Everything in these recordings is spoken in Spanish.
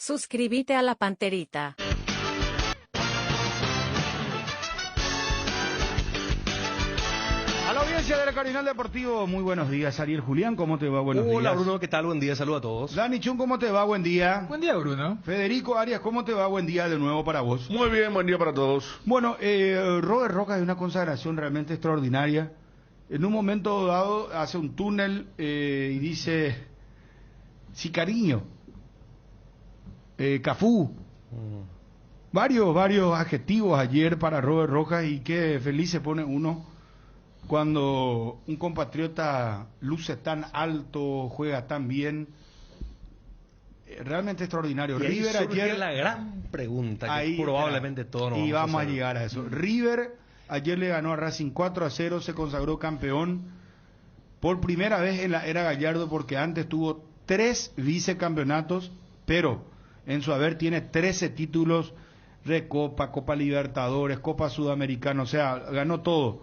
Suscríbete a la Panterita. A la audiencia del Cardinal Deportivo, muy buenos días. Ariel Julián, ¿cómo te va? Buenos días. Hola Bruno, ¿qué tal? Buen día, saludos a todos. Dani Chun, ¿cómo te va? Buen día. Buen día, Bruno. Federico Arias, ¿cómo te va? Buen día de nuevo para vos. Muy bien, buen día para todos. Bueno, Robert Rojas es una consagración realmente extraordinaria. En un momento dado hace un túnel y dice, sí cariño, Cafú. Varios adjetivos ayer para Robert Rojas, y qué feliz se pone uno cuando un compatriota luce tan alto, juega tan bien. Realmente extraordinario. Y ahí River surge ayer, la gran pregunta que ahí probablemente todos nos y vamos a hacer. llegar a eso. River ayer le ganó a Racing 4-0, se consagró campeón por primera vez en la era Gallardo, porque antes tuvo 3 vicecampeonatos, pero en su haber tiene 13 títulos: Recopa, Copa Libertadores, Copa Sudamericana, o sea, ganó todo.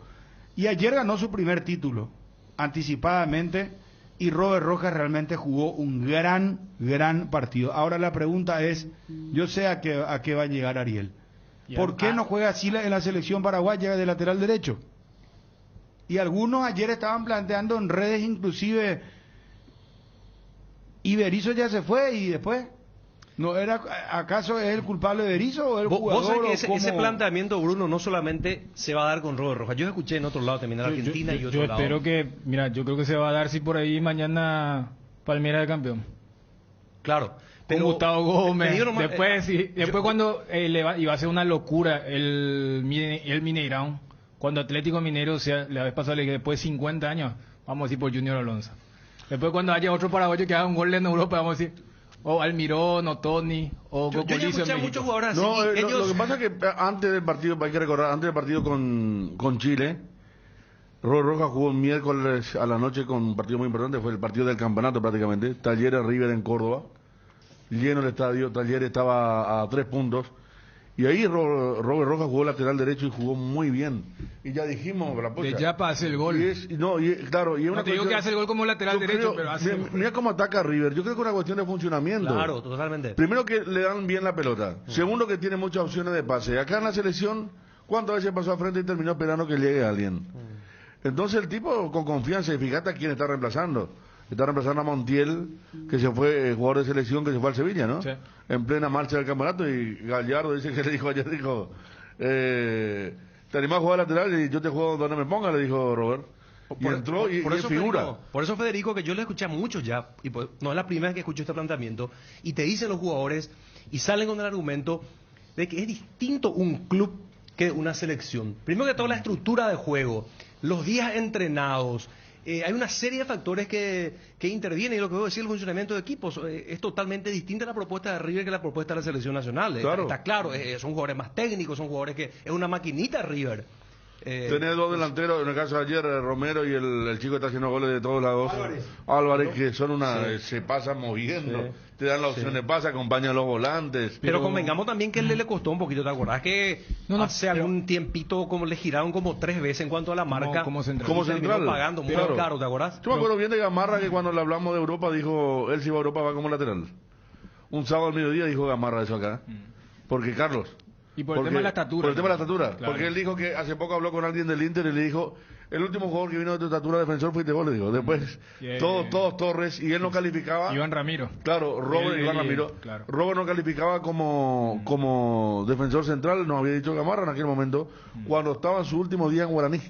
Y ayer ganó su primer título anticipadamente, y Robert Rojas realmente jugó un gran partido. Ahora la pregunta es, yo sé a qué va a llegar Ariel. ¿Por qué no juega así en la selección paraguaya de lateral derecho? Y algunos ayer estaban planteando en redes, inclusive, ¿y Berizzo ya se fue y después? ¿No era acaso es el culpable de Berizzo o el jugador? Vos sabés que ese ¿cómo? planteamiento, Bruno, no solamente se va a dar con Robert Rojas. Yo escuché en otro lado también, en Argentina y otro yo lado. espero que, mira, yo creo que se va a dar si por ahí mañana Palmeiras de campeón. Claro. Con Gustavo Gómez. nomás, Después cuando iba a ser una locura el Mineirão, cuando Atlético Mineiro, la vez pasada le dije, después de 50 años, vamos a decir por Junior Alonso. Después cuando haya otro paraguayo que haga un gol en Europa, vamos a decir, o Almirón, o Tony, o yo ya Cocolizo escuché en a muchos México. jugadores así. No, y ellos... lo que pasa es que antes del partido, hay que recordar, antes del partido con Chile, Robert Rojas jugó un miércoles a la noche con un partido muy importante, fue el partido del campeonato prácticamente, Talleres River en Córdoba, lleno el estadio, Talleres estaba a 3 puntos, y ahí Robert Rojas jugó lateral derecho y jugó muy bien. Y ya dijimos, De Yapa hace el gol. Claro, y es una No te digo que hace el gol como lateral derecho, pero hace el gol. Mira cómo ataca River, yo creo que es una cuestión de funcionamiento. Claro, totalmente. Primero que le dan bien la pelota. Segundo que tiene muchas opciones de pase. Acá en la selección, ¿cuántas veces pasó a frente y terminó esperando que llegue alguien? Entonces el tipo con confianza, y fíjate a quién está reemplazando. Está reemplazando a Montiel, que se fue, jugador de selección que se fue al Sevilla, ¿no? Sí. En plena marcha del campeonato, y Gallardo dice que le dijo ayer, ¿te animás a jugar lateral? Y yo te juego donde me ponga, le dijo Robert. Y entró y es figura. Por eso, Federico, que yo le escuché a muchos ya, y pues, no es la primera vez que escucho este planteamiento, y te dicen los jugadores, y salen con el argumento de que es distinto un club que una selección. Primero que todo, la estructura de juego, los días entrenados, hay una serie de factores que intervienen, y lo que voy a decir, el funcionamiento de equipos es totalmente distinta la propuesta de River que la propuesta de la selección nacional. Claro. Está claro, son jugadores más técnicos, son jugadores que es una maquinita River. Tenés 2 delanteros, en el caso de ayer, Romero y el chico que está haciendo goles de todos lados. Álvarez, que son se pasan moviendo, Sí. te dan la opción de pase, acompañan los volantes. Pero convengamos también que le costó un poquito, ¿te acordás? Que hace algún tiempito como le giraron como 3 veces en cuanto a la marca. Como central. Como Y terminó central. pagando muy Claro. caro, ¿te acordás? Yo me acuerdo bien de Gamarra, que cuando le hablamos de Europa dijo, él si va a Europa va como lateral. Un sábado al mediodía dijo Gamarra eso acá. Porque Carlos... Y por el tema de la estatura. Por el tema de la estatura. Claro. Porque él dijo que hace poco habló con alguien del Inter y le dijo, el último jugador que vino de tu estatura defensor fuiste vos, le digo. Después, todos Torres, y él no calificaba. Iván Ramiro. Claro, Iván Ramiro. Claro. Robert no calificaba como defensor central, nos había dicho Gamarra en aquel momento, cuando estaba en su último día en Guaraní,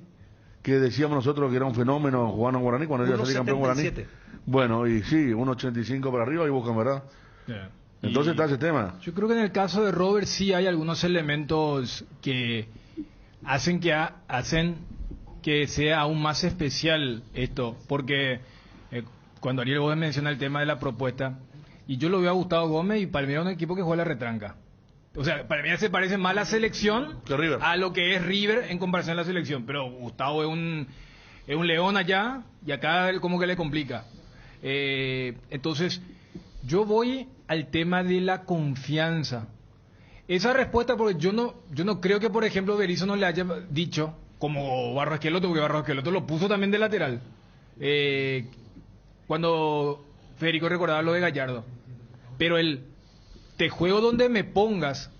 que decíamos nosotros que era un fenómeno jugando en Guaraní, cuando él ya salía campeón en Guaraní. 1.77. Bueno, y sí, 1.85 para arriba y buscan, ¿verdad? Yeah. Entonces está ese tema. Yo creo que en el caso de Robert sí hay algunos elementos que hacen que sea aún más especial esto, porque cuando Ariel Gómez menciona el tema de la propuesta, y yo lo veo a Gustavo Gómez y Palmeiras es un equipo que juega la retranca. O sea, Palmeiras se parece más a la selección Que River. a lo que es River en comparación a la selección, pero Gustavo es un león allá y acá él como que le complica. Entonces, yo voy al tema de la confianza. Esa respuesta, porque yo no creo que, por ejemplo, Berizzo no le haya dicho, como Barros Esqueloto, porque Barros Esqueloto lo puso también de lateral. Cuando Federico recordaba lo de Gallardo. Pero él te juego donde me pongas,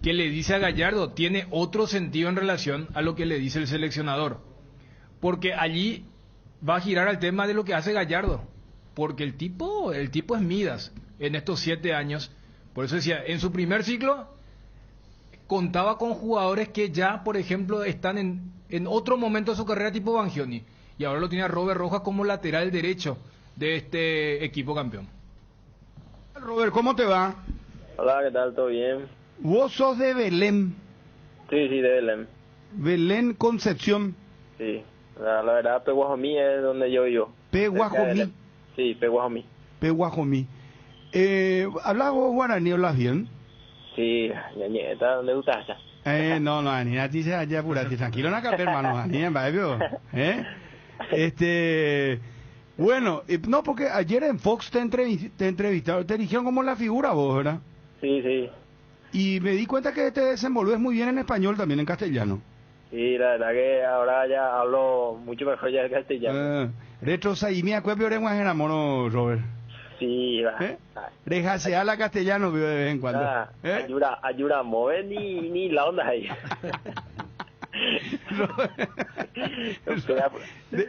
que le dice a Gallardo, tiene otro sentido en relación a lo que le dice el seleccionador. Porque allí va a girar al tema de lo que hace Gallardo. Porque el tipo es Midas en estos 7 años. Por eso decía, en su primer ciclo contaba con jugadores que ya, por ejemplo, están en otro momento de su carrera tipo Bangioni. Y ahora lo tiene a Robert Rojas como lateral derecho de este equipo campeón. Robert, ¿cómo te va? Hola, ¿qué tal? ¿Todo bien? Vos sos de Belén, Sí, de Belén. Belén Concepción, Sí. La verdad, Peguajomí es donde yo vivo. Peguajomí, Sí, Peguajomí. Peguajomí. ¿Hablas vos guaraní, hablas bien? Sí, ñañeta, ¿dónde estás? No, Ani dice allá, apurate, tranquilo, no acá, hermano, Ani, bueno, no, porque ayer en Fox te entrevistaron, te dijeron como la figura vos, ¿verdad? Sí. Y me di cuenta que te desenvolves muy bien en español, también en castellano. Sí, la verdad que ahora ya hablo mucho mejor ya el castellano. Retrosaimia, ¿cuál peor en enamoro, Robert? Sí, va. Rejasea la castellano de vez en cuando. Ayuda a mover ni la onda ahí.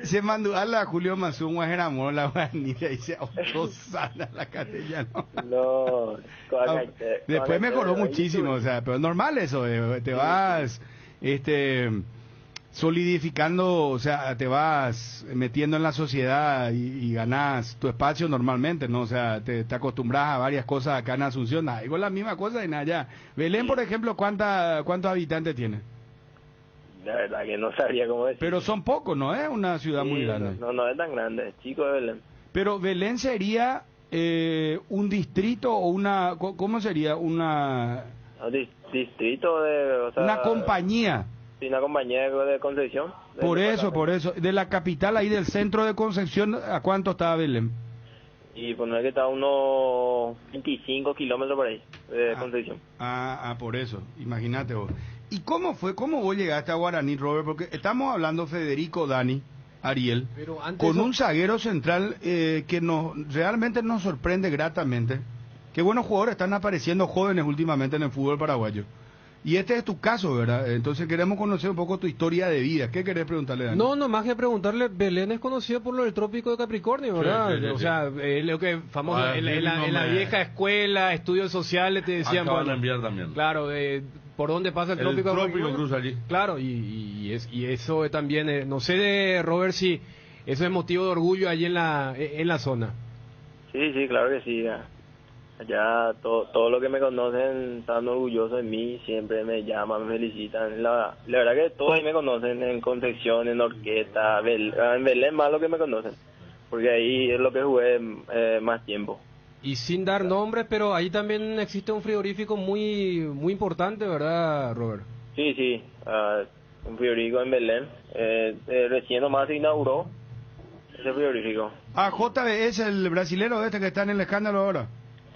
Se mandó a la Julio Mazú, un enamoro, la guanita y se autosana la castellano. No. Después mejoró muchísimo, o sea, pero es normal eso, te vas solidificando, o sea, te vas metiendo en la sociedad y ganas tu espacio normalmente, ¿no? O sea, te acostumbras a varias cosas acá en Asunción, igual la misma cosa en allá. Belén, por ejemplo, ¿cuántos habitantes tiene? La verdad que no sabría cómo decir. Pero son pocos, ¿no? Es una ciudad muy grande. No es tan grande, es chico de Belén. Pero Belén sería un distrito o una, ¿cómo sería? Distrito de... O sea, una compañía. Sí, una compañía de Concepción. Por eso. De la capital ahí del centro de Concepción, ¿a cuánto estaba Belén? Y poner que está a unos 25 kilómetros por ahí de Concepción. Por eso, imagínate vos. ¿Y cómo vos llegaste a Guaraní, Robert? Porque estamos hablando Federico, Dani, Ariel, con un zaguero central que realmente nos sorprende gratamente. Qué buenos jugadores están apareciendo jóvenes últimamente en el fútbol paraguayo. Y este es tu caso, ¿verdad? Entonces queremos conocer un poco tu historia de vida. ¿Qué querés preguntarle, Dani? No, más que preguntarle, Belén es conocido por lo del trópico de Capricornio, ¿verdad? Sí. O sea, lo que famoso, en la vieja escuela, estudios sociales, te decían... Acaban de enviar también. Claro, ¿por dónde pasa el trópico? El trópico cruza allí. Claro, y eso también, no sé de Robert si eso es motivo de orgullo allí en la zona. Sí, claro que sí. Allá todo lo que me conocen están orgullosos de mí, siempre me llaman, me felicitan. La verdad que todos ahí me conocen, en Concepción, en Orquesta, en Belén más lo que me conocen, porque ahí es lo que jugué más tiempo. Y sin dar nombres, pero ahí también existe un frigorífico muy importante, ¿verdad, Robert? Sí, un frigorífico en Belén, recién nomás se inauguró ese frigorífico. JB es el brasilero que está en el escándalo ahora.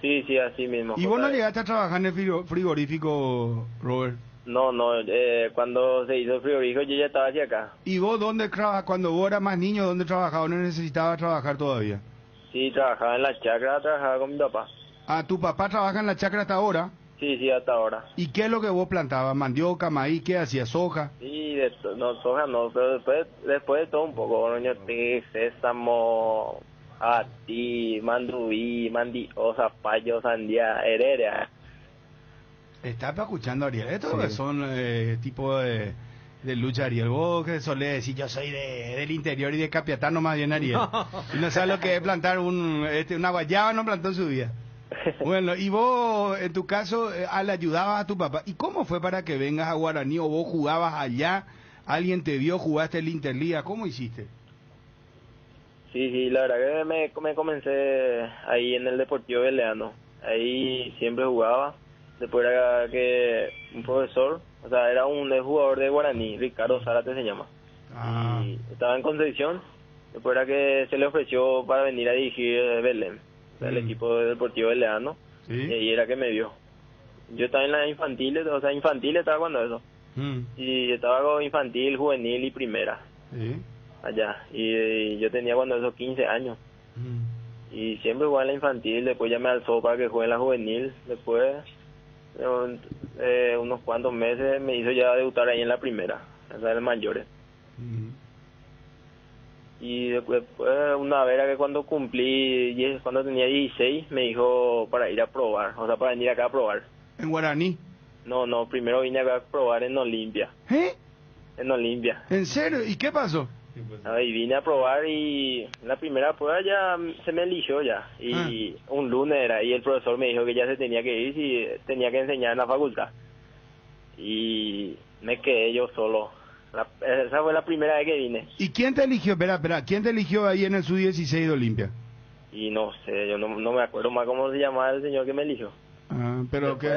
Sí, así mismo. ¿Y vos no llegaste a trabajar en el frigorífico, Robert? No, cuando se hizo el frigorífico yo ya estaba hacia acá. ¿Y vos dónde trabajas? Cuando vos eras más niño, ¿dónde trabajabas? ¿No necesitabas trabajar todavía? Sí, trabajaba en la chacra, trabajaba con mi papá. ¿Tu papá trabaja en la chacra hasta ahora? Sí, hasta ahora. ¿Y qué es lo que vos plantabas? ¿Mandioca, maíz, qué hacías? ¿Soja? Sí, soja no, pero después de todo un poco, sésamo, mandubí, mandiosa, payo, sandía, heredia. Estás escuchando, Ariel. Estos son tipo de lucha, Ariel. Vos que solés decir, yo soy del interior y de Capiatano más bien, Ariel. Y no sabes lo que es plantar una guayaba, no plantó en su vida. Bueno, y vos, en tu caso, le ayudabas a tu papá. ¿Y cómo fue para que vengas a Guaraní o vos jugabas allá? ¿Alguien te vio, jugaste el Interliga? ¿Cómo hiciste? Sí, la verdad que me comencé ahí en el Deportivo Beleano. Ahí siempre jugaba. Después era que un profesor, o sea, era un jugador de Guaraní, Ricardo Zárate se llama. Y estaba en Concepción. Después era que se le ofreció para venir a dirigir Belén, el equipo de Deportivo Beleano. ¿Sí? Y ahí era que me vio. Yo estaba en la infantil, o sea, infantil estaba cuando eso. Y estaba con infantil, juvenil y primera. ¿Sí? Allá. Y yo tenía cuando eso 15 años. Y siempre jugué en la infantil, después ya me alzó para que juegue en la juvenil, después unos cuantos meses me hizo ya debutar ahí en la primera, en la de mayores. Y después una vez que cuando cuando tenía 16, me dijo para ir a probar, o sea, para venir acá a probar. En Guaraní. No, primero vine acá a probar en Olimpia. ¿Eh? En Olimpia. ¿En serio? ¿Y qué pasó? Y vine a probar y la primera prueba ya se me eligió ya. Y un lunes era, y el profesor me dijo que ya se tenía que ir y tenía que enseñar en la facultad. Y me quedé yo solo. Esa fue la primera vez que vine. ¿Y quién te eligió? Espera, ¿quién te eligió ahí en el Sub-16 de Olimpia? Y no sé, yo no me acuerdo más cómo se llamaba el señor que me eligió. Pero que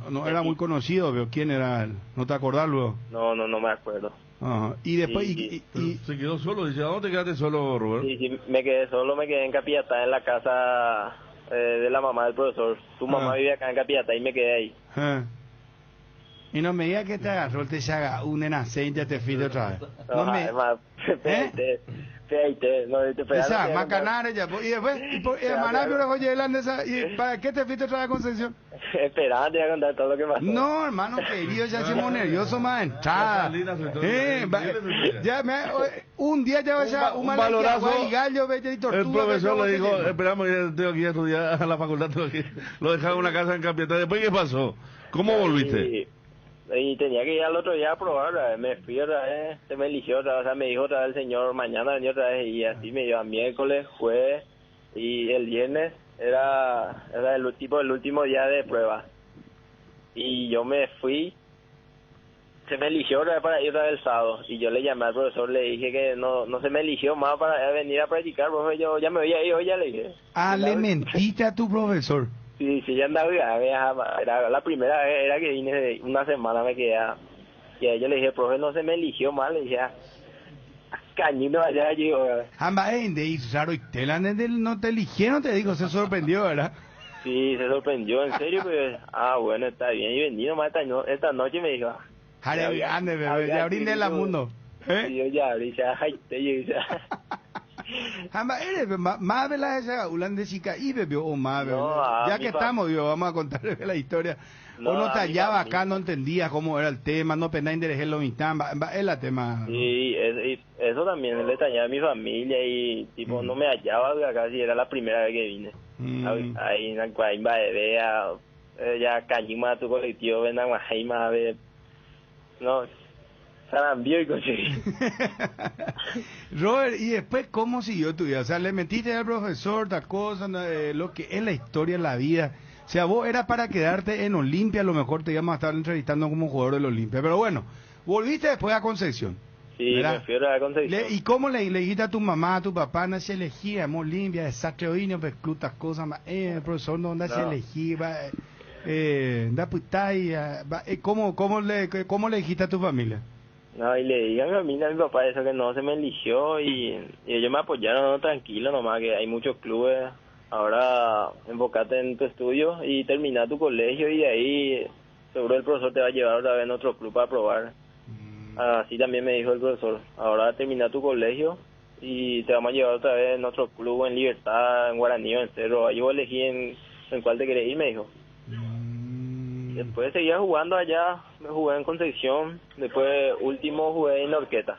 no era muy conocido, pero ¿quién era él? ¿No te acordás luego? No me acuerdo. Ajá. Y después... Sí, y Se quedó solo, dice, ¿a dónde te quedaste solo, Robert? Sí, me quedé solo, me quedé en Capiatá, en la casa de la mamá del profesor. Tu mamá vive acá en Capiatá y me quedé ahí. Y no me digas que te agarró el Texaga, un aceite y te fuiste otra vez. No, además, O sea, Macanare ya, y después, y hermana, pero oye, ¿y para qué te fuiste otra vez a Concepción? Esperando, te voy a contar todo lo que pasó. No, hermano querido, ya se me nervioso más entrada. Un día ya vaya un valorazo. Y gallo, vete y tortuga. El profesor le dijo, esperamos, ya tengo que ir a estudiar a la facultad, lo dejaba en una casa en Capiatá. Después, ¿qué pasó? ¿Cómo volviste? Y tenía que ir al otro día a probar, me fui otra vez, se me eligió otra vez, o sea, me dijo otra vez el señor, mañana venía otra vez, y así me iba miércoles, jueves, y el viernes era el último día de prueba. Y yo me fui, se me eligió otra vez para ir otra vez el sábado, y yo le llamé al profesor, le dije que no se me eligió más para venir a practicar, profe, yo ya me voy a ir, hoy ya le dije. Le mentiste a tu profesor. Sí, ya andaba, era la primera vez, era que vine una semana, me quedé, y a ella le dije, profe, no se me eligió mal, le dije, cañino allá allí, Ambas de Israel y Telan no te eligieron, te digo, se sorprendió, ¿verdad? Sí, se sorprendió, en serio, pues, bueno, está bien, y vení nomás esta noche, me dijo, ya brindé el mundo. Y yo ya abrí, más de la esa holandesica y bebió o más ya que estamos vamos a contar la historia o no te hallaba acá, no entendías cómo era el tema, no penás en lo mismo, es la tema. Sí, eso también le extrañaba a mi familia y tipo no me hallaba acá, si era la primera vez que vine. Ahí en Cuaimba ya cañima tu colectivo, ven a Guajaima, no, Sarambio y conseguí. Robert, y después, ¿cómo siguió tu vida? O sea, le metiste al profesor, tal cosa, lo que es la historia de la vida. O sea, vos era para quedarte en Olimpia, a lo mejor te íbamos a estar entrevistando como jugador del Olimpia. Pero bueno, volviste después a Concepción. Sí, ¿verdad? Me fui a Concepción. ¿Y cómo le dijiste a tu mamá, a tu papá, no se elegía, Olimpia, desastre hoy, no pesclutas cosas más, el profesor no se elegía, ¿cómo le dijiste a tu familia? No, y le dije a mi familia, a mi papá, eso que no se me eligió y ellos me apoyaron, no, tranquilo nomás, que hay muchos clubes, ahora enfocate en tu estudio y termina tu colegio y de ahí seguro el profesor te va a llevar otra vez en otro club para probar. Así también me dijo el profesor, ahora termina tu colegio y te vamos a llevar otra vez en otro club, en Libertad, en Guaraní o en Cerro, ahí vos elegí en cuál te querés ir, me dijo. Después seguía jugando allá, me jugué en Concepción, después último jugué en Orqueta.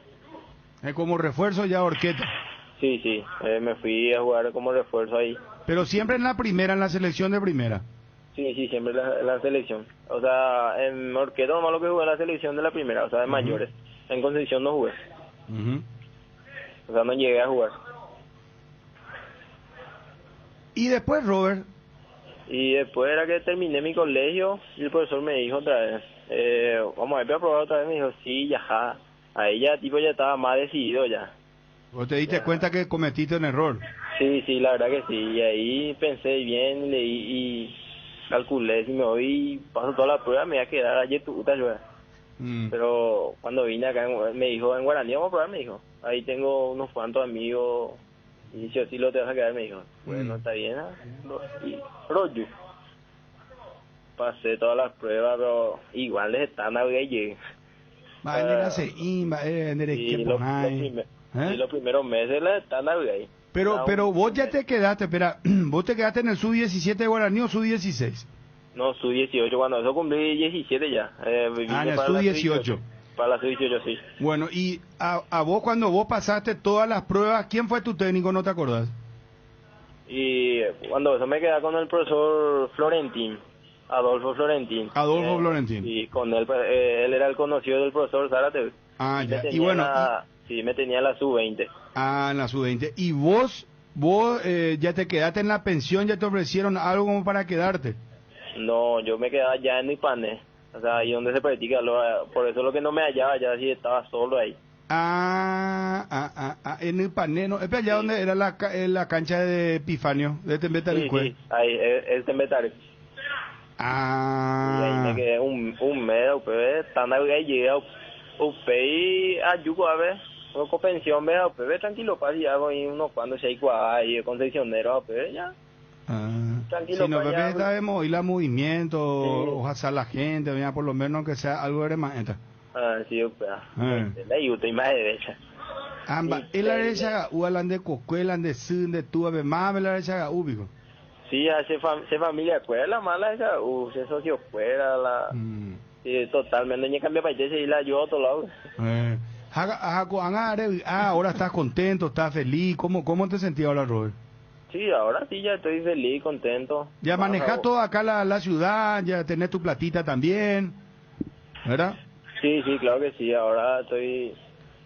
Como refuerzo ya Orqueta. Sí, me fui a jugar como refuerzo ahí. Pero siempre en la selección de primera. Sí, siempre en la selección. O sea, en Orqueta nomás lo que jugué en la selección de la primera, o sea, de mayores. En Concepción no jugué. O sea, no llegué a jugar. Y después, Robert... Y después era que terminé mi colegio y el profesor me dijo otra vez, vamos a ver, voy a probar otra vez. Me dijo, sí, ya, ahí ya tipo ya estaba más decidido ya. ¿Vos te diste cuenta que cometiste un error? Sí, la verdad que sí. Y ahí pensé bien, leí y calculé, si me voy y paso toda la prueba me voy a quedar allí tuta yo. Pero cuando vine acá, me dijo, en Guaraní vamos a probar, me dijo. Ahí tengo unos cuantos amigos. Y si así lo te vas a quedar, me dijo, bueno, está bien, y rollo. Pasé todas las pruebas, pero igual les están a ver y los primeros meses les están a ver. Pero vos ya te quedaste, espera, vos te quedaste en el sub-17 de Guaraní o sub-16. No, sub-18, cuando eso cumplí 17 ya. En el sub-18. Para la sub-18, sí. Bueno, y a vos cuando vos pasaste todas las pruebas, ¿quién fue tu técnico? ¿No te acordás? Y cuando eso me quedé con el profesor Florentín, Adolfo Florentín. Adolfo Florentín. Y con él, él era el conocido del profesor Zárate. Ah, ya. Me Y bueno. Sí, me tenía la sub-20. En la sub-20. ¿Y vos ya te quedaste en la pensión, ya te ofrecieron algo como para quedarte? No, yo me quedaba ya en Ipané. O sea, ahí donde se practica. Por eso lo que no me hallaba ya, sí estaba solo ahí. En Ipané, ¿no? Es allá donde era la cancha de Epifanio, de Tembetalicue. Sí, ahí, es Tembetalicue. Y ahí me quedé un mes, pues, tan ahí llegué, pues, ayudo a ver. Con pensión, pues, tranquilo, pues, ya voy unos cuantos, ahí, concesionero, pues, ya. Tranquilo, si no, pues, Pepe, sabemos, y la movimiento, sí. ojalá la gente, venga, por lo menos que sea algo de hermana. Sí, pues, la ayuda y más derecha. Amba, el derecha, ualan de cocuelan de sun, de tu, ave, más, la derecha, ubico. Sí, se familia escuela, mala esa, se socio escuela, sí, totalmente, ni cambia para y la ayuda a otro lado. Ahora estás contento, estás feliz, ¿cómo te sentías ahora, Robert? Sí, ahora sí ya estoy feliz, contento. Ya manejas todo acá la ciudad, ya tenés tu platita también, ¿verdad? Sí, claro que sí, ahora estoy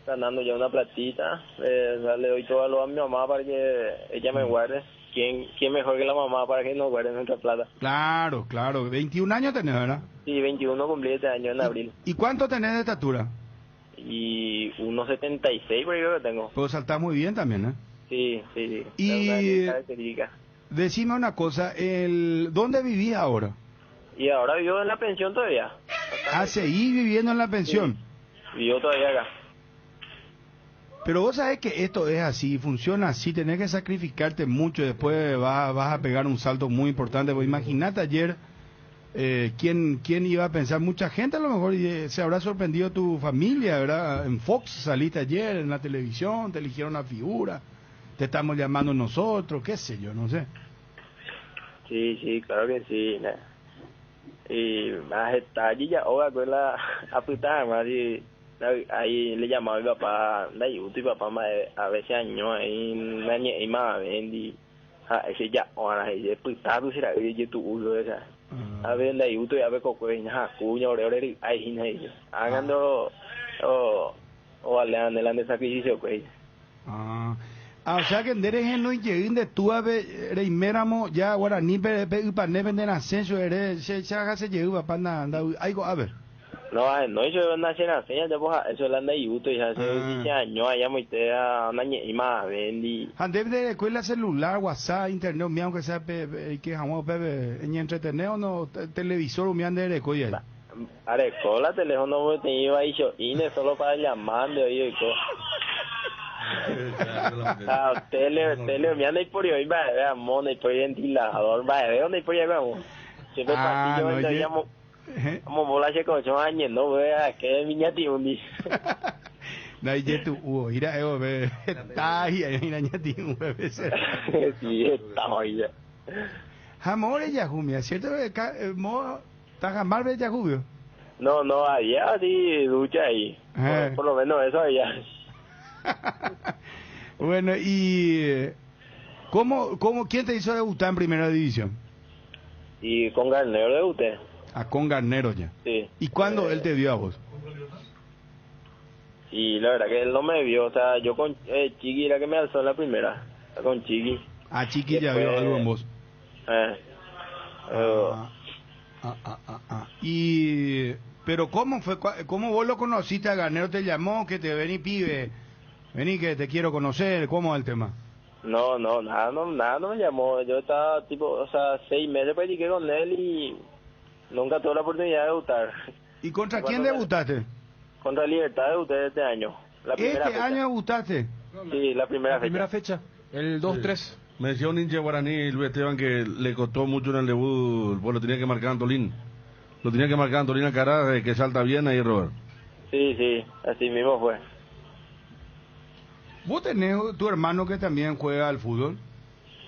ganando ya una platita, o sea, le doy todo a mi mamá para que ella me guarde. ¿Quién mejor que la mamá para que nos guarde nuestra plata? Claro, 21 años tenés, ¿verdad? Sí, 21 cumplí este año en abril. ¿Y cuánto tenés de estatura? Y 1,76 por ahí creo que tengo. Puedo saltar muy bien también, ¿eh? Sí. Y característica. Decime una cosa, ¿dónde vivís ahora? Y ahora vivo en la pensión todavía. ¿Seguís viviendo en la pensión? Sí, vivo todavía acá. Pero vos sabés que esto es así, funciona así, tenés que sacrificarte mucho, después vas a pegar un salto muy importante. Pues imagínate ayer, ¿quién iba a pensar? Mucha gente a lo mejor se habrá sorprendido tu familia, ¿verdad? En Fox saliste ayer, en la televisión, te eligieron una figura, te estamos llamando nosotros, qué sé yo, no sé. Sí, claro que sí. Y más está allí ya, ahora con la apretada más y... Ahí le llamaba a mi papá, la ayuda y papá a veces año ahí y más vendi ese ya ahora ese pues tabu será que tu uso esa a ver la ayuda y a ver coco y nada cuña ore ahí ahí hagando o adelante sacrificio pues o sea que eres no lleguin de tu ave reiméramo ya ahora ni pe upane venden ascenso eres se haga se llegó papá anda algo a ver. No, yo nací en la señal, ya pues, eso es la de YouTube, y hace 10 años, allá me te a una más, vendí. Antes de escuela celular, WhatsApp, internet, mi aunque sea, que jamás, en entretener o no, televisor, mi ande de escuela. Arecola, teléfono, me tenía ahí, yo, solo para llamar, de oído y todo. Tele, me anda ahí por hoy, va, veamos, y por ventilador, va, veo, y por ahí, vamos. Siempre pasillo, no, llamo. Como bola che con 8 años, no vea que es niña tiundi. No, ya tu mira, bebé, está ahí, niña tiundi, bebé. Sí, está ahí ya. Jamón ya jumia, ¿cierto? Mo, ¿está jamás de ya jubio? No, había así ducha ahí. Por lo menos eso había. Bueno, y quién te hizo debutar en primera división? Y con Garnero debuté. Con Garnero ya. Sí. ¿Y cuándo él te vio a vos? Y la verdad que él no me vio, o sea, yo con Chiqui era que me alzó en la primera, con Chiqui. Chiqui ya vio algo en vos. Pero ¿cómo vos lo conociste a Garnero? ¿Te llamó que te vení pibe? Vení que te quiero conocer, ¿cómo es el tema? No, nada no me llamó, yo estaba tipo, o sea, 6 meses practiqué con él y nunca tuve la oportunidad de debutar. ¿Y contra quién debutaste? Contra Libertad debuté este año. ¿Año debutaste? Sí, la primera fecha. El 2-3. Me decía un hincha guaraní, Luis Esteban, que le costó mucho en el debut, pues lo tenía que marcar Antolín. Lo tenía que marcar Antolín a cara, que salta bien ahí, Robert. Sí, así mismo fue. ¿Vos tenés tu hermano que también juega al fútbol?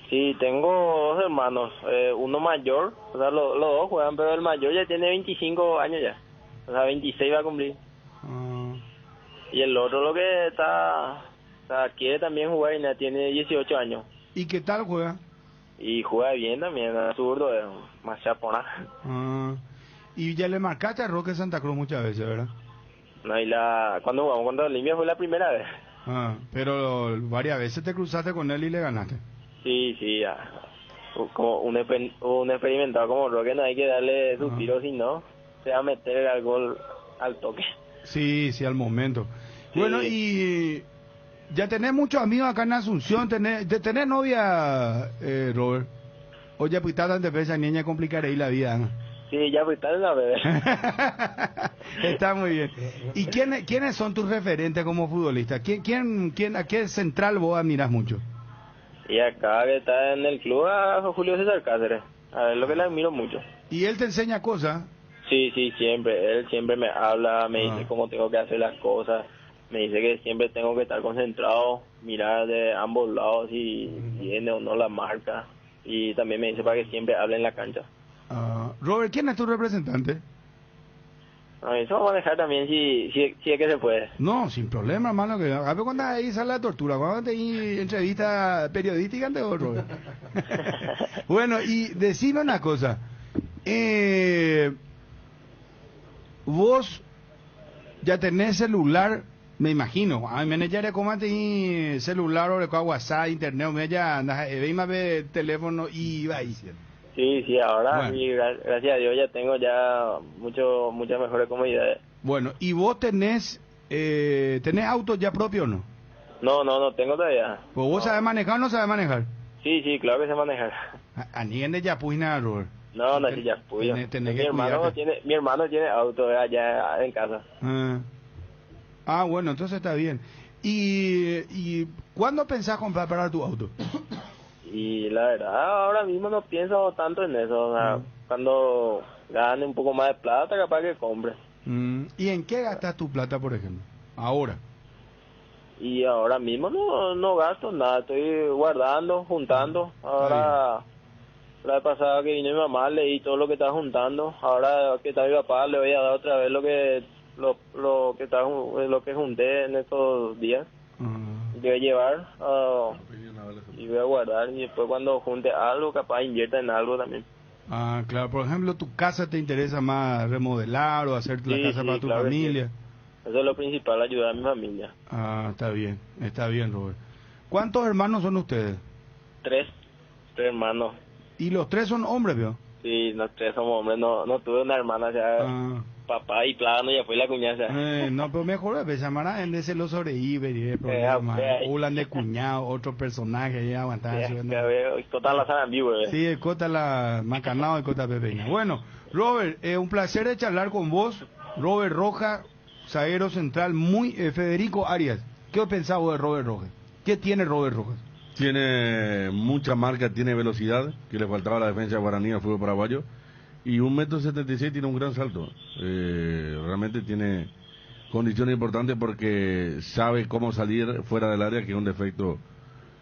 Sí, tengo dos hermanos, uno mayor, o sea, los dos juegan, pero el mayor ya tiene 25 años ya, o sea, 26 va a cumplir. Ah, Y el otro lo que quiere también jugar y ya tiene 18 años. ¿y qué tal juega? Y juega bien también, es zurdo, es más chapona. Ah, y ya le marcaste a Roque Santa Cruz muchas veces, ¿verdad? No, y cuando jugamos contra Olimpia fue la primera vez. Ah, pero varias veces te cruzaste con él y le ganaste. Sí, ya. Como un experimentado como Roque, no hay que darle suspiro, si no, se va a meter al gol al toque. Sí, al momento. Sí. Bueno, y ya tenés muchos amigos acá en Asunción, tenés novia, Robert. O ya pues tan de esa niña complicaré ahí la vida, ¿no? Sí, ya pues está en la bebé. Está muy bien. ¿Y quiénes son tus referentes como futbolista? ¿A qué central vos admiras mucho? Y acá que está en el club a Julio César Cáceres, a ver lo que le admiro mucho. ¿Y él te enseña cosas? Sí, siempre, él siempre me habla, me dice cómo tengo que hacer las cosas, me dice que siempre tengo que estar concentrado, mirar de ambos lados si viene o no la marca, y también me dice para que siempre hable en la cancha. Robert, ¿quién es tu representante? Eso vamos a manejar también si es que se puede. No, sin problema, hermano, que a ver cuando ahí sale la tortura, cuando te entrevista periodística ante vos, Robert. Bueno, y decime una cosa, vos ya tenés celular, me imagino, a mí ya como tenés celular o con WhatsApp, internet, me ya andas, veis ve teléfono y va ahí. Sí, ahora Bueno. sí, gracias a Dios ya tengo ya muchas mejores comodidades. Bueno, ¿y vos tenés auto ya propio o no? No tengo todavía. ¿Pues vos sabés manejar o no sabés manejar? Sí, claro que sé manejar. A ni de ya pues nada, Robert. No, sí, ya puyo. Tenés Mi que hermano cuidarte. mi hermano tiene auto allá en casa. Bueno, entonces está bien. ¿Y cuándo pensás comprar para tu auto? Y la verdad, ahora mismo no pienso tanto en eso. O sea, cuando gane un poco más de plata, capaz que compre. ¿Y en qué gastas tu plata, por ejemplo? Ahora. Y ahora mismo no gasto nada, estoy guardando, juntando. Ahora, la vez pasada que vino mi mamá, leí todo lo que estaba juntando. Ahora que está mi papá, le voy a dar otra vez lo que junté en estos días. Voy a llevar y voy a guardar, y después cuando junte algo, capaz invierta en algo también. Claro, por ejemplo, ¿tu casa te interesa más remodelar o hacer la casa para tu claro que familia? sí. Eso es lo principal, ayudar a mi familia. Está bien, Robert. ¿Cuántos hermanos son ustedes? Tres hermanos. ¿Y los tres son hombres, vio? Sí, los tres somos hombres, no tuve una hermana, ya papá y plano, ya fue la cuñada. No, pero mejor se llamará en ese lo sobrevive, hablan de cuñado, otro personaje, ya aguantar. Cota la saben vivo, Sí, el Cota la Macanao y Cota Pepeña. Bueno, Robert, un placer de charlar con vos. Robert Rojas, zaguero central, Federico Arias. ¿Qué pensás vos de Robert Rojas? ¿Qué tiene Robert Rojas? Tiene mucha marca, tiene velocidad, que le faltaba a la defensa guaraní al fútbol paraguayo. Y 1,76 m, tiene un gran salto. Realmente tiene condiciones importantes porque sabe cómo salir fuera del área, que es un defecto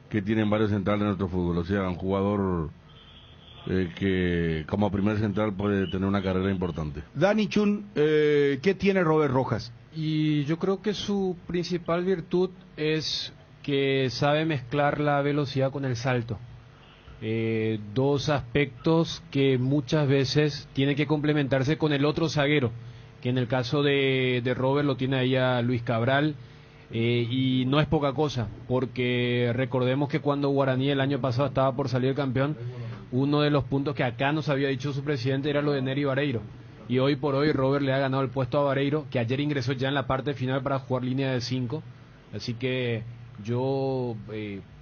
que tienen varios centrales en nuestro fútbol. O sea, un jugador que como primer central puede tener una carrera importante. Dani Chun, ¿qué tiene Robert Rojas? Y yo creo que su principal virtud es que sabe mezclar la velocidad con el salto. Dos aspectos que muchas veces tienen que complementarse con el otro zaguero, que en el caso de Robert lo tiene ahí a Luis Cabral, y no es poca cosa, porque recordemos que cuando Guaraní el año pasado estaba por salir campeón, uno de los puntos que acá nos había dicho su presidente era lo de Nery Vareiro, y hoy por hoy Robert le ha ganado el puesto a Vareiro, que ayer ingresó ya en la parte final para jugar línea de 5, así que yo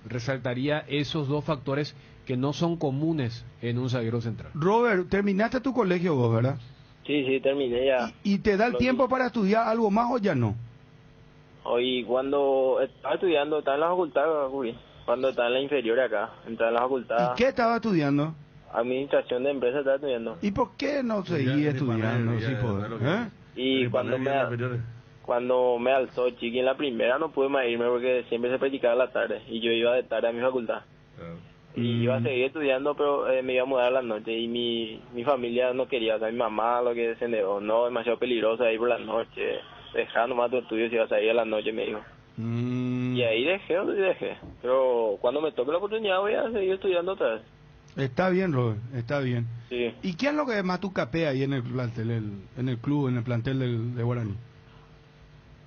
resaltaría esos dos factores que no son comunes en un zaguero central. Robert, terminaste tu colegio vos, ¿verdad? Sí, terminé ya. ¿Y te da el tiempo para estudiar algo más o ya no? Hoy cuando estaba estudiando, estaba en la facultad, cuando estaba en la inferior acá, entraba en la facultad. ¿Y qué estaba estudiando? Administración de empresas estaba estudiando. ¿Y por qué no seguí estudiando? Y cuando me alzó Chiqui en la primera no pude más irme porque siempre se practicaba a la tarde y yo iba de tarde a mi facultad. Y iba a seguir estudiando, pero me iba a mudar a la noche y mi familia no quería, o sea, mi mamá lo que se negó, no, demasiado peligroso ahí por la noche, dejá nomás tu estudio si vas a ir a la noche, me dijo. Y ahí dejé, pero cuando me toque la oportunidad voy a seguir estudiando otra vez. Está bien, Robert, está bien. Sí. ¿Y qué es lo que más tú capeas ahí en el plantel, en el club, en el plantel de Guaraní?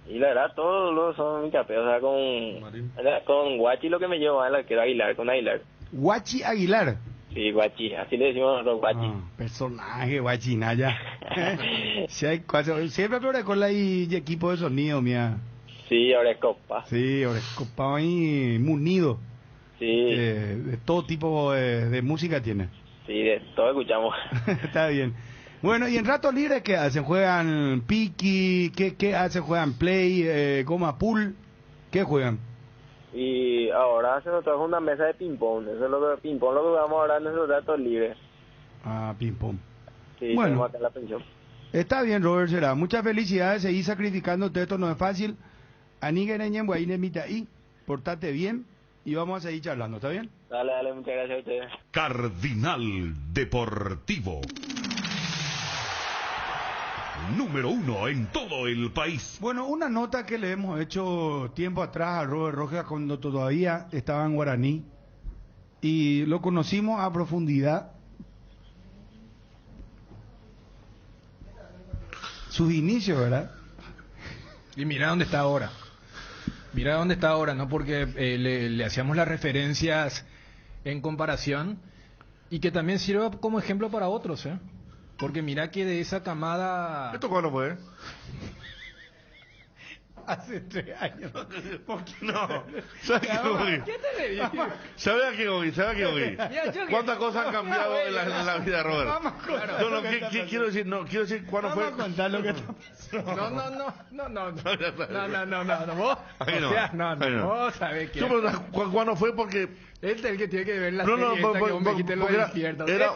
Y la verdad, todos los son mi capeo, o sea, con Guachi lo que me llevo a el arquero Aguilar, con Aguilar. Guachi Aguilar. Sí, Guachi, así le decimos nosotros, Guachi. Personaje, Guachinaya. Siempre con ahí equipo de sonido, mía. Sí, ahora es copa. Sí, ahora es copa ahí, munido. Sí. De todo tipo de música tiene. Sí, de todo escuchamos. Está bien. Bueno, y en rato libre, ¿qué hacen? ¿Juegan piqui? ¿Qué hacen? ¿Juegan play? ¿Goma pool? ¿Qué juegan? Y ahora se nos trajo una mesa de ping-pong. Eso es lo que jugamos ahora en nuestros ratos libres. Ah, ping-pong. Sí, bueno, tenemos acá en la pensión. Está bien, Robert Será. Muchas felicidades. Seguir sacrificándote. Esto no es fácil. Anígueneñen, guaynemita y portate bien. Y vamos a seguir charlando. ¿Está bien? Dale, muchas gracias a ustedes. Cardinal Deportivo. Número 1 en todo el país. Bueno, una nota que le hemos hecho tiempo atrás a Robert Rojas cuando todavía estaba en Guaraní y lo conocimos a profundidad. Sus inicios, ¿verdad? Y mira dónde está ahora. Mira dónde está ahora, ¿no? Porque le hacíamos las referencias en comparación y que también sirva como ejemplo para otros, ¿eh? Porque mira que de esa camada... ¿Esto cuándo fue? Hace 3 años. ¿Por qué no? ¿Sabes qué voy? ¿Qué te le digo? ¿Sabes a qué voy? ¿Cuántas cosas han cambiado en la vida, Robert? Quiero decir cuándo fue. Vamos a contar lo que está No. Vos, o sea, no. Vos sabés que... ¿Cuándo fue? Porque... Este es el que tiene que ver la serie esta que vos me quites lo despierto. Era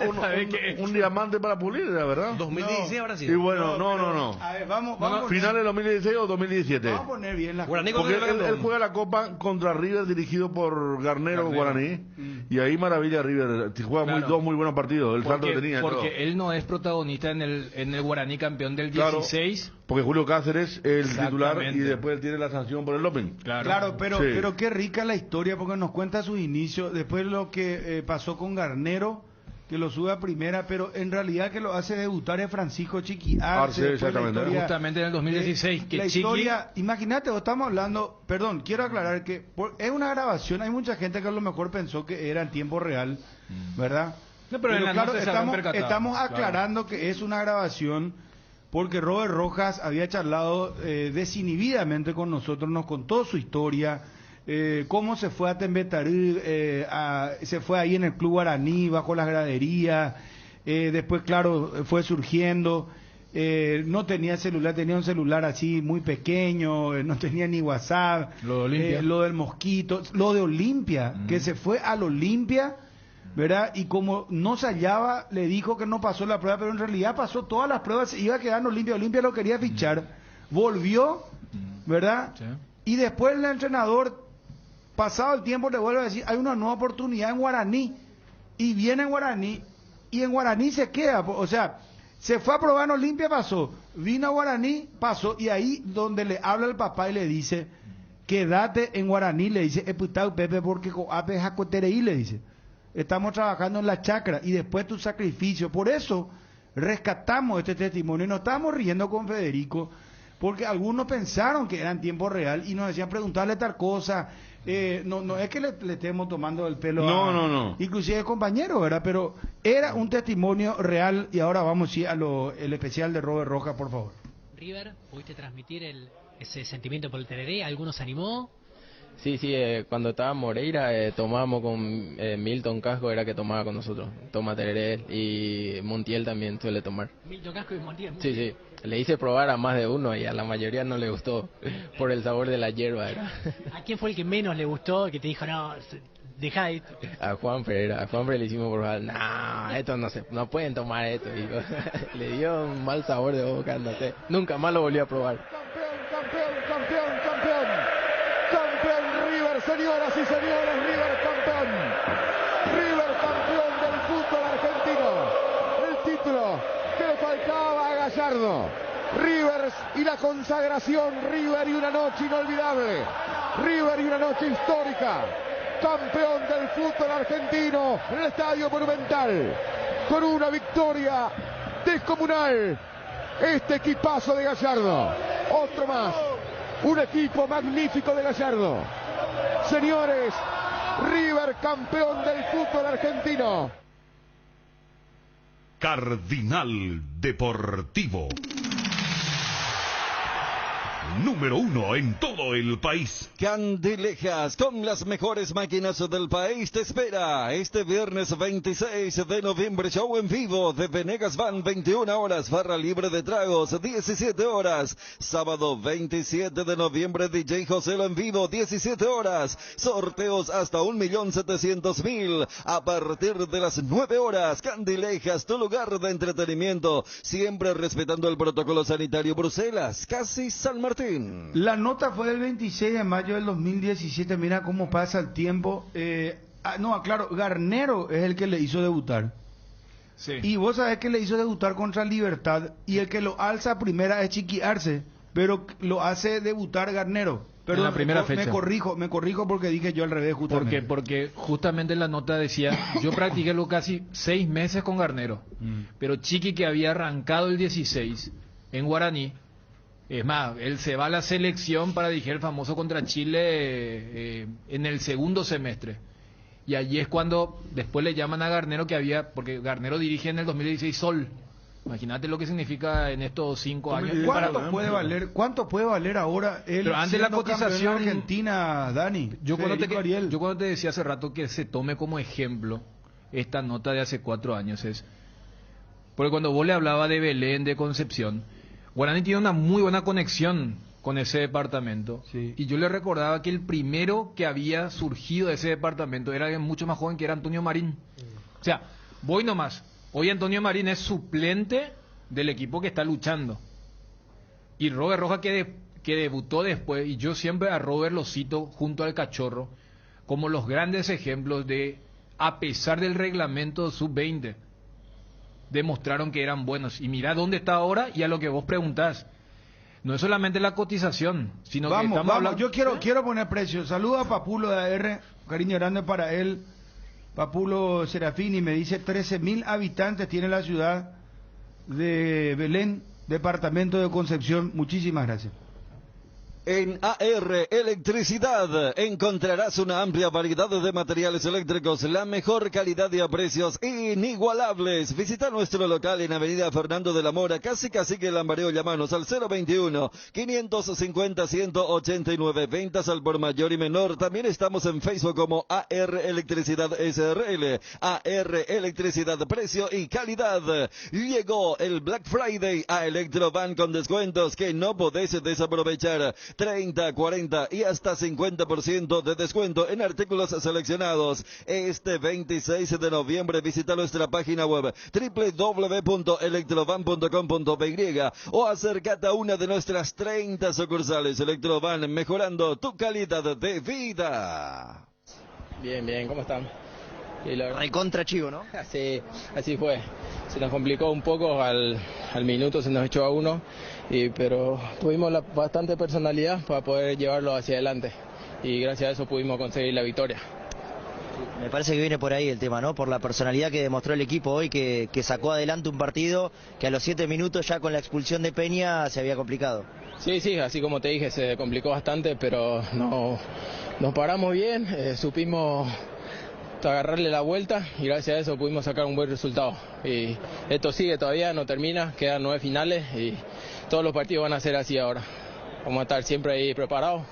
un diamante para pulir, la verdad. 2016 ahora sí. Y bueno, no. A ver, vamos ¿Finales de 2016 o 2017? Vamos a poner bien las Guaraní Porque contra el él juega la Copa contra River dirigido por Garnero Guaraní. Y ahí maravilla River. Juega dos muy buenos partidos. El salto que tenía. Porque él no es protagonista en el Guaraní campeón del 16. Claro, porque Julio Cáceres es el titular y después él tiene la sanción por el doping. Claro, pero qué rica la historia porque nos cuenta sus inicios, después lo que pasó con Garnero, que lo sube a primera, pero en realidad que lo hace debutar es Francisco Chiqui Arce. Exactamente. Justamente en el 2016. Que la Chiqui... historia, imagínate, estamos hablando, perdón, quiero aclarar que es una grabación, hay mucha gente que a lo mejor pensó que era en tiempo real, ¿verdad? No, pero en la claro, nota se habían percatado. estamos aclarando que es una grabación porque Robert Rojas había charlado desinhibidamente con nosotros, nos contó su historia, cómo se fue a Tembetarí, se fue ahí en el Club Guaraní, bajo las graderías, después, claro, fue surgiendo, no tenía celular, tenía un celular así muy pequeño, no tenía ni WhatsApp, Lo de Olimpia. lo del Mosquito, lo de Olimpia, que se fue al Olimpia, ¿verdad? Y como no se hallaba, le dijo que no pasó la prueba, pero en realidad pasó todas las pruebas, iba a quedar en Olimpia, Olimpia lo quería fichar, volvió, ¿verdad? Sí. Y después el entrenador, pasado el tiempo, le vuelve a decir, hay una nueva oportunidad en Guaraní, y viene en Guaraní, y en Guaraní se queda, o sea, se fue a probar en Olimpia, pasó, vino a Guaraní, pasó, y ahí donde le habla el papá y le dice, quédate en Guaraní, le dice, Pepe, porque ape jacotereí, le dice. Estamos trabajando en la chacra y después tu sacrificio. Por eso rescatamos este testimonio y nos estábamos riendo con Federico porque algunos pensaron que era en tiempo real y nos decían preguntarle tal cosa. No es que le estemos tomando el pelo no. Inclusive compañero, ¿verdad? Pero era un testimonio real y ahora vamos a el especial de Robert Rojas, por favor. River, ¿pudiste transmitir ese sentimiento por el tereré? ¿Algunos animó? Sí, cuando estaba en Moreira tomábamos con Milton Casco, era que tomaba con nosotros, toma tereré, y Montiel también suele tomar. Milton Casco y Montiel. Sí, le hice probar a más de uno y a la mayoría no le gustó por el sabor de la hierba. ¿A quién fue el que menos le gustó, que te dijo, no, dejá esto? A Juanfre le hicimos probar, no, esto no pueden tomar esto, digo. Le dio un mal sabor de boca, no sé, nunca más lo volví a probar. señoras y señores, River campeón. River campeón del fútbol argentino. El título que le faltaba a Gallardo. River y la consagración. River y una noche inolvidable. River y una noche histórica. Campeón del fútbol argentino en el Estadio Monumental. Con una victoria descomunal. Este equipazo de Gallardo. Otro más. Un equipo magnífico de Gallardo. Señores, River campeón del fútbol argentino. Cardinal Deportivo. Número 1 en todo el país. Candilejas, con las mejores máquinas del país, te espera este viernes 26 de noviembre. Show en vivo de Venegas Van, 21 horas, barra libre de tragos, 17 horas. Sábado 27 de noviembre, DJ Joselo en vivo, 17 horas. Sorteos hasta 1.700.000 a partir de las 9 horas. Candilejas, tu lugar de entretenimiento, siempre respetando el protocolo sanitario. Bruselas, casi San Martín. La nota fue del 26 de mayo del 2017. Mira cómo pasa el tiempo. Claro, Garnero es el que le hizo debutar. Sí. Y vos sabés que le hizo debutar contra Libertad. Y el que lo alza a primera es Chiqui Arce. Pero lo hace debutar Garnero. Pero en la primera fecha. Me corrijo porque dije yo al revés justamente. Porque justamente la nota decía, yo practiqué casi 6 meses con Garnero. Pero Chiqui, que había arrancado el 16 en Guaraní, es más, él se va a la selección para dirigir el famoso contra Chile en el segundo semestre. Y allí es cuando después le llaman a Garnero, porque Garnero dirige en el 2016 Sol. Imagínate lo que signicuenta en estos 5 años. ¿Cuánto puede valer ahora él? Pero antes la cotización argentina, Dani? Yo cuando te decía hace rato que se tome como ejemplo esta nota de hace 4 años es porque cuando vos le hablaba de Belén, de Concepción, Guaraní tiene una muy buena conexión con ese departamento. Sí. Y yo le recordaba que el primero que había surgido de ese departamento era alguien mucho más joven, que era Antonio Marín. O sea, voy nomás. Hoy Antonio Marín es suplente del equipo que está luchando. Y Robert Rojas que debutó después, y yo siempre a Robert lo cito junto al Cachorro como los grandes ejemplos de, a pesar del reglamento sub-20, demostraron que eran buenos. Y mira dónde está ahora, y a lo que vos preguntás, no es solamente la cotización, sino que estamos hablando... Yo quiero poner precio. Saluda a Papulo de AR, cariño grande para él. Papulo Serafini me dice 13.000 habitantes tiene la ciudad de Belén, departamento de Concepción. Muchísimas gracias. En AR Electricidad encontrarás una amplia variedad de materiales eléctricos, la mejor calidad y a precios inigualables. Visita nuestro local en Avenida Fernando de la Mora, casi Cacique Lambareo. Llamanos al 021-550-189. Ventas al por mayor y menor. También estamos en Facebook como AR Electricidad SRL. AR Electricidad, precio y calidad. Llegó el Black Friday a Electrovan con descuentos que no podés desaprovechar. 30, 40 y hasta 50% de descuento en artículos seleccionados. Este 26 de noviembre visita nuestra página web www.electrovan.com.py o acércate a una de nuestras 30 sucursales. Electrovan, mejorando tu calidad de vida. Bien, ¿cómo están? Recontra chivo, ¿no? Así fue. Se nos complicó un poco, al minuto se nos echó a uno, pero tuvimos bastante personalidad para poder llevarlo hacia adelante y gracias a eso pudimos conseguir la victoria. Me parece que viene por ahí el tema, ¿no? Por la personalidad que demostró el equipo hoy, que sacó adelante un partido que a los 7 minutos ya con la expulsión de Peña se había complicado. Sí, así como te dije, se complicó bastante, pero no, nos paramos bien, supimos agarrarle la vuelta y gracias a eso pudimos sacar un buen resultado. Y esto sigue todavía, no termina, quedan 9 finales y todos los partidos van a ser así ahora. Vamos a estar siempre ahí preparados,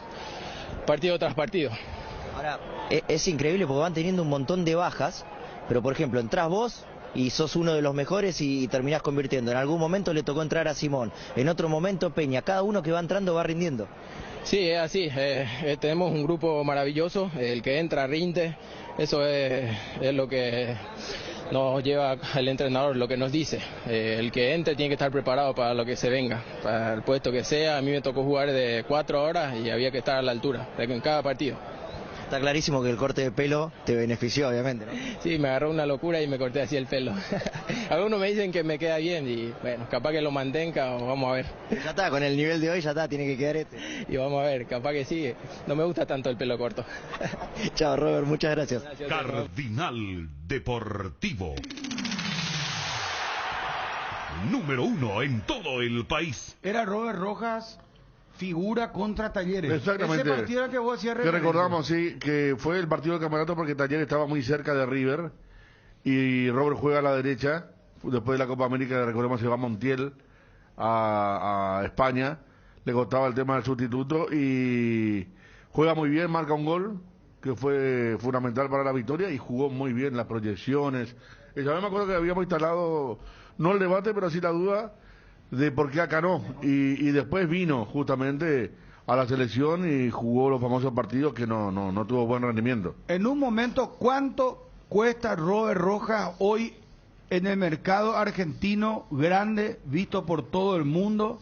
partido tras partido. Ahora, es increíble porque van teniendo un montón de bajas, pero por ejemplo, entrás vos y sos uno de los mejores y terminás convirtiendo. En algún momento le tocó entrar a Simón, en otro momento Peña. Cada uno que va entrando va rindiendo. Sí, es así. Tenemos un grupo maravilloso, el que entra rinde. Eso es lo que nos lleva el entrenador, lo que nos dice. El que entre tiene que estar preparado para lo que se venga, para el puesto que sea. A mí me tocó jugar de 4 horas y había que estar a la altura en cada partido. Está clarísimo que el corte de pelo te benefició, obviamente, ¿no? Sí, me agarró una locura y me corté así el pelo. Algunos me dicen que me queda bien y bueno, capaz que lo mantenga o vamos a ver. Ya está, con el nivel de hoy ya está, tiene que quedar este. Y vamos a ver, capaz que sí. No me gusta tanto el pelo corto. Chao, Robert, muchas gracias. Cardinal Deportivo. Número 1 en todo el país. Era Robert Rojas, figura contra Talleres. Exactamente. Ese partido era que vos hacías Que referencia. recordamos, sí, que fue el partido del campeonato porque Talleres estaba muy cerca de River y Robert juega a la derecha. Después de la Copa América, recordemos, se va a Montiel a España. Le costaba el tema del sustituto y juega muy bien, marca un gol que fue fundamental para la victoria y jugó muy bien las proyecciones. Esa vez me acuerdo que habíamos instalado, no el debate, pero sí la duda de por qué acá no. Y después vino justamente a la selección y jugó los famosos partidos que no tuvo buen rendimiento. En un momento, ¿cuánto cuesta Robert Rojas hoy en el mercado argentino grande, visto por todo el mundo,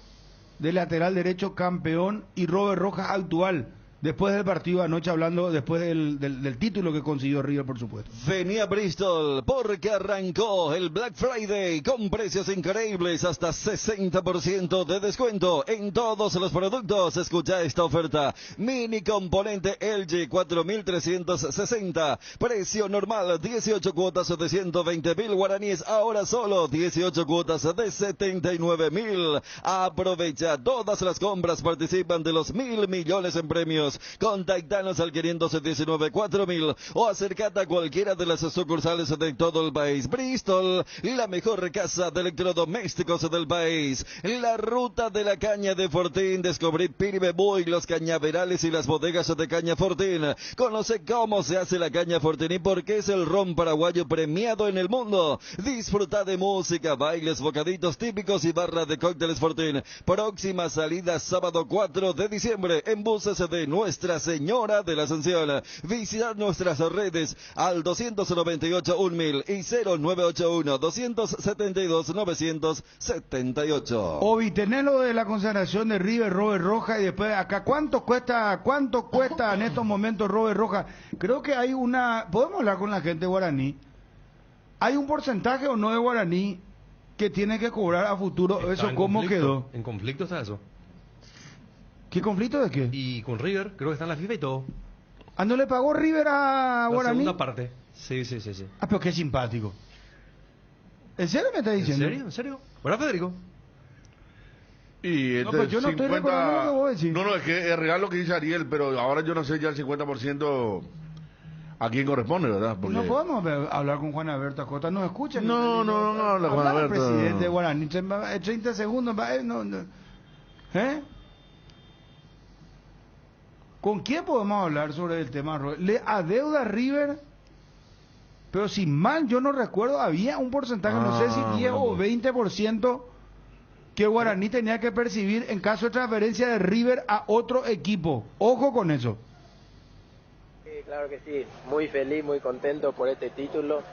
de lateral derecho campeón, y Robert Rojas actual? Después del partido anoche, hablando después del título que consiguió River, por supuesto. Venía Bristol porque arrancó el Black Friday con precios increíbles, hasta 60% de descuento en todos los productos. Escucha esta oferta: mini componente LG 4.360, precio normal 18 cuotas de 120.000 guaraníes, ahora solo 18 cuotas de 79.000. Aprovecha, todas las compras participan de los 1.000 millones en premios. Contactanos al 519-4000 o acercate a cualquiera de las sucursales de todo el país. Bristol, la mejor casa de electrodomésticos del país. La ruta de la caña de Fortín. Descubrí Piribebú y los cañaverales y las bodegas de caña Fortín. Conoce cómo se hace la caña Fortín y por qué es el ron paraguayo premiado en el mundo. Disfruta de música, bailes, bocaditos típicos y barra de cócteles Fortín. Próxima salida sábado 4 de diciembre en buses de Nuestra Señora de la Ascensión. Visitar nuestras redes al 298-1000 y 0981-272-978. Obi, tenés lo de la consagración de River, Robert Rojas, y después acá, ¿cuánto cuesta en estos momentos Robert Rojas? Creo que hay podemos hablar con la gente guaraní. ¿Hay un porcentaje o no de guaraní que tiene que cobrar a futuro? Está ¿Eso en cómo conflicto. quedó? En conflicto está eso. ¿Qué conflicto de qué? Y con River, creo que está en la FIFA y todo. ¿Ah, no le pagó River a La Guaraní? segunda parte. Sí. Ah, pero qué simpático. ¿En serio me está diciendo? ¿En serio? ¿Verdad, Federico? Y No, pero yo no estoy recordando lo que vos decís. No, es que es real lo que dice Ariel, pero ahora yo no sé ya el 50% a quién corresponde, ¿verdad? Porque... No podemos hablar con Juan Alberto Acosta, ¿nos escuchan? No habla Juan Alberto. Presidente de Guaraní, 30 segundos, ¿eh? ¿Con quién podemos hablar sobre el tema? ¿Le adeuda River? Pero si mal yo no recuerdo, había un porcentaje, no sé si 10 o 20% que Guaraní tenía que percibir en caso de transferencia de River a otro equipo. Ojo con eso. Sí, claro que sí. Muy feliz, muy contento por este título.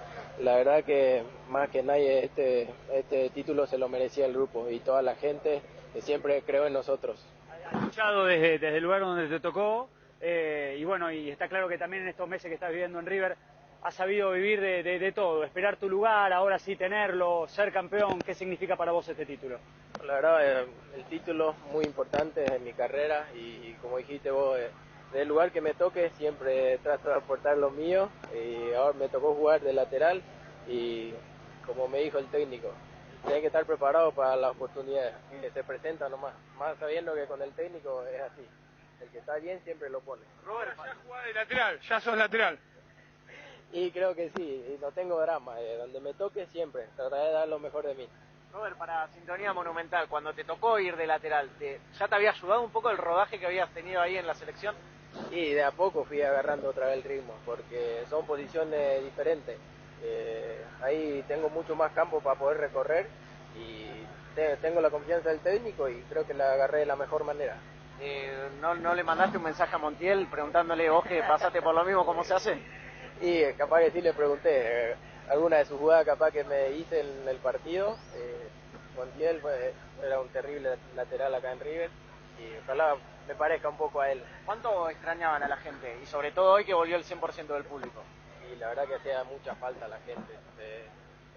La verdad que más que nadie este título se lo merecía el grupo y toda la gente que siempre creó en nosotros. Escuchado desde el lugar donde te tocó y bueno, y está claro que también en estos meses que estás viviendo en River has sabido vivir de todo, esperar tu lugar, ahora sí tenerlo, ser campeón. ¿Qué significa para vos este título? La verdad, el título muy importante en mi carrera y como dijiste vos, del lugar que me toque siempre trato de aportar lo mío y ahora me tocó jugar de lateral y como me dijo el técnico, hay que estar preparado para las oportunidades que se presentan nomás, más sabiendo que con el técnico es así, el que está bien siempre lo pone. Robert, ya jugás de lateral, ya sos lateral. Y creo que sí, y no tengo drama, donde me toque siempre, trataré de dar lo mejor de mí. Robert, para Sintonía Monumental, cuando te tocó ir de lateral, ¿ya te había ayudado un poco el rodaje que habías tenido ahí en la selección? Y de a poco fui agarrando otra vez el ritmo, porque son posiciones diferentes. Ahí tengo mucho más campo para poder recorrer y tengo la confianza del técnico y creo que la agarré de la mejor manera. ¿No le mandaste un mensaje a Montiel preguntándole, vos que pasaste por lo mismo, cómo se hace? Y capaz que sí le pregunté, alguna de sus jugadas capaz que me hice en el partido. Montiel era un terrible lateral acá en River y ojalá me parezca un poco a él. ¿Cuánto extrañaban a la gente? Y sobre todo hoy que volvió el 100% del público. Y la verdad que hacía mucha falta la gente.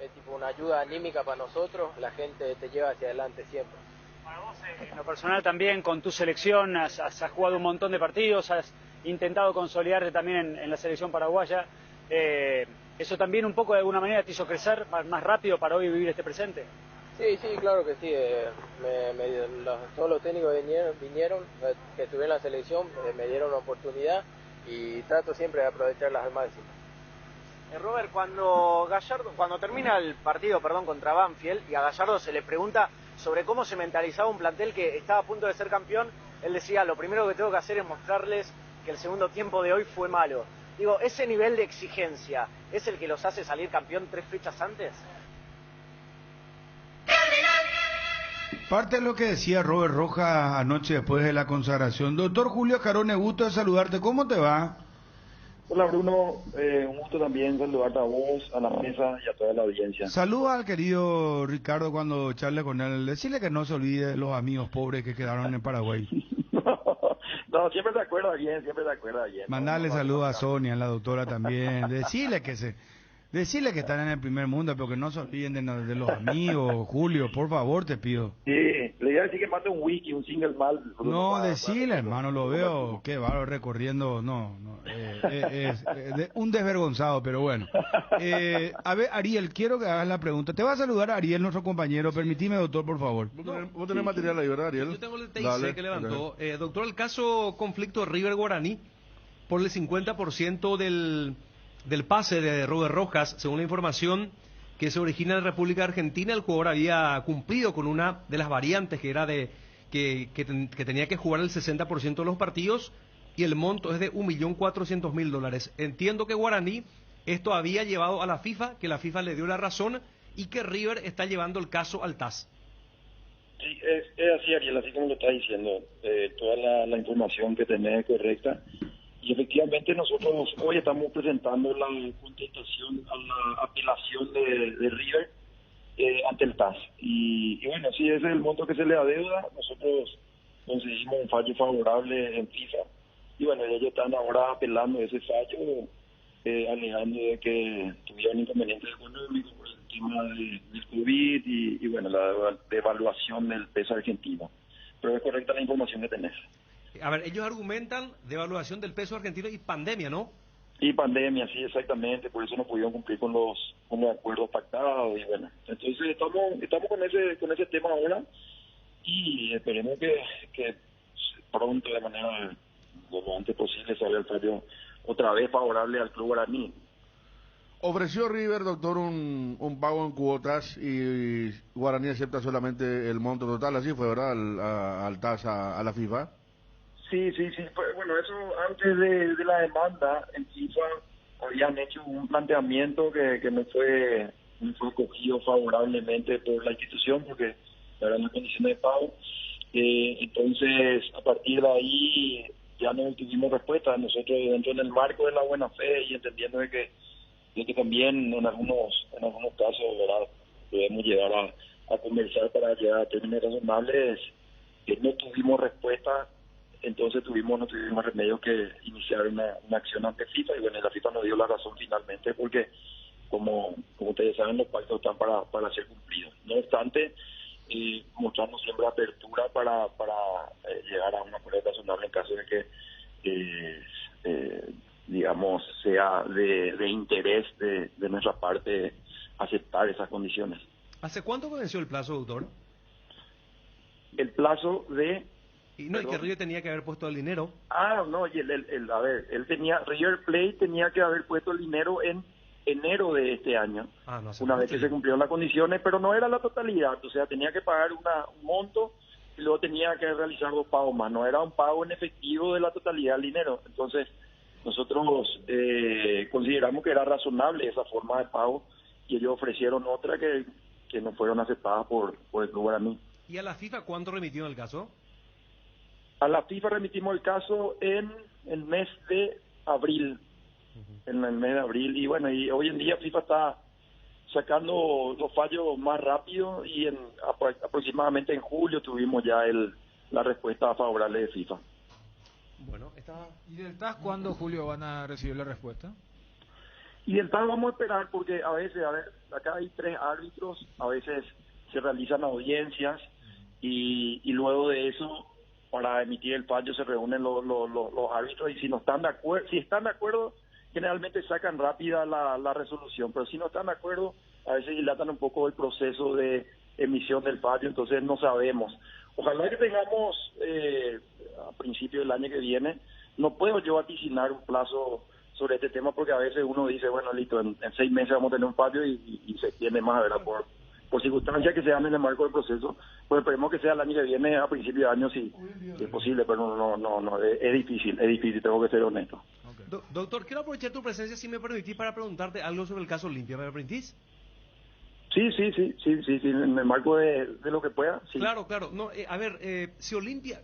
Es tipo una ayuda anímica para nosotros, la gente te lleva hacia adelante siempre. Para vos, en lo personal también, con tu selección, has jugado un montón de partidos, has intentado consolidarte también en la selección paraguaya. ¿Eso también un poco de alguna manera te hizo crecer más rápido para hoy vivir este presente? Sí, claro que sí. Todos los técnicos vinieron que estuvieron en la selección, me dieron una oportunidad y trato siempre de aprovecharlas al máximo. Robert, cuando termina el partido contra Banfield y a Gallardo se le pregunta sobre cómo se mentalizaba un plantel que estaba a punto de ser campeón, él decía, lo primero que tengo que hacer es mostrarles que el segundo tiempo de hoy fue malo. Digo, ¿ese nivel de exigencia es el que los hace salir campeón 3 fechas antes? Parte de lo que decía Robert Rojas anoche después de la consagración. Doctor Julio Carone, gusto de saludarte. ¿Cómo te va? Hola Bruno, un gusto también saludarte a vos, a la mesa y a toda la audiencia. Saluda al querido Ricardo cuando charle con él. Decirle que no se olvide de los amigos pobres que quedaron en Paraguay. No, siempre se acuerda bien. Mandale saludos a Sonia, la doctora también. Decirle que están en el primer mundo, pero que no se olviden de los amigos. Julio, por favor, te pido. Sí, le iba a decir que mande un wiki, un single mal. No, decirle, hermano, lo veo, qué bárbaro recorriendo, es un desvergonzado, pero bueno. A ver, Ariel, quiero que hagas la pregunta. Te va a saludar Ariel, nuestro compañero. Permitime, doctor, por favor. ¿Vos tenés material ahí, verdad, Ariel? Yo tengo el TIC que levantó. Doctor, el caso conflicto River-Guaraní, por el 50% del pase de Robert Rojas, según la información que se origina en la República Argentina, el jugador había cumplido con una de las variantes que era que tenía que jugar el 60% de los partidos y el monto es de $1.400.000. Entiendo que Guaraní esto había llevado a la FIFA, que la FIFA le dio la razón y que River está llevando el caso al TAS. Sí, es así, Ariel, así como lo está diciendo. Toda la información que tenés es correcta. Y efectivamente nosotros hoy estamos presentando la contestación a la apelación de River ante el TAS. Y bueno, si ese es el monto que se le adeuda, nosotros conseguimos un fallo favorable en FIFA. Y bueno, ellos están ahora apelando ese fallo, alegando de que tuvieron inconvenientes económicos por el tema del COVID y bueno, la devaluación del peso argentino. Pero es correcta la información que tenés. A ver, ellos argumentan devaluación del peso argentino y pandemia, ¿no? Y pandemia, sí, exactamente, por eso no pudieron cumplir con los acuerdos pactados y bueno, entonces estamos con ese tema ahora y esperemos que pronto, de manera lo antes posible, salga el fallo otra vez favorable al club Guaraní. Ofreció River, doctor, un pago en cuotas y Guaraní acepta solamente el monto total, así fue, ¿verdad? Al TAS, a la FIFA. Sí. Bueno, eso antes de la demanda en FIFA habían hecho un planteamiento que no fue acogido favorablemente por la institución porque eran las condiciones de pago. Entonces, a partir de ahí ya no tuvimos respuesta. Nosotros, dentro del marco de la buena fe y entendiendo de que también en algunos casos, ¿verdad?, podemos llegar a conversar para llegar a términos razonables, no tuvimos respuesta. Entonces no tuvimos remedio que iniciar una acción ante FIFA y bueno, la FIFA nos dio la razón finalmente porque como ustedes saben, los pactos están para ser cumplidos. No obstante, mostramos siempre apertura para llegar a un acuerdo razonable en caso de que digamos sea de interés de nuestra parte aceptar esas condiciones. ¿Hace cuánto venció el plazo, doctor? El plazo de... Y no, y que River tenía que haber puesto el dinero. No, y River Plate tenía que haber puesto el dinero en enero de este año, una vez que se cumplieron las condiciones, pero no era la totalidad, o sea, tenía que pagar un monto y luego tenía que realizar 2 pagos más, no era un pago en efectivo de la totalidad del dinero. Entonces, nosotros consideramos que era razonable esa forma de pago y ellos ofrecieron otra que no fueron aceptadas por el club Guaraní. ¿Y a la FIFA cuándo remitió el caso? A la FIFA remitimos el caso en el mes de abril, y bueno, y hoy en día FIFA está sacando los fallos más rápido y aproximadamente en julio tuvimos ya la respuesta favorable de FIFA. está. ¿Y del TAS cuándo, Julio, van a recibir la respuesta? Y del TAS vamos a esperar porque a veces, a ver, acá hay 3 árbitros, a veces se realizan audiencias y luego de eso, para emitir el fallo, se reúnen los árbitros y si no están de acuerdo, si están de acuerdo, generalmente sacan rápida la resolución, pero si no están de acuerdo, a veces dilatan un poco el proceso de emisión del fallo, entonces no sabemos. Ojalá que tengamos a principios del año que viene. No puedo yo vaticinar un plazo sobre este tema porque a veces uno dice, bueno, listo, en 6 meses vamos a tener un fallo y se extiende más, ¿verdad? Por circunstancias que se dan en el marco del proceso. Pues esperemos que sea el año que viene, a principios de año, si es posible, pero no, es difícil, tengo que ser honesto. Doctor, quiero aprovechar tu presencia, si me permitís, para preguntarte algo sobre el caso Olimpia. ¿Me permitís? Sí, en el marco de lo que pueda, sí. Claro. No, a ver, si Olimpia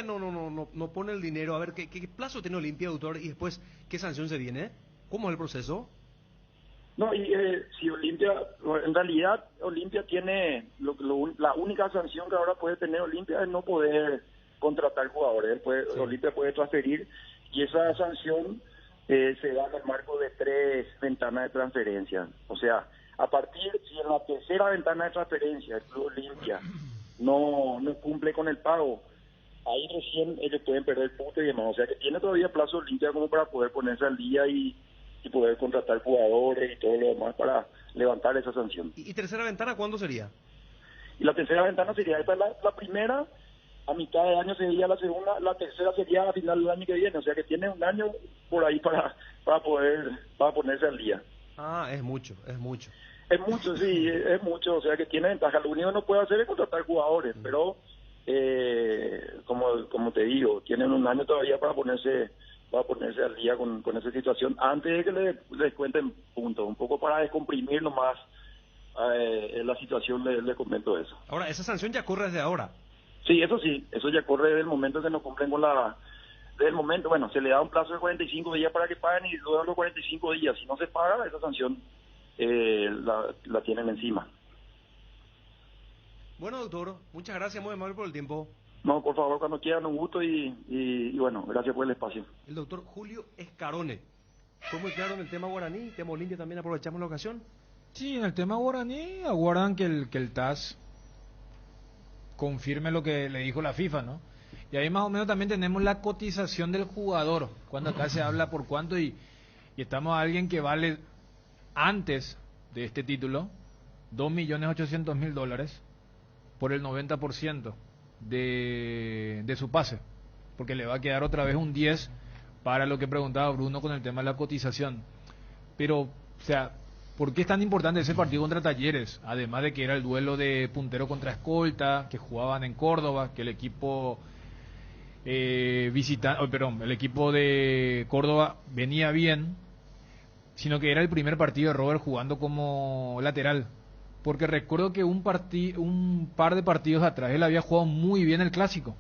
no pone el dinero, a ver, ¿qué plazo tiene Olimpia, doctor? Y después, ¿qué sanción se viene? ¿Cómo es el proceso? No, y si Olimpia, en realidad Olimpia tiene, la única sanción que ahora puede tener Olimpia es no poder contratar jugadores. Olimpia puede transferir y esa sanción se da en el marco de 3 ventanas de transferencia. O sea, a partir, si en la tercera ventana de transferencia el Club Olimpia no cumple con el pago, ahí recién ellos pueden perder puntos y demás. O sea que tiene todavía plazo Olimpia como para poder ponerse al día y poder contratar jugadores y todo lo demás para levantar esa sanción. ¿Y tercera ventana cuándo sería? Y la tercera ventana sería, esta es la primera, a mitad de año sería la segunda, la tercera sería a final del año que viene. O sea que tiene un año por ahí para ponerse al día. Ah, es mucho. Es mucho, sí, es mucho, o sea que tiene ventaja. Lo único que no puede hacer es contratar jugadores, pero como te digo, tienen un año todavía para ponerse al día con esa situación antes de que les cuenten puntos, un poco para descomprimir nomás la situación, les comento eso. Ahora, esa sanción ya corre desde ahora. Sí, eso ya corre desde el momento que no cumplen con desde el momento, bueno, se le da un plazo de 45 días para que paguen y luego de los 45 días, si no se paga, esa sanción la tienen encima. Bueno, doctor, muchas gracias, muy amable por el tiempo. No, por favor, cuando quieran, un gusto y bueno, gracias por el espacio. El doctor Julio Escarone. ¿Fue muy claro en el tema guaraní? ¿Tema Olimpia también aprovechamos la ocasión? Sí, en el tema guaraní aguardan que el TAS confirme lo que le dijo la FIFA, ¿no? Y ahí más o menos también tenemos la cotización del jugador, cuando acá se habla por cuánto y estamos a alguien que vale antes de este título $2.800.000 por el 90% de su pase, porque le va a quedar otra vez un 10 para lo que preguntaba Bruno con el tema de la cotización. Pero, o sea, ¿por qué es tan importante ese partido contra Talleres? Además de que era el duelo de puntero contra escolta, que jugaban en Córdoba, que el equipo el equipo de Córdoba venía bien, sino que era el primer partido de Robert jugando como lateral. Porque recuerdo que un par de partidos atrás él había jugado muy bien el clásico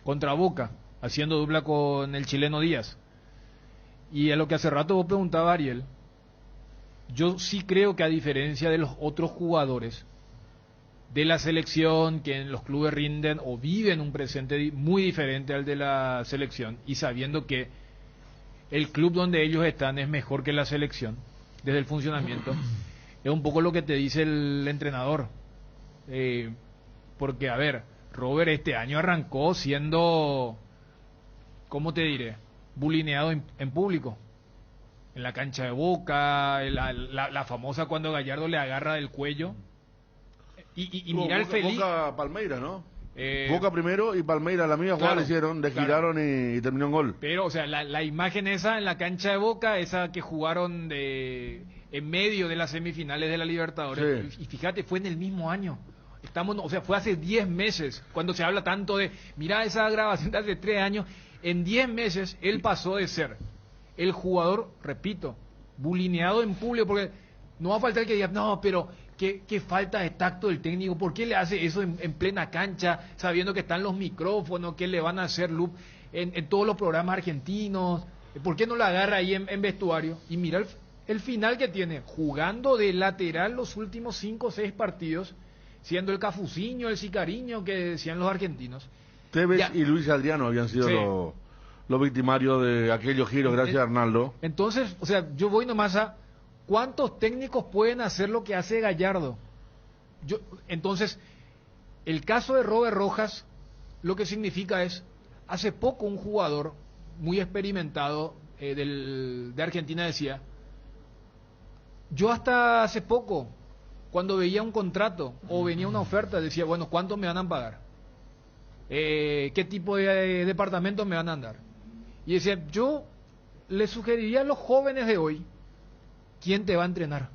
contra Boca, haciendo dupla con el chileno Díaz. Y a lo que hace rato vos preguntaba, Ariel, yo sí creo que a diferencia de los otros jugadores de la selección que en los clubes rinden o viven un presente muy diferente al de la selección, y sabiendo que el club donde ellos están es mejor que la selección desde el funcionamiento, es un poco lo que te dice el entrenador. Porque, a ver, Robert este año arrancó siendo, ¿cómo te diré?, bulineado en público. En la cancha de Boca, la famosa cuando Gallardo le agarra del cuello. Y mirar el feliz. Boca Palmeiras, ¿no? Boca primero y Palmeiras, la misma jugada le hicieron, desgiraron y terminó en gol. Pero, o sea, la imagen esa en la cancha de Boca, esa que jugaron en medio de las semifinales de la Libertadores, sí. Y fíjate, fue en el mismo año. Fue hace 10 meses, cuando se habla tanto de, mirá esa grabación de hace 3 años, en 10 meses él pasó de ser el jugador, repito, bulineado en público, porque no va a faltar que diga, no, pero qué falta de tacto del técnico, ¿por qué le hace eso en plena cancha, sabiendo que están los micrófonos, que le van a hacer loop en todos los programas argentinos? ¿Por qué no la agarra ahí en vestuario? Y mira el final que tiene, jugando de lateral los últimos 5 o 6 partidos, siendo el Cafuciño, el Sicariño que decían los argentinos. Tevez y Luis Adriano habían sido los victimarios de aquellos giros, gracias a Arnaldo. Entonces, o sea, yo voy nomás a cuántos técnicos pueden hacer lo que hace Gallardo. Entonces, el caso de Robert Rojas, lo que significa es, hace poco un jugador muy experimentado de Argentina decía, yo hasta hace poco, cuando veía un contrato o venía una oferta, decía, bueno, ¿cuánto me van a pagar? ¿Qué tipo de departamento me van a dar? Y decía, yo le sugeriría a los jóvenes de hoy, ¿quién te va a entrenar?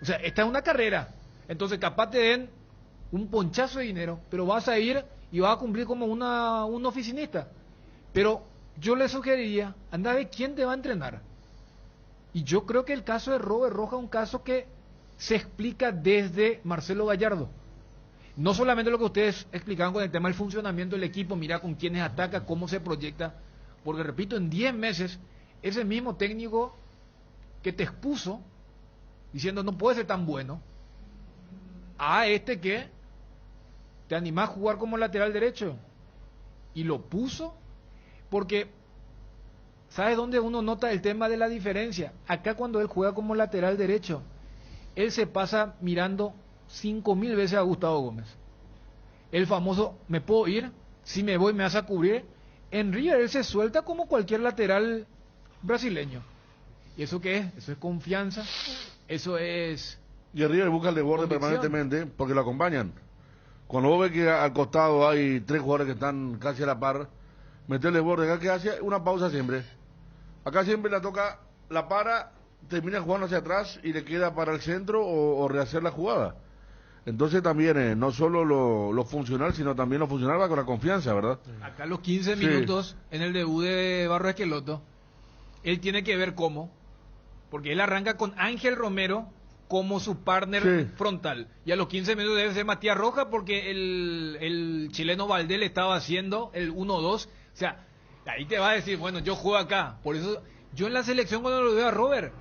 O sea, esta es una carrera, entonces capaz te den un ponchazo de dinero, pero vas a ir y vas a cumplir como un oficinista. Pero yo le sugeriría, anda a ver quién te va a entrenar. Y yo creo que el caso de Robert Rojas es un caso que se explica desde Marcelo Gallardo. No solamente lo que ustedes explicaban con el tema del funcionamiento del equipo, mira con quiénes ataca, cómo se proyecta, porque repito, en 10 meses, ese mismo técnico que te expuso, diciendo no puede ser tan bueno, a este que te animás a jugar como lateral derecho, y lo puso, porque ¿sabes dónde uno nota el tema de la diferencia? Acá cuando él juega como lateral derecho, él se pasa mirando 5.000 veces a Gustavo Gómez. El famoso, ¿me puedo ir? Si me voy, ¿me vas a cubrir? En River él se suelta como cualquier lateral brasileño. ¿Y eso qué es? Eso es confianza, eso es... Y el River busca el desborde permanentemente porque lo acompañan. Cuando vos ves que al costado hay 3 jugadores que están casi a la par, meter el desborde acá que hace una pausa siempre. Acá siempre la toca, la para, termina jugando hacia atrás y le queda para el centro o rehacer la jugada. Entonces también no solo lo funcional, sino también lo funcional va con la confianza, ¿verdad? Acá los 15 minutos en el debut de Barros Esqueloto, él tiene que ver cómo, porque él arranca con Ángel Romero como su partner frontal, y a los 15 minutos debe ser Matías Rojas porque el chileno Valdés le estaba haciendo el 1-2, o sea, ahí te va a decir, bueno, yo juego acá. Por eso yo en la selección cuando lo veo a Robert,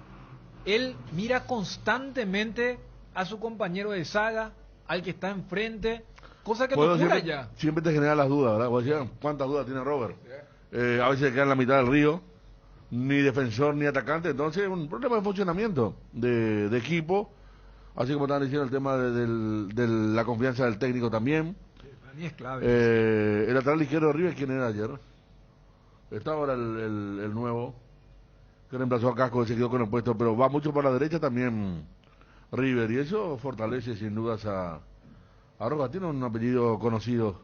él mira constantemente a su compañero de saga, al que está enfrente, cosa que no cura ya. Siempre te genera las dudas, ¿verdad? Vos decías, ¿cuántas dudas tiene Robert? A veces queda en la mitad del río, ni defensor ni atacante, entonces un problema de funcionamiento de equipo, así como estaban diciendo el tema de la confianza del técnico también. Para mí es clave. El lateral izquierdo de River, ¿quién era ayer? Está ahora el nuevo, que reemplazó a Casco, que se quedó con el puesto, pero va mucho para la derecha también River, y eso fortalece sin dudas a Rojas. Tiene un apellido conocido,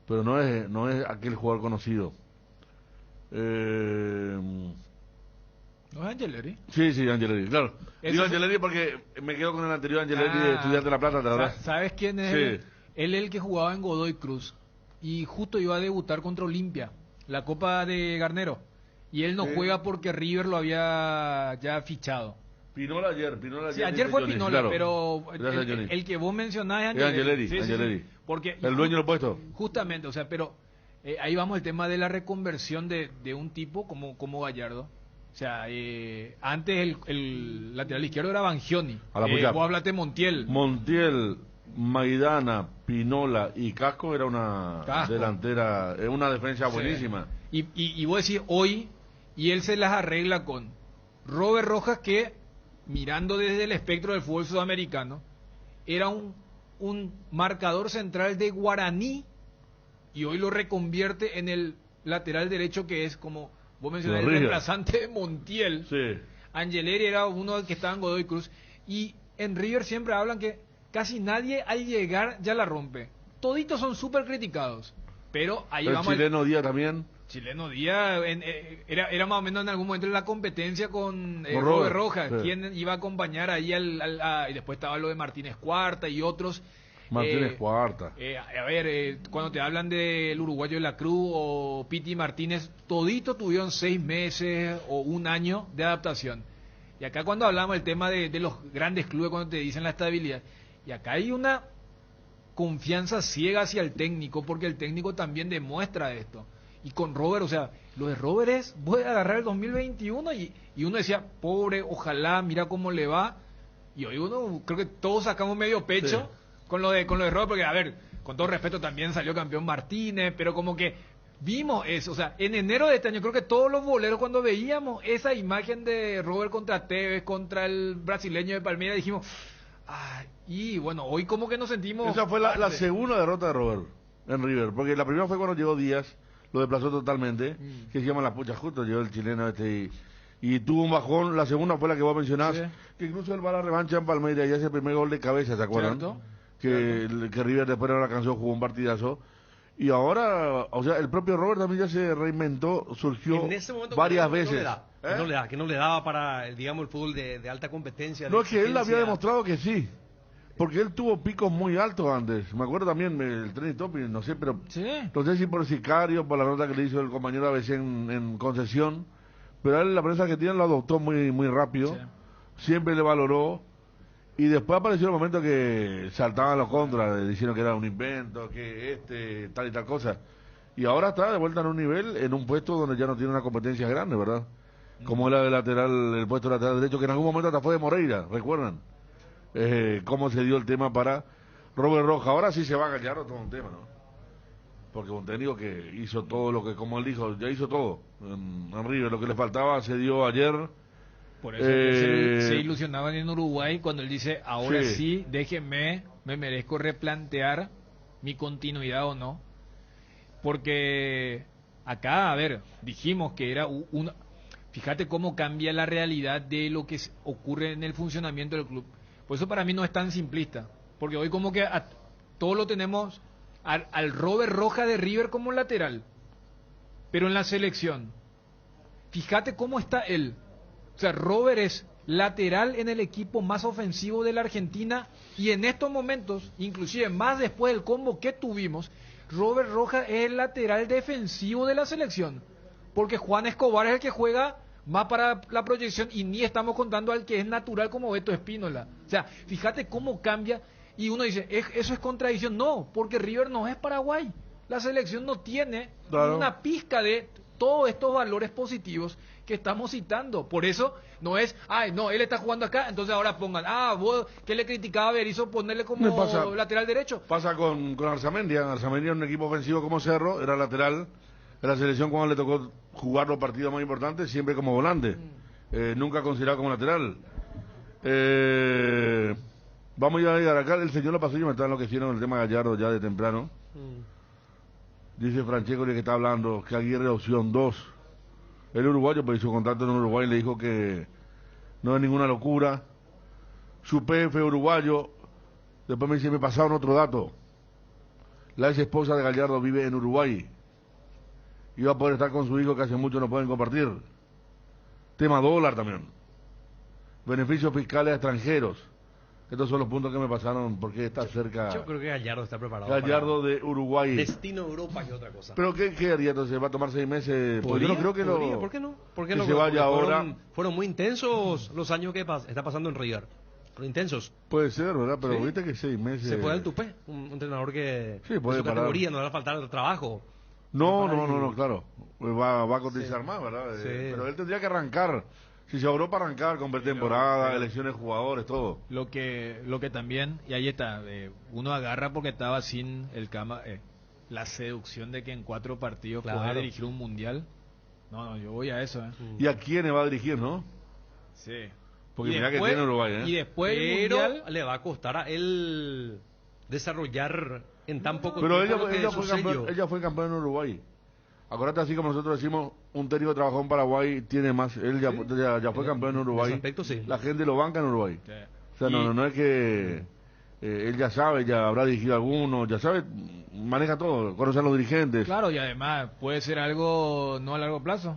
pero no es aquel jugador conocido. ¿No es Angeleri? Sí, Angeleri, claro. Eso Digo Angeleri porque me quedo con el anterior Angeleri de Estudiantes de La Plata, ¿verdad? ¿Sabes quién es? Sí. Él es el que jugaba en Godoy Cruz y justo iba a debutar contra Olimpia, la Copa de Garnero, y él no juega porque River lo había ya fichado. Pinola ayer. Sí, ayer fue Johnny, Pinola, claro. pero el que vos mencionás es Angeleri. Sí, Angeleri. sí, porque el dueño del puesto. Justamente, o sea, pero ahí vamos el tema de la reconversión de un tipo como Gallardo. O sea, antes el lateral izquierdo era Bangioni. Vos hablaste Montiel. Montiel, Maidana, Pinola y Casco era una delantera, una defensa buenísima. Y vos decís hoy, y él se las arregla con Robert Rojas, que mirando desde el espectro del fútbol sudamericano, era un marcador central de Guaraní, y hoy lo reconvierte en el lateral derecho, que es como vos mencionás, el reemplazante de Montiel. Sí. Angeleri era uno que estaba en Godoy Cruz, y en River siempre hablan que casi nadie al llegar ya la rompe. Toditos son súper criticados, pero ahí el vamos. Chileno Díaz también. Chileno Díaz era más o menos en algún momento en la competencia con Robert Rojas, quien iba a acompañar ahí y después estaba lo de Martínez Cuarta y otros. Martínez Cuarta. A ver, cuando te hablan del uruguayo de la Cruz o Piti Martínez, todito tuvieron 6 meses o 1 año de adaptación. Y acá cuando hablamos del tema de los grandes clubes, cuando te dicen la estabilidad, y acá hay una confianza ciega hacia el técnico, porque el técnico también demuestra esto. Y con Robert, o sea, lo de Robert es, voy a agarrar el 2021 y uno decía, pobre, ojalá, mira cómo le va. Y hoy uno, creo que todos sacamos medio pecho. Sí. Con lo de Robert, porque a ver, con todo respeto también salió campeón Martínez, pero como que vimos eso, o sea, en enero de este año creo que todos los boleros cuando veíamos esa imagen de Robert contra Tevez, contra el brasileño de Palmeiras, dijimos, y bueno, hoy como que nos sentimos... Esa fue la segunda derrota de Robert en River, porque la primera fue cuando llegó Díaz, lo desplazó totalmente, que se llama la pucha, justo llegó el chileno y tuvo un bajón. La segunda fue la que vos mencionás, que incluso él va a la revancha en Palmeiras y hace el primer gol de cabeza, ¿se acuerdan? ¿Cierto? que River después no la alcanzó, jugó un partidazo. Y ahora, o sea, el propio Robert también ya se reinventó, surgió en ese momento varias que veces. Que no le daba para, digamos, el fútbol de alta competencia. No, de es que él había exigencia. demostrado que sí. Porque él tuvo picos muy altos antes. Me acuerdo también el trending topic, no sé, pero no sé si por Sicario, por la nota que le hizo el compañero ABC en Concesión, pero a él la prensa argentina lo adoptó muy rápido, siempre le valoró, y después apareció el momento que saltaban los contras, diciendo que era un invento, que tal y tal cosa. Y ahora está de vuelta en un nivel, en un puesto donde ya no tiene una competencia grande, ¿verdad? Como era de lateral, el puesto de lateral derecho, que en algún momento hasta fue de Moreira, ¿recuerdan? Cómo se dio el tema para Robert Roja. Ahora sí se va a Gallardo, todo un tema, ¿no? Porque un técnico que hizo todo lo que, como él dijo, ya hizo todo en River, lo que le faltaba se dio ayer. Por eso que se ilusionaban en Uruguay cuando él dice, ahora sí, déjenme, me merezco replantear mi continuidad o no. Porque acá, a ver, dijimos que era una... Fíjate cómo cambia la realidad de lo que ocurre en el funcionamiento del club. Por eso para mí no es tan simplista. Porque hoy como que todo lo tenemos al Robert Roja de River como lateral. Pero en la selección, fíjate cómo está él. O sea, Robert es lateral en el equipo más ofensivo de la Argentina y en estos momentos, inclusive más después del combo que tuvimos, Robert Roja es el lateral defensivo de la selección. Porque Juan Escobar es el que juega más para la proyección y ni estamos contando al que es natural como Beto Espínola. O sea, fíjate cómo cambia y uno dice, ¿eso es contradicción? No, porque River no es Paraguay. La selección no tiene una pizca de todos estos valores positivos que estamos citando. Por eso no es, él está jugando acá, entonces ahora pongan, vos que le criticaba a Berizzo ponerle como lateral derecho. Pasa con Arzamendi. Arzamendi era un equipo ofensivo como Cerro, era lateral. En la selección cuando le tocó jugar los partidos más importantes, siempre como volante, nunca considerado como lateral. Vamos a llegar acá, el señor Pasillo me está enloqueciendo con el tema Gallardo ya de temprano. Dice Francesco que está hablando que Aguirre opción 2. El uruguayo pues hizo contacto en Uruguay y le dijo que no es ninguna locura. Su PF uruguayo, después me dice, me pasaron otro dato. La ex esposa de Gallardo vive en Uruguay. Y va a poder estar con su hijo que hace mucho no pueden compartir. Tema dólar también. Beneficios fiscales a extranjeros. Estos son los puntos que me pasaron porque está cerca. Yo creo que Gallardo está preparado. Gallardo de Uruguay. Destino Europa y otra cosa. ¿Pero qué haría entonces? ¿Va a tomar 6 meses? Pues yo no creo que ¿Por qué no? ¿Por qué que no? se vaya ahora. Fueron muy intensos los años que está pasando en River. Fueron intensos. Puede ser, ¿verdad? Pero viste que 6 meses. Se fue al tupé. Un entrenador que puede su categoría no le va a faltar trabajo. No, claro. Pues va a cotizar más, ¿verdad? Pero él tendría que arrancar. Si se obró para arrancar con pretemporada, elecciones de jugadores, todo. Lo que también, y ahí está, uno agarra porque estaba sin la seducción de que en 4 partidos pueda dirigir un mundial. No, yo voy a eso. ¿Y a quiénes va a dirigir, no? Sí. Porque mira que tiene Uruguay, Y después el mundial le va a costar a él desarrollar en tan poco tiempo. Pero ella fue campeón en Uruguay. Acuérdate, así como nosotros decimos, un técnico que trabajó en Paraguay tiene más. Él ya fue campeón en Uruguay. En ese aspecto, sí. La gente lo banca en Uruguay. Sí. O sea, no es que él ya sabe, ya habrá dirigido alguno, ya sabe, maneja todo, conoce a los dirigentes. Claro, y además puede ser algo no a largo plazo.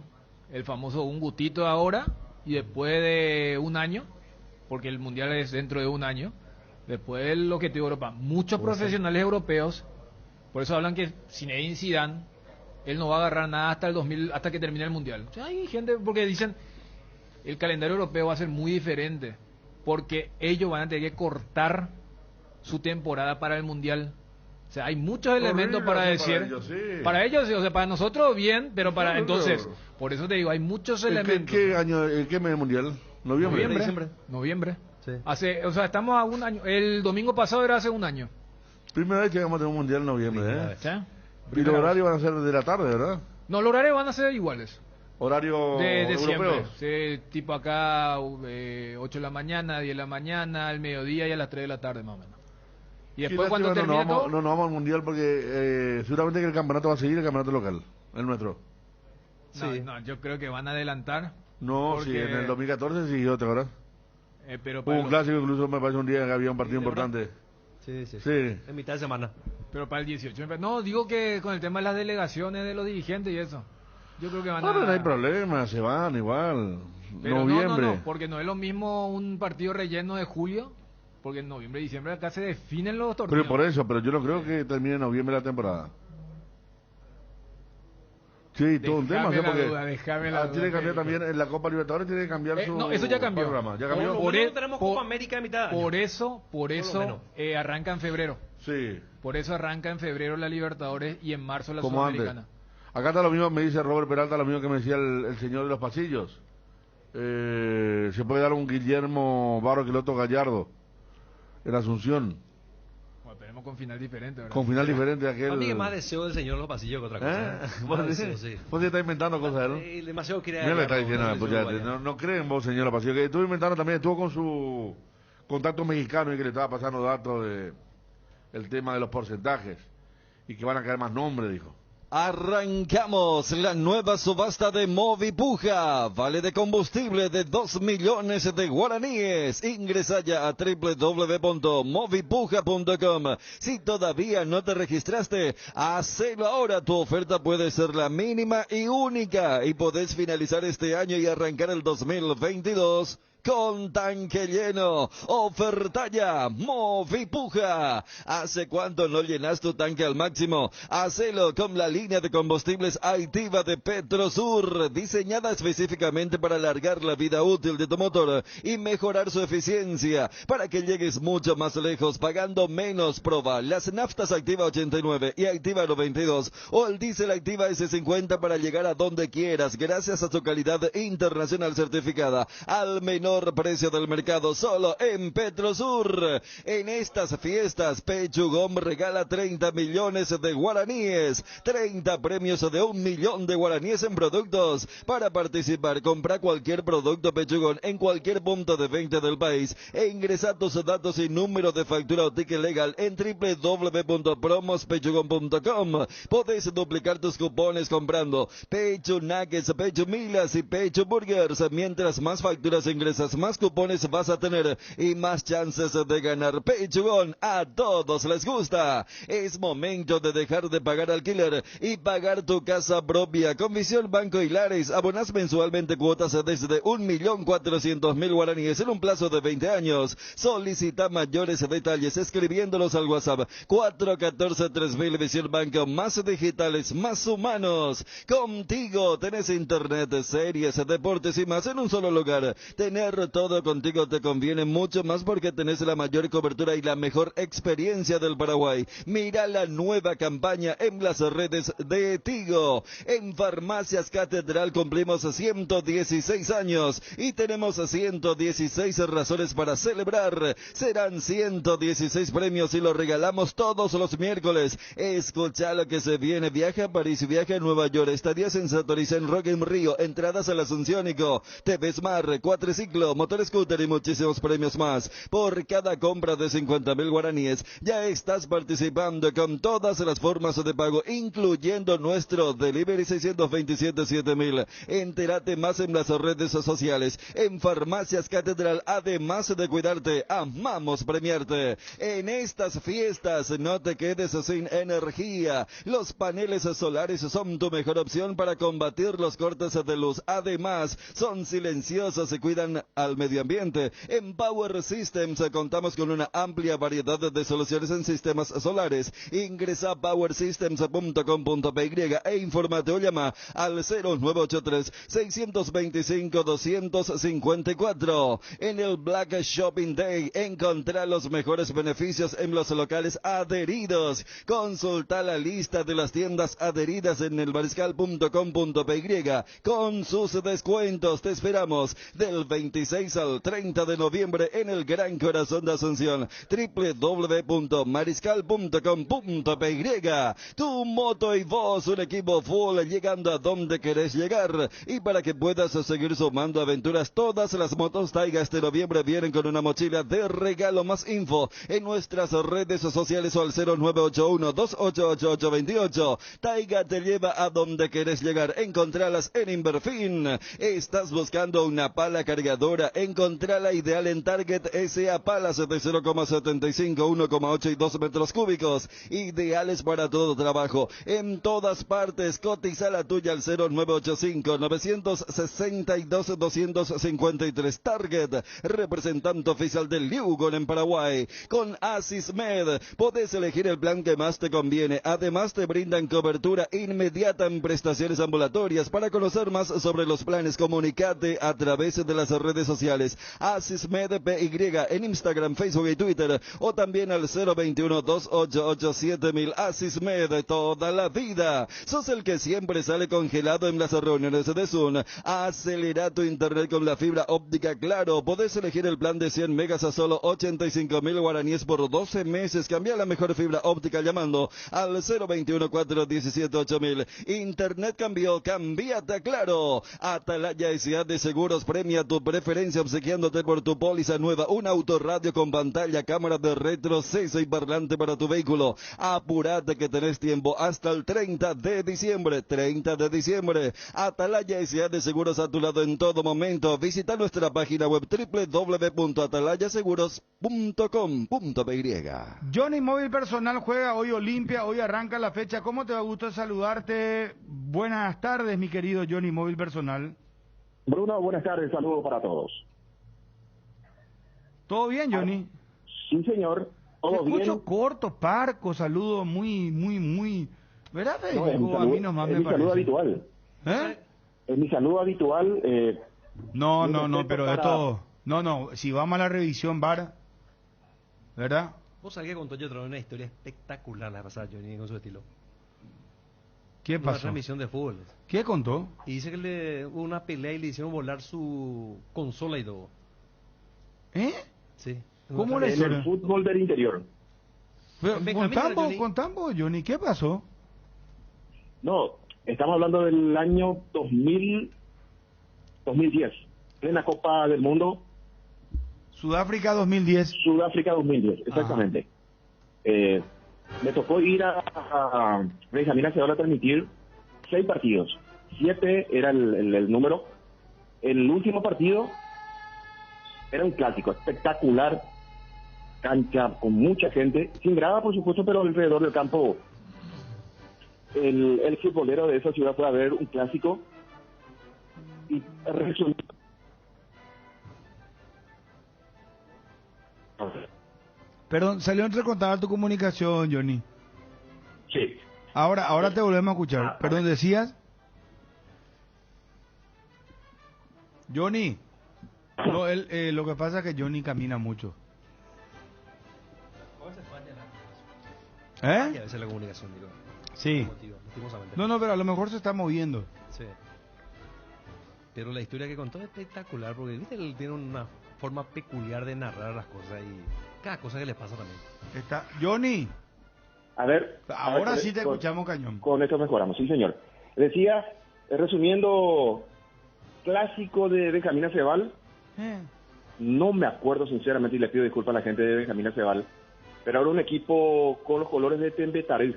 El famoso un gustito ahora y después de un año, porque el mundial es dentro de un año, después del objetivo de Europa. Muchos profesionales europeos, por eso hablan que Zinedine Zidane, él no va a agarrar nada hasta el 2000, hasta que termine el mundial. O sea, hay gente, porque dicen, el calendario europeo va a ser muy diferente, porque ellos van a tener que cortar su temporada para el mundial. O sea, hay muchos elementos para decir. Para ellos, o sea, para nosotros bien, pero para entonces, por eso te digo, hay muchos elementos. ¿Qué año, qué mes mundial? Noviembre. Sí. O sea, estamos a un año. El domingo pasado era hace un año. Primera vez que vamos a tener un mundial en noviembre, ¿eh? ¿Sí? Y los horarios van a ser de la tarde, ¿verdad? No, los horarios van a ser iguales. Horario De siempre. europeo. Sí, tipo acá, 8 de la mañana, 10 de la mañana, al mediodía y a las 3 de la tarde más o menos. Y después cuando termine todo... No vamos al mundial porque seguramente que el campeonato va a seguir, el campeonato local, el nuestro. No, yo creo que van a adelantar. No, porque... sí, en el 2014 siguió, ¿te acuerdas? Pero Hubo un clásico, incluso me parece un día que había un partido importante. Sí. Sí. En mitad de semana. Pero para el 18. No, digo que con el tema de las delegaciones de los dirigentes y eso. Yo creo que van a... No hay problema, se van igual. Pero noviembre. No, porque no es lo mismo un partido relleno de julio, porque en noviembre y diciembre acá se definen los torneos. Pero por eso, pero yo no creo que termine en noviembre la temporada. Sí, todo un tema, déjame la duda, tiene que cambiar también en la Copa Libertadores, tiene que cambiar su no, eso ya cambió. Programa. Ya cambió. Tenemos Copa América de mitad de año. Por eso arranca en febrero. Sí. Por eso arranca en febrero la Libertadores y en marzo la Como Sudamericana. Antes. Acá está lo mismo, me dice Robert Peralta, lo mismo que me decía el señor de los pasillos. Se puede dar un Guillermo Barro Quiloto Gallardo en Asunción. Bueno, esperemos con final diferente, ¿verdad? Con final diferente aquel... A mí que más deseo del señor de los pasillos que otra cosa. Vos sí. está inventando cosas, ¿no? Demasiado quiere... Mira, le está diciendo, pues no creen vos, señor de los pasillos, que estuvo inventando también, estuvo con su contacto mexicano y que le estaba pasando datos de el tema de los porcentajes y que van a caer más nombres, dijo. Arrancamos la nueva subasta de Movipuja, vale de combustible de 2 millones de guaraníes. Ingresa ya a www.movipuja.com. Si todavía no te registraste, hacelo ahora. Tu oferta puede ser la mínima y única y podés finalizar este año y arrancar el 2022 con tanque lleno. Oferta ya, Movipuja. ¿Hace cuánto no llenas tu tanque al máximo? Hacelo con la línea de combustibles Activa de Petrosur, diseñada específicamente para alargar la vida útil de tu motor y mejorar su eficiencia, para que llegues mucho más lejos pagando menos. Proba las naftas Activa 89 y Activa 92 o el diésel Activa S50 para llegar a donde quieras, gracias a su calidad internacional certificada al menor precio del mercado, solo en Petrosur. En estas fiestas, Pechugón regala 30 millones de guaraníes, 30 premios de 1 millón de guaraníes en productos. Para participar, compra cualquier producto Pechugón en cualquier punto de venta del país e ingresa tus datos y número de factura o ticket legal en www.promospechugón.com. Podés duplicar tus cupones comprando Pechu Nuggets, Pechu Milas y Pechu Burgers. Mientras más facturas ingresas, más cupones vas a tener y más chances de ganar. Pechugón, a todos les gusta. Es momento de dejar de pagar alquiler y pagar tu casa propia. Con Visión Banco Hilares, abonás mensualmente cuotas desde 1.400.000 guaraníes en un plazo de 20 años. Solicita mayores detalles escribiéndolos al WhatsApp 414-3000. Visión Banco, más digitales, más humanos. Contigo tenés internet, series, deportes y más en un solo lugar. Tener todo contigo te conviene mucho más porque tenés la mayor cobertura y la mejor experiencia del Paraguay. Mira la nueva campaña en las redes de Tigo. En Farmacias Catedral cumplimos 116 años y tenemos 116 razones para celebrar. Serán 116 premios y los regalamos todos los miércoles. Escucha lo que se viene. Viaja a París, viaja a Nueva York, estadías en Satoriza, en Rock in Rio, entradas al Asunciónico, TV Smart, cuatriciclo, motor scooter y muchísimos premios más. Por cada compra de 50.000 guaraníes ya estás participando con todas las formas de pago, incluyendo nuestro delivery 627-7000. Entérate más en las redes sociales. En Farmacias Catedral, además de cuidarte, amamos premiarte. En estas fiestas no te quedes sin energía. Los paneles solares son tu mejor opción para combatir los cortes de luz. Además, son silenciosos y cuidan al medio ambiente. En Power Systems contamos con una amplia variedad de soluciones en sistemas solares. Ingresa a powersystems.com.py e infórmate o llama al 0983-625-254. En el Black Shopping Day encontrá los mejores beneficios en los locales adheridos. Consulta la lista de las tiendas adheridas en elmariscal.com.py con sus descuentos. Te esperamos del 20 26 al 30 de noviembre en el Gran Corazón de Asunción. www.mariscal.com.py. Tu moto y vos, un equipo full llegando a donde querés llegar. Y para que puedas seguir sumando aventuras, todas las motos Taiga este noviembre vienen con una mochila de regalo. Más info en nuestras redes sociales o al 0981-288828. Taiga te lleva a donde querés llegar. Encontralas en Inverfin. ¿Estás buscando una pala cargadora? Encontrala ideal en Target SA. Palas de 0,75, 1,8 y 2 metros cúbicos. Ideales para todo trabajo. En todas partes. Cotiza la tuya al 0985-962-253. Target, representante oficial del Liugon en Paraguay. Con Asismed podés elegir el plan que más te conviene. Además te brindan cobertura inmediata en prestaciones ambulatorias. Para conocer más sobre los planes, comunicate a través de las redes sociales. Asismed PY en Instagram, Facebook y Twitter, o también al 021-288-7000. Asismed, toda la vida. Sos el que siempre sale congelado en las reuniones de Zoom. Acelera tu internet con la fibra óptica Claro. Podés elegir el plan de 100 megas a solo 85.000 guaraníes por 12 meses. Cambia la mejor fibra óptica llamando al 021-417-8000. Internet cambió, cambiate a Claro. Atalaya S.A. de Seguros premia tu preferencia obsequiándote por tu póliza nueva un autorradio con pantalla, cámara de retroceso y parlante para tu vehículo. Apurate que tenés tiempo hasta el 30 de diciembre. 30 de diciembre. Atalaya S.A. de Seguros a tu lado en todo momento. Visita nuestra página web www.atalayaseguros.com.py. Johnny Móvil Personal juega hoy Olimpia, hoy arranca la fecha. ¿Cómo te va? Gusto saludarte. Buenas tardes, mi querido Johnny Móvil Personal. Bruno, buenas tardes, saludos para todos. ¿Todo bien, Johnny? Sí, señor, todo bien. Escucho corto, parco, saludo muy... ¿Verdad? No, es a mí nomás me mi parece. saludo habitual. ¿Eh? Es mi saludo habitual. No, pero esto... No, si vamos a la revisión VAR, ¿verdad? Vos sabés que contó yo una historia espectacular la pasada, Johnny, con su estilo. ¿Qué pasó? Una transmisión de fútbol. ¿Qué contó? Y dice que hubo una pelea y le hicieron volar su consola y todo. ¿Eh? Sí. ¿Cómo le En el fútbol del interior. Pero, contamos, Johnny, ¿qué pasó? No, estamos hablando del año 2010. En la Copa del Mundo. Sudáfrica 2010. Sudáfrica 2010, exactamente. Me tocó ir a Benjamín Acevedo a transmitir 6 partidos. 7 era el número. El último partido era un clásico, espectacular. Cancha con mucha gente, sin grada por supuesto, pero alrededor del campo el futbolero de esa ciudad fue a ver un clásico y resumió. Perdón, salió entrecortada tu comunicación, Johnny. Sí. Ahora te volvemos a escuchar. Perdón, ¿decías? Johnny. No, lo que pasa es que Johnny camina mucho. A veces la comunicación, digo. Sí. No, pero a lo mejor se está moviendo. Sí. Pero la historia que contó es espectacular, porque viste, él tiene una forma peculiar de narrar las cosas y cada cosa que le pasa también. Está Johnny. A ver. Ahora sí te escuchamos, cañón. Con esto mejoramos, sí, señor. Decía, resumiendo, clásico de Benjamín Aceval. No me acuerdo sinceramente y le pido disculpas a la gente de Benjamín Aceval, pero era un equipo con los colores de Tembetaré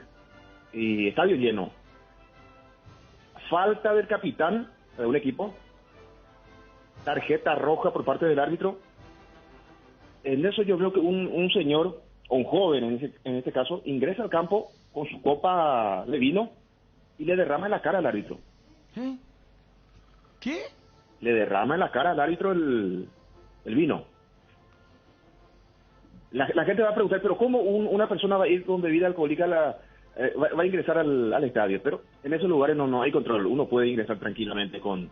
y estadio lleno. Falta del capitán de un equipo, tarjeta roja por parte del árbitro. En eso yo veo que un señor, o un joven en este caso, ingresa al campo con su copa de vino y le derrama en la cara al árbitro. ¿Qué? Le derrama en la cara al árbitro el vino. La gente va a preguntar, pero ¿cómo una persona va a ir con bebida alcohólica va a ingresar al estadio? Pero en esos lugares no hay control. Uno puede ingresar tranquilamente con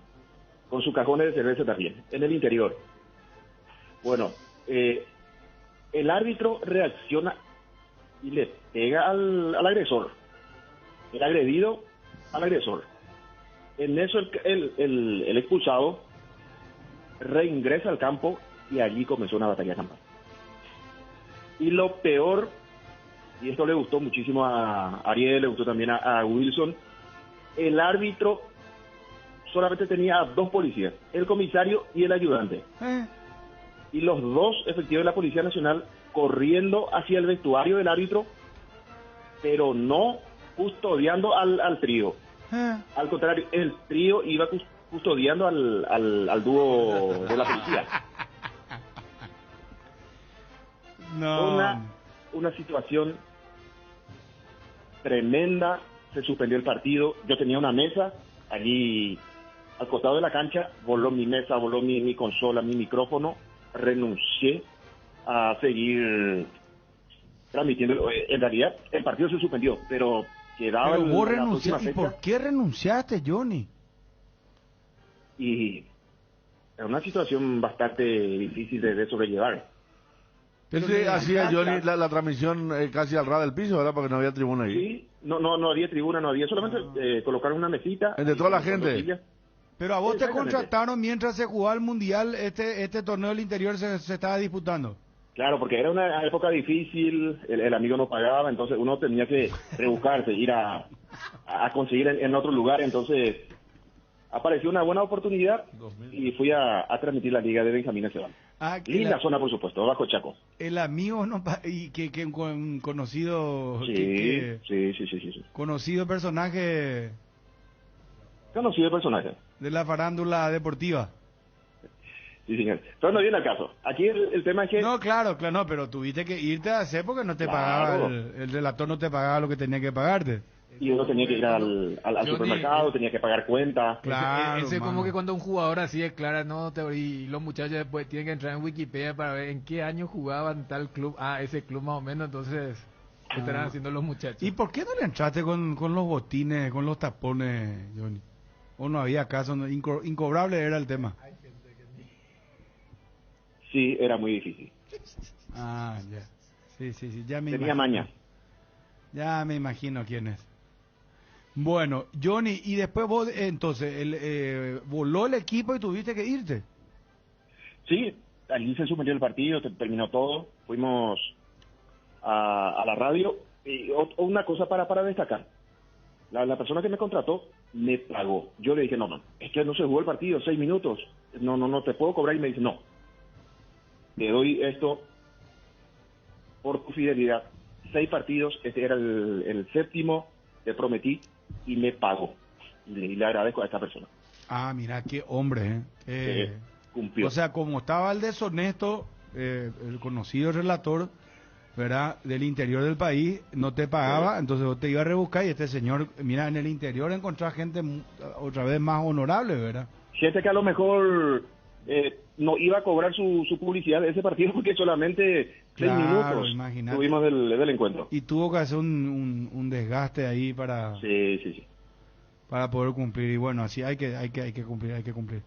sus cajones de cerveza también, en el interior. Bueno, el árbitro reacciona y le pega al agresor. El agredido al agresor. En eso el expulsado reingresa al campo y allí comenzó una batalla campal. Y lo peor, y esto le gustó muchísimo a Ariel, le gustó también a Wilson, el árbitro solamente tenía 2 policías, el comisario y el ayudante. Y los 2 efectivos de la Policía Nacional corriendo hacia el vestuario del árbitro, pero no custodiando al trío. Al contrario, el trío iba custodiando al dúo de la policía. No. Una situación tremenda, se suspendió el partido, yo tenía una mesa allí al costado de la cancha, voló mi mesa, voló mi consola, mi micrófono, renuncié a seguir transmitiendo. En realidad el partido se suspendió, pero quedaba Pero vos la renunciaste. próxima ¿Y fecha. por qué renunciaste, Johnny? Y era una situación bastante difícil de sobrellevar. Pero sí, hacía Johnny la transmisión casi al ras del piso, ¿verdad? Porque no había tribuna ahí. Sí, no había tribuna, no había, solamente colocaron una mesita. Entre toda la gente. Pero a vos te Exactamente. contrataron mientras se jugaba el Mundial, este torneo del interior se estaba disputando. Claro, porque era una época difícil, el amigo no pagaba, entonces uno tenía que rebuscarse, ir a conseguir en otro lugar, entonces apareció una buena oportunidad y fui a transmitir la Liga de Benjamín Esteban. Linda zona, por supuesto, bajo Chaco. El amigo no y que un conocido Sí. conocido personaje Conocido personaje. de la farándula deportiva. Sí, señor. Pero no viene al caso. Aquí el tema es que... No, claro, no, pero tuviste que irte a hacer porque no te Claro. pagaba, el relator no te pagaba lo que tenía que pagarte. Y uno tenía que ir al supermercado, tenía que pagar cuenta. Claro, Ese es como mano. que cuando un jugador así declara, no, y los muchachos después tienen que entrar en Wikipedia para ver en qué año jugaban tal club. Ese club más o menos, entonces, ¿qué estarán haciendo los muchachos? ¿Y por qué no le entraste con los botines, con los tapones, Johnny? ¿O no había caso? Incobrable era el tema. Sí, era muy difícil. Ah, ya. Sí, ya me Tenía imagino. maña. Ya me imagino quién es. Bueno, Johnny, y después vos, entonces, voló el equipo y tuviste que irte. Sí, allí se suspendió el partido, terminó todo. Fuimos a la radio. Y una cosa para destacar. La persona que me contrató me pagó. Yo le dije, no, es que no se jugó el partido, 6 minutos. No te puedo cobrar. Y me dice, no. Te doy esto por tu fidelidad. 6 partidos, este era el 7º, te prometí y me pagó. Y le agradezco a esta persona. Ah, mira, qué hombre, Cumplió. O sea, como estaba el deshonesto, el conocido relator, ¿verdad?, del interior del país, no te pagaba, entonces vos te ibas a rebuscar y este señor, mira, en el interior encontrás gente otra vez más honorable, ¿verdad? Gente que a lo mejor no iba a cobrar su publicidad de ese partido porque solamente 6 minutos imagínate. tuvimos del encuentro. Y tuvo que hacer un desgaste ahí para para poder cumplir. Y bueno, así hay que cumplir.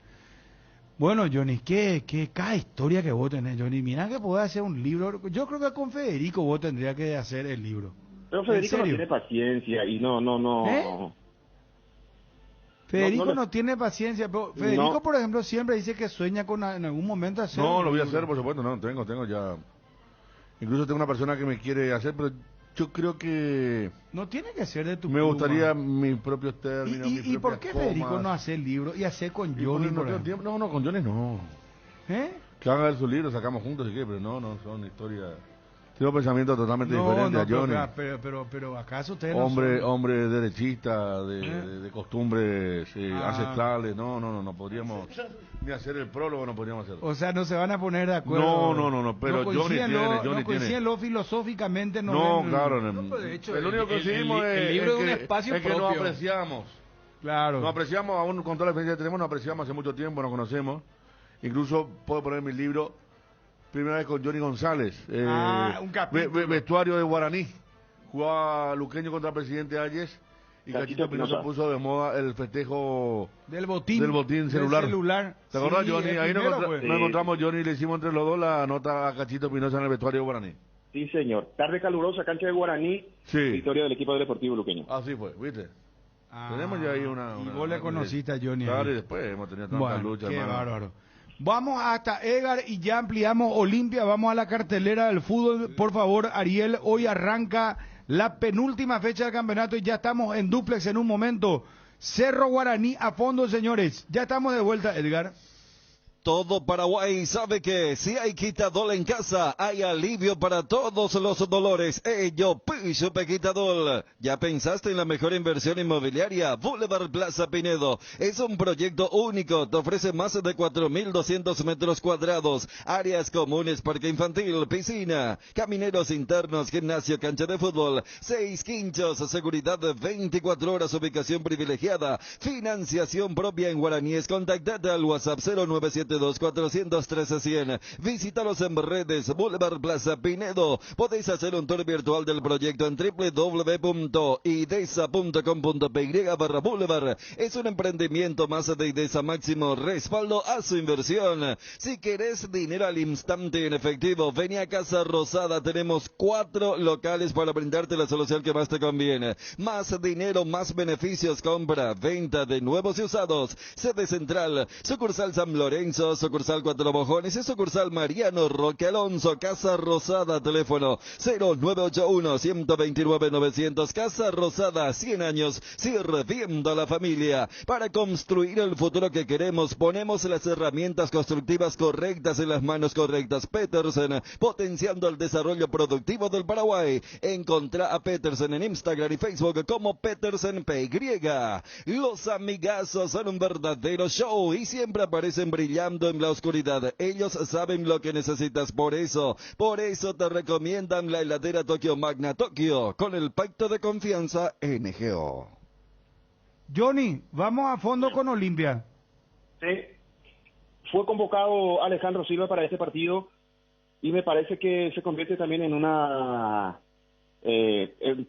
Bueno, Johnny, cada historia que vos tenés, Johnny. Mira que podés hacer un libro. Yo creo que con Federico vos tendrías que hacer el libro. Pero Federico no tiene paciencia y no. Federico No, no tiene paciencia, pero Federico, por ejemplo, siempre dice que sueña con en algún momento hacer. No, un lo voy a libro. hacer, por supuesto, no, tengo ya. Incluso tengo una persona que me quiere hacer, pero yo creo que No tiene que ser de tu me pluma. gustaría mis propios términos, mis ¿Y por propias qué Federico comas. no hace el libro y hace con Y Johnny? porque no por tengo ejemplo? tiempo. No, con Johnny no. ¿Eh? Que haga su libro, sacamos juntos si quiere, pero no, son historias. Tengo pensamientos totalmente diferentes a Johnny. Pero ¿acaso ustedes Hombre derechista, de costumbres ancestrales, no podríamos ni hacer el prólogo, no podríamos hacerlo. O sea, no se van a poner de acuerdo. No, pero Johnny tiene. Coinciden filosóficamente, No, ven- claro, pero de hecho, el único que conseguimos el libro de un espacio es que nos propio. apreciamos. Claro. Nos apreciamos, aún con toda la experiencia que tenemos, nos apreciamos hace mucho tiempo, nos conocemos. Incluso puedo poner mi libro, primera vez con Johnny González. Un capítulo. Vestuario de Guaraní. Jugaba Luqueño contra el presidente Ayes. Y Cachito Pinoza puso de moda el festejo del botín celular. ¿Te acordás, Sí, Johnny? el Ahí primero, pues. nos encontramos Johnny y le hicimos entre los dos la nota a Cachito Pinoza en el vestuario de Guaraní. Sí, señor. Tarde calurosa, cancha de Guaraní. Victoria del equipo del Deportivo Luqueño. Así fue, ¿viste? Tenemos ya ahí una y vos le conociste a Johnny. Claro, ahí. y después hemos tenido tantas Bueno, luchas, qué hermano. bárbaro. Vamos hasta Egar y ya ampliamos Olimpia. Vamos a la cartelera del fútbol. Por favor, Ariel, hoy arranca la penúltima fecha del campeonato y ya estamos en dúplex en un momento. Cerro Guaraní a fondo, señores. Ya estamos de vuelta, Edgar. Todo Paraguay sabe que si hay Quitadol en casa, hay alivio para todos los dolores. Ello, Pishupe Quitadol. ¿Ya pensaste en la mejor inversión inmobiliaria? Boulevard Plaza Pinedo. Es un proyecto único. Te ofrece más de 4.200 metros cuadrados. Áreas comunes, parque infantil, piscina, camineros internos, gimnasio, cancha de fútbol, 6 quinchos, seguridad de 24 horas, ubicación privilegiada, financiación propia en guaraníes. Contactate al WhatsApp 0972413 Visítalos en redes, Boulevard Plaza Pinedo. Podéis hacer un tour virtual del proyecto en www.idesa.com.py/boulevard. Es un emprendimiento más de Idesa, máximo respaldo a su inversión. Si querés dinero al instante en efectivo, vení a Casa Rosada. Tenemos 4 locales para brindarte la solución que más te conviene. Más dinero, más beneficios, compra, venta de nuevos y usados. Sede central, sucursal San Lorenzo, sucursal Cuatro Mojones y sucursal Mariano Roque Alonso. Casa Rosada, teléfono 0981-129-900. Casa Rosada, 100 años sirviendo a la familia. Para construir el futuro que queremos, ponemos las herramientas constructivas correctas en las manos correctas. Petersen, potenciando el desarrollo productivo del Paraguay. Encontrá a Petersen en Instagram y Facebook como Petersen PY. Los amigazos son un verdadero show y siempre aparecen brillando en la oscuridad. Ellos saben lo que necesitas, por eso te recomiendan la heladera Tokio Magna Tokio con el pacto de confianza NGO. Johnny, vamos a fondo con Olimpia. Sí, fue convocado Alejandro Silva para este partido y me parece que se convierte también en una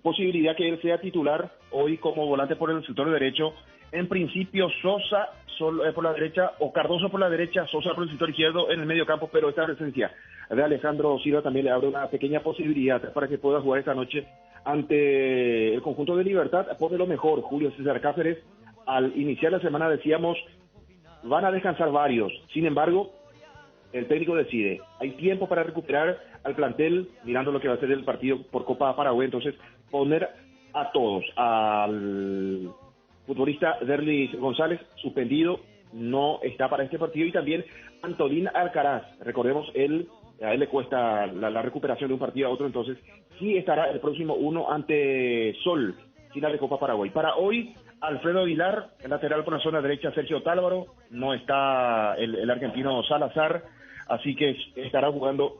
posibilidad que él sea titular hoy como volante por el sector derecho. En principio Sosa por la derecha o Cardoso por la derecha, Sosa por el sector izquierdo en el medio campo, pero esta presencia de Alejandro Silva también le abre una pequeña posibilidad para que pueda jugar esta noche ante el conjunto de Libertad. Pone lo mejor Julio César Cáceres. Al iniciar la semana decíamos, van a descansar varios, sin embargo, el técnico decide, hay tiempo para recuperar al plantel, mirando lo que va a ser el partido por Copa Paraguay, entonces poner a todos, al futbolista Derlis González, suspendido, no está para este partido, y también Antolín Alcaraz, recordemos, a él le cuesta la recuperación de un partido a otro, entonces sí estará el próximo 1 ante Sol, final de Copa Paraguay. Para hoy, Alfredo Aguilar, el lateral por la zona derecha, Sergio Tálvaro, no está el argentino Salazar, así que estará jugando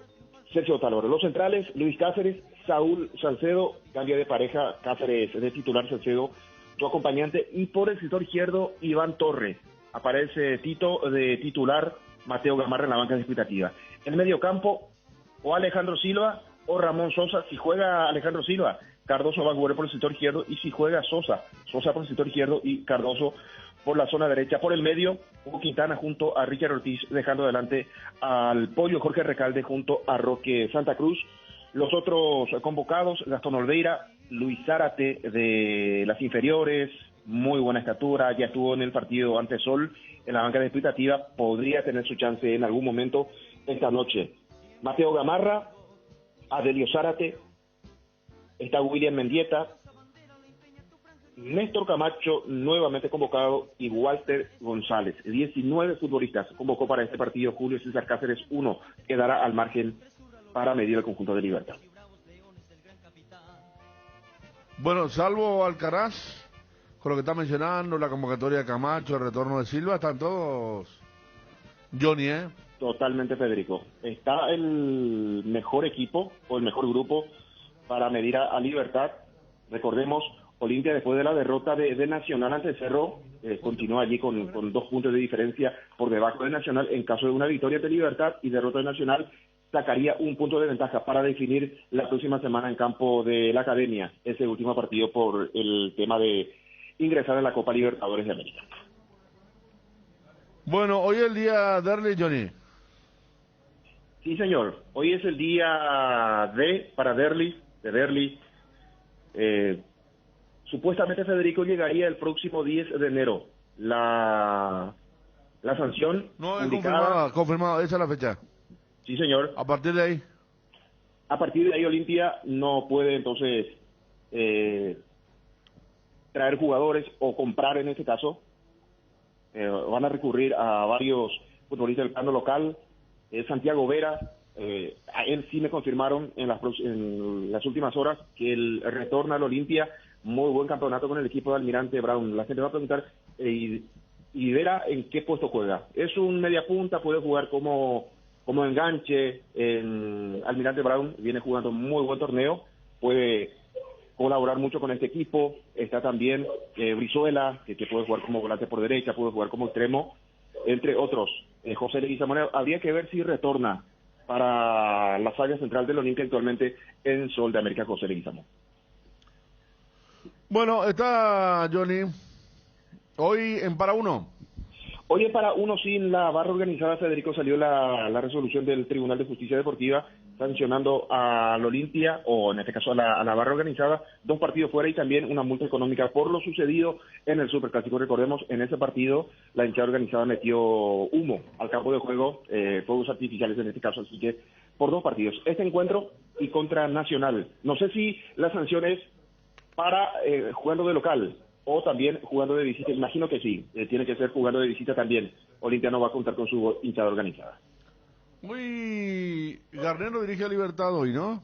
Sergio Tálvaro. Los centrales, Luis Cáceres, Saúl Salcedo, cambia de pareja, Cáceres de titular, Salcedo su acompañante, y por el sector izquierdo, Iván Torres. Aparece Tito de titular, Mateo Gamarra en la banca disputativa. En medio campo, o Alejandro Silva o Ramón Sosa. Si juega Alejandro Silva, Cardoso va a jugar por el sector izquierdo, y si juega Sosa por el sector izquierdo y Cardoso por la zona derecha. Por el medio, Hugo Quintana junto a Richard Ortiz, dejando adelante al Pollo Jorge Recalde junto a Roque Santa Cruz. Los otros convocados, Gastón Olveira, Luis Zárate de las inferiores, muy buena estatura, ya estuvo en el partido ante Sol en la banca expectativa, podría tener su chance en algún momento esta noche. Mateo Gamarra, Adelio Zárate, está William Mendieta, Néstor Camacho nuevamente convocado y Walter González. 19 futbolistas convocó para este partido Julio César Cáceres, 1 quedará al margen para medir el conjunto de Libertad. Bueno, salvo Alcaraz, con lo que está mencionando, la convocatoria de Camacho, el retorno de Silva, están todos Johnny, ¿eh? Totalmente, Federico. Está el mejor equipo o el mejor grupo para medir a Libertad. Recordemos, Olimpia, después de la derrota de Nacional ante Cerro, continúa allí con 2 puntos de diferencia por debajo de Nacional. En caso de una victoria de Libertad y derrota de Nacional, sacaría 1 punto de ventaja para definir la próxima semana en campo de la Academia ese último partido por el tema de ingresar a la Copa Libertadores de América. Bueno, hoy es el día de Johnny. Sí, señor. Hoy es el día para Derlis. Supuestamente Federico llegaría el próximo 10 de enero. La La sanción No, es indicada... confirmada, esa es la fecha. Sí, señor. A partir de ahí. A partir de ahí Olimpia no puede entonces traer jugadores o comprar en este caso. Van a recurrir a varios futbolistas del plano local. Santiago Vera, a él sí me confirmaron en las últimas horas que él retorna al Olimpia. Muy buen campeonato con el equipo de Almirante Brown. La gente va a preguntar, ¿y Vera en qué puesto juega? Es un media punta, puede jugar como enganche en Almirante Brown, viene jugando un muy buen torneo, puede colaborar mucho con este equipo. Está también Brizuela, que puede jugar como volante por derecha, puede jugar como extremo, entre otros. José Leguizamón, habría que ver si retorna para la saga central del Olimpia actualmente en Sol de América, José Leguizamón. Bueno, está Johnny, hoy en Para Uno. Hoy en Para Uno, sin la barra organizada, Federico, salió la resolución del Tribunal de Justicia Deportiva sancionando al Olimpia, o en este caso a la barra organizada, 2 partidos fuera y también una multa económica por lo sucedido en el Superclásico. Recordemos, en ese partido la hinchada organizada metió humo al campo de juego, fuegos artificiales en este caso, así que por 2 partidos. Este encuentro y contra Nacional. No sé si la sanción es para jugando de local o también jugando de visita. Imagino que sí, tiene que ser jugando de visita también. Olimpia no va a contar con su hinchada organizada. Muy Garnero dirige a Libertad hoy, ¿no?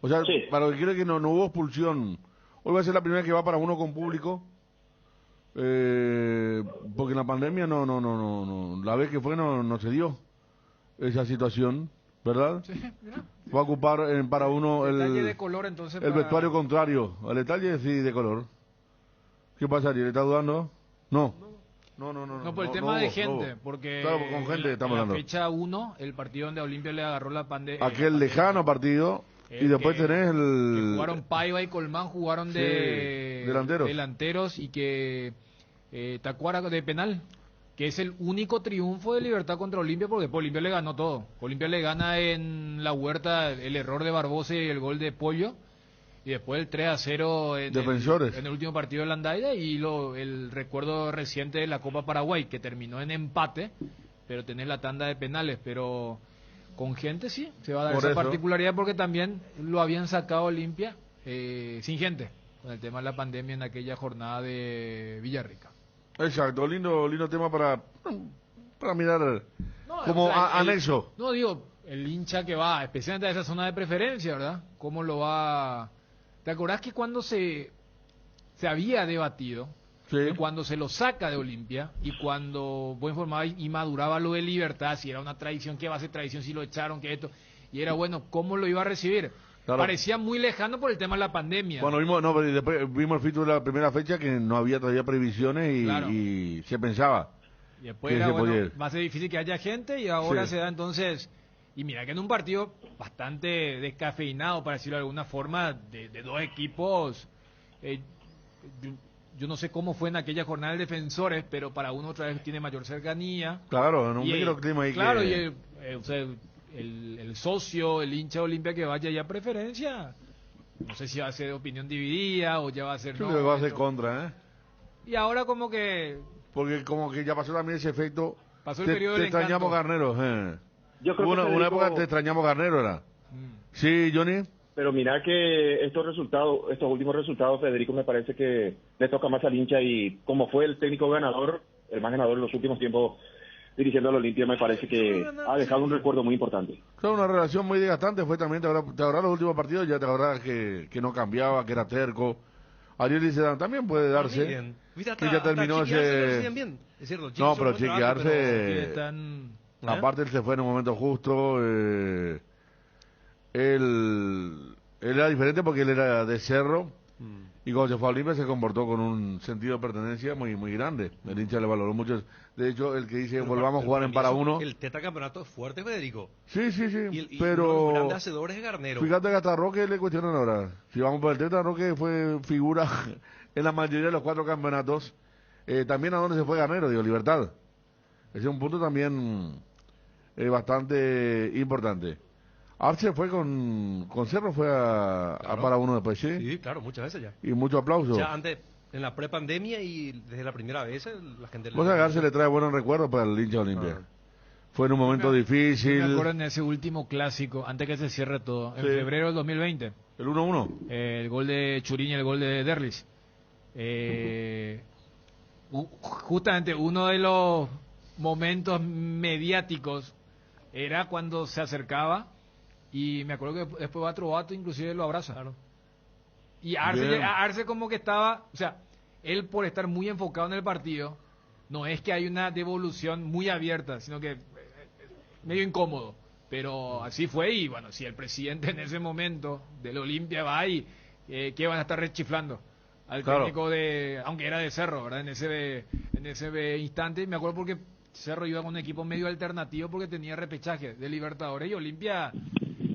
O sea, sí. Para lo que quiere que no hubo expulsión. Hoy va a ser la primera que va Para Uno con público. Porque en la pandemia no. La vez que fue no se dio esa situación, ¿verdad? Sí, mira. Va a ocupar Para Uno Detalle de color, entonces, el para... vestuario contrario. El detalle sí de color. ¿Qué pasaría? ¿Le está dudando? No. No, por el tema de gente, porque claro, con gente estamos en la hablando. fecha 1, el partido donde a Olimpia le agarró la pandemia. Aquel lejano partido, y después tenés que jugaron Paiva y Colmán, jugaron de delanteros y que Tacuara de penal, que es el único triunfo de Libertad contra Olimpia, porque después Olimpia le ganó todo. Olimpia le gana en la Huerta el error de Barbosa y el gol de Pollo, y después el 3-0 en el último partido de Landaida, y el recuerdo reciente de la Copa Paraguay, que terminó en empate, pero tenés la tanda de penales. Pero con gente sí, se va a dar esa particularidad, porque también lo habían sacado Olimpia sin gente, con el tema de la pandemia en aquella jornada de Villarrica. Exacto, lindo tema para mirar como anexo. No, digo, el hincha que va, especialmente a esa zona de preferencia, ¿verdad? ¿Cómo lo va...? ¿Te acordás que cuando se había debatido, que cuando se lo saca de Olimpia y cuando vos informabas y maduraba lo de Libertad, si era una traición, qué va a ser traición, si lo echaron, que esto, y era bueno, ¿cómo lo iba a recibir? Claro. Parecía muy lejano por el tema de la pandemia. Bueno, pero después vimos el filtro de la primera fecha que no había todavía previsiones y se pensaba. Y después era, va a ser difícil que haya gente, y ahora se da entonces... Y mira que en un partido bastante descafeinado, para decirlo de alguna forma, de 2 equipos, yo no sé cómo fue en aquella jornada de Defensores, pero para uno otra vez tiene mayor cercanía. Claro, en un microclima ahí. Claro, y el socio, el hincha de Olimpia que vaya ya a preferencia, no sé si va a ser de opinión dividida o ya va a ser... Yo creo que va a ser contra, Y ahora como que... Porque como que ya pasó también ese efecto. Pasó el periodo del extrañamos Garneros, Yo creo que una época te extrañamos Garnero, ¿era? Sí, Johnny. Pero mira que estos últimos resultados, Federico, me parece que le toca más al hincha, y como fue el técnico ganador, el más ganador en los últimos tiempos dirigiendo al Olimpia, me parece que ha dejado un recuerdo muy importante. Fue una relación muy desgastante, fue también, te acuerdas los últimos partidos, ya te acuerdas que no cambiaba, que era terco. Ariel dice, también puede darse. Y ya terminó ese... Es cierto, no, pero chequearse... Aparte él se fue en un momento justo, él era diferente porque él era de Cerro, y cuando se fue a Olimpia se comportó con un sentido de pertenencia muy grande. El hincha le valoró mucho. De hecho, el que dice volvamos a jugar en Para Uno. El tetracampeonato es fuerte, Federico. Sí, pero uno de los grandes hacedores es Garnero. Fíjate que hasta Roque le cuestionan ahora. Si vamos por el Tetra, Roque fue figura en la mayoría de los 4 campeonatos. También a dónde se fue Garnero, digo, Libertad. Ese es un punto también bastante importante. Arce fue con Cerro, fue a Para Uno después, ¿sí? Sí, claro, muchas veces ya. Y mucho aplauso. Ya antes, En la prepandemia y desde la primera vez la gente... Vos a Garce le trae buenos recuerdos para el hincha de Olimpia. Fue en un momento difícil. Me acuerdo en ese último clásico, antes que se cierre todo, en febrero del 2020. El 1-1. El gol de Churín y el gol de Derlis. Justamente uno de los momentos mediáticos era cuando se acercaba y me acuerdo que después otro vato inclusive lo abraza. Claro. Y Arce como que estaba, o sea, él por estar muy enfocado en el partido, no es que hay una devolución muy abierta, sino que medio incómodo. Pero así fue y bueno, si el presidente en ese momento del Olimpia va y que van a estar rechiflando al técnico de, aunque era de Cerro, ¿verdad? En ese instante, me acuerdo porque Cerro iba con un equipo medio alternativo porque tenía repechaje de Libertadores y Olimpia,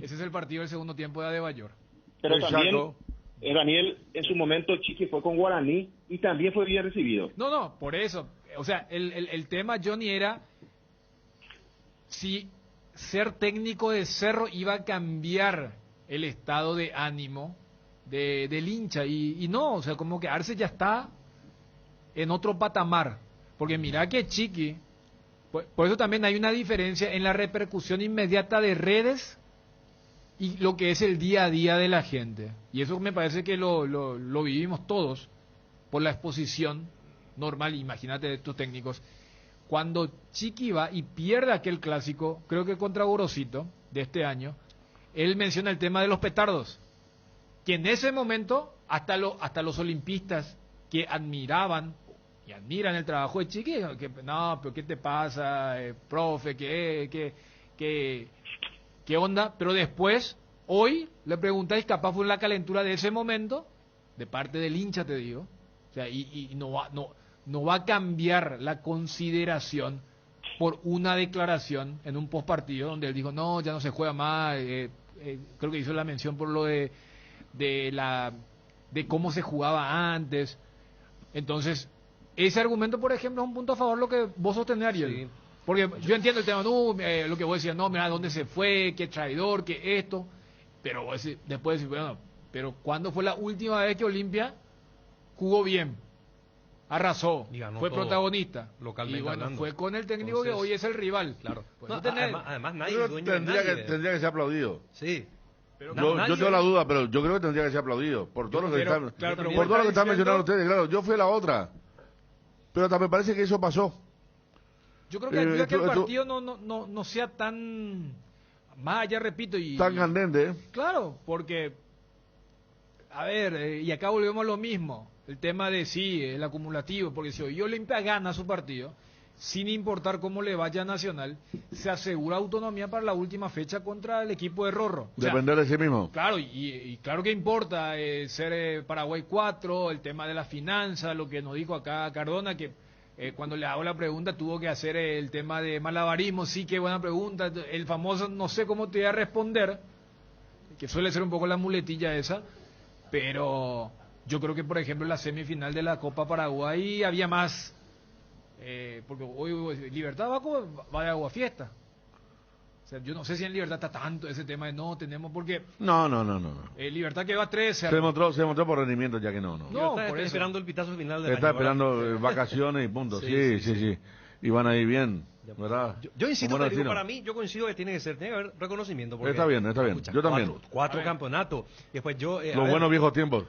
ese es el partido del segundo tiempo de Adebayor. Pero también, Daniel, en su momento Chiqui fue con Guaraní y también fue bien recibido. No, por eso, o sea, el tema, Johnny, era si ser técnico de Cerro iba a cambiar el estado de ánimo del hincha y no, o sea, como que Arce ya está en otro patamar, porque mira que Chiqui, por eso también hay una diferencia en la repercusión inmediata de redes y lo que es el día a día de la gente, y eso me parece que lo vivimos todos por la exposición normal. Imagínate de estos técnicos, cuando Chiqui va y pierde aquel clásico, creo que contra Gorosito de este año, él menciona el tema de los petardos, que en ese momento hasta los olimpistas que admiraban y admiran el trabajo de Chiqui, que no, pero ¿qué te pasa, profe? ¿Qué onda? Pero después, hoy, le preguntáis, capaz fue la calentura de ese momento, de parte del hincha, te digo, o sea, y no va a cambiar la consideración por una declaración en un postpartido donde él dijo, no, ya no se juega más, creo que hizo la mención por lo de cómo se jugaba antes. Entonces, ese argumento, por ejemplo, es un punto a favor lo que vos sostenés, Ariel. Sí. Porque yo entiendo el tema, lo que vos decías, no, mira, ¿dónde se fue? ¿Qué traidor? ¿Qué esto? Pero después decís, bueno, pero ¿cuándo fue la última vez que Olimpia jugó bien? Arrasó, fue todo, protagonista. Localmente y bueno, hablando. Fue con el técnico. Entonces, que hoy es el rival. Claro. Pues no, además nadie es dueño de nadie. Tendría que ser aplaudido. Sí. Pero yo tengo la duda, pero yo creo que tendría que ser aplaudido por todo lo que están mencionando ustedes. Claro, yo fui a la otra, pero también parece que eso pasó. Yo creo que ayuda que el partido no sea tan, más allá, repito, tan candente. Claro, porque a ver, y acá volvemos a lo mismo, el tema de el acumulativo, porque si hoy Olimpia gana su partido, sin importar cómo le vaya a Nacional, se asegura autonomía para la última fecha contra el equipo de Rorro. Depender de sí mismo. Claro, y claro que importa ser Paraguay 4, el tema de la finanza, lo que nos dijo acá Cardona, que cuando le hago la pregunta tuvo que hacer el tema de malabarismo. Sí, qué buena pregunta, el famoso no sé cómo te voy a responder, que suele ser un poco la muletilla esa, pero yo creo que, por ejemplo, en la semifinal de la Copa Paraguay había más... porque hoy Libertad va de agua fiesta. O sea, yo no sé si en Libertad está tanto ese tema de no tenemos, porque no. Libertad que va 3 se demostró por rendimiento, ya que no está esperando el pitazo final del está año, esperando vacaciones y punto. Sí. Y van a ir bien, ¿verdad? Yo insisto, te digo, para mí, yo coincido que tiene que haber reconocimiento. Está bien. Yo también. Cuatro campeonatos. Y después los buenos viejos tiempos.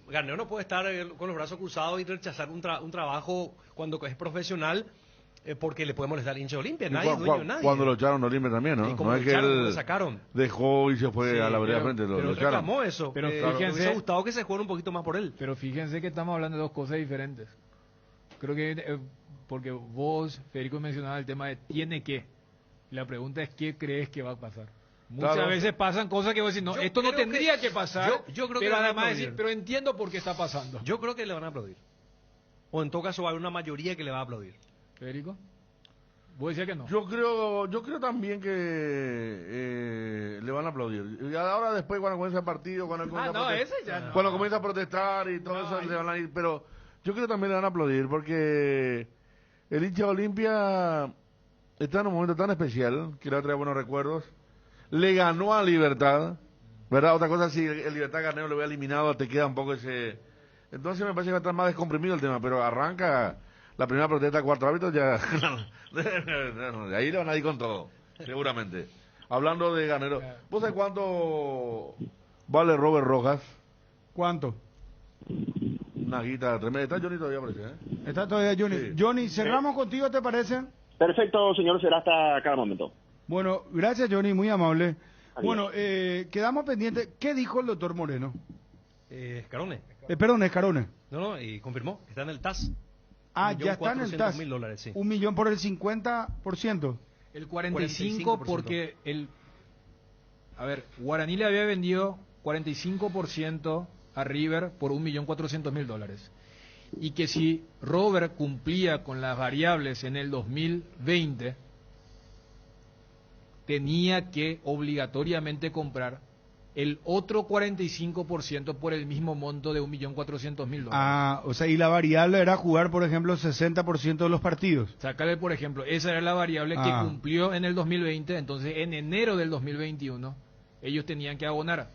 Garnero no puede estar con los brazos cruzados y rechazar un trabajo cuando es profesional, porque le puede molestar al hincha de Olimpia. Nadie es dueño de nadie. Cuando lo echaron de Olimpia también, ¿no? No es que él dejó y se fue a la vereda frente. Lo echaron. Reclamó eso. Pero fíjense, me hubiese gustado que se jugara un poquito más por él. Pero fíjense que estamos hablando de dos cosas diferentes. Creo que porque vos, Federico, mencionaba el tema de tiene que. La pregunta es ¿qué crees que va a pasar? Muchas veces pasan cosas que vos decís, no, esto no tendría que pasar, yo creo pero que además decir, pero entiendo por qué está pasando. Yo creo que le van a aplaudir. O en todo caso va a haber una mayoría que le va a aplaudir. Federico, vos decías que no. Yo creo también que le van a aplaudir. Y ahora después cuando comienza el partido, cuando comienza a protestar y todo eso, le van a ir, pero yo creo que también le van a aplaudir porque el hincha de Olimpia está en un momento tan especial que le va a traer buenos recuerdos. Le ganó a Libertad, ¿verdad? Otra cosa, si el Libertad Garnero lo hubiera eliminado, te queda un poco Entonces me parece que va a estar más descomprimido el tema, pero arranca la primera protesta, cuarto árbitro, ya ahí le van a ir con todo, seguramente. Hablando de ganero, ¿vos sabés cuánto vale Robert Rojas? ¿Cuánto? Una guita tremenda. Está Johnny todavía, parece, ¿eh? Está todavía Johnny. Sí. Johnny, cerramos contigo, ¿te parece? Perfecto, señor, será hasta cada momento. Bueno, gracias Johnny, muy amable. Adiós. Bueno, quedamos pendientes. ¿Qué dijo el doctor Moreno? Escarone. Perdón, Escarone. No, y confirmó que está en el TAS. Ah, ya está en el TAS. $1.400.000, sí. 1 millón por el 50%. El 45% porque a ver, Guaraní le había vendido 45% a River por $1.400.000. Y que si Robert cumplía con las variables en el 2020, tenía que obligatoriamente comprar el otro 45% por el mismo monto de $1.400.000. Ah, o sea, y la variable era jugar, por ejemplo, 60% de los partidos. Sácale, por ejemplo, esa era la variable que cumplió en el 2020, entonces en enero del 2021 ellos tenían que abonar.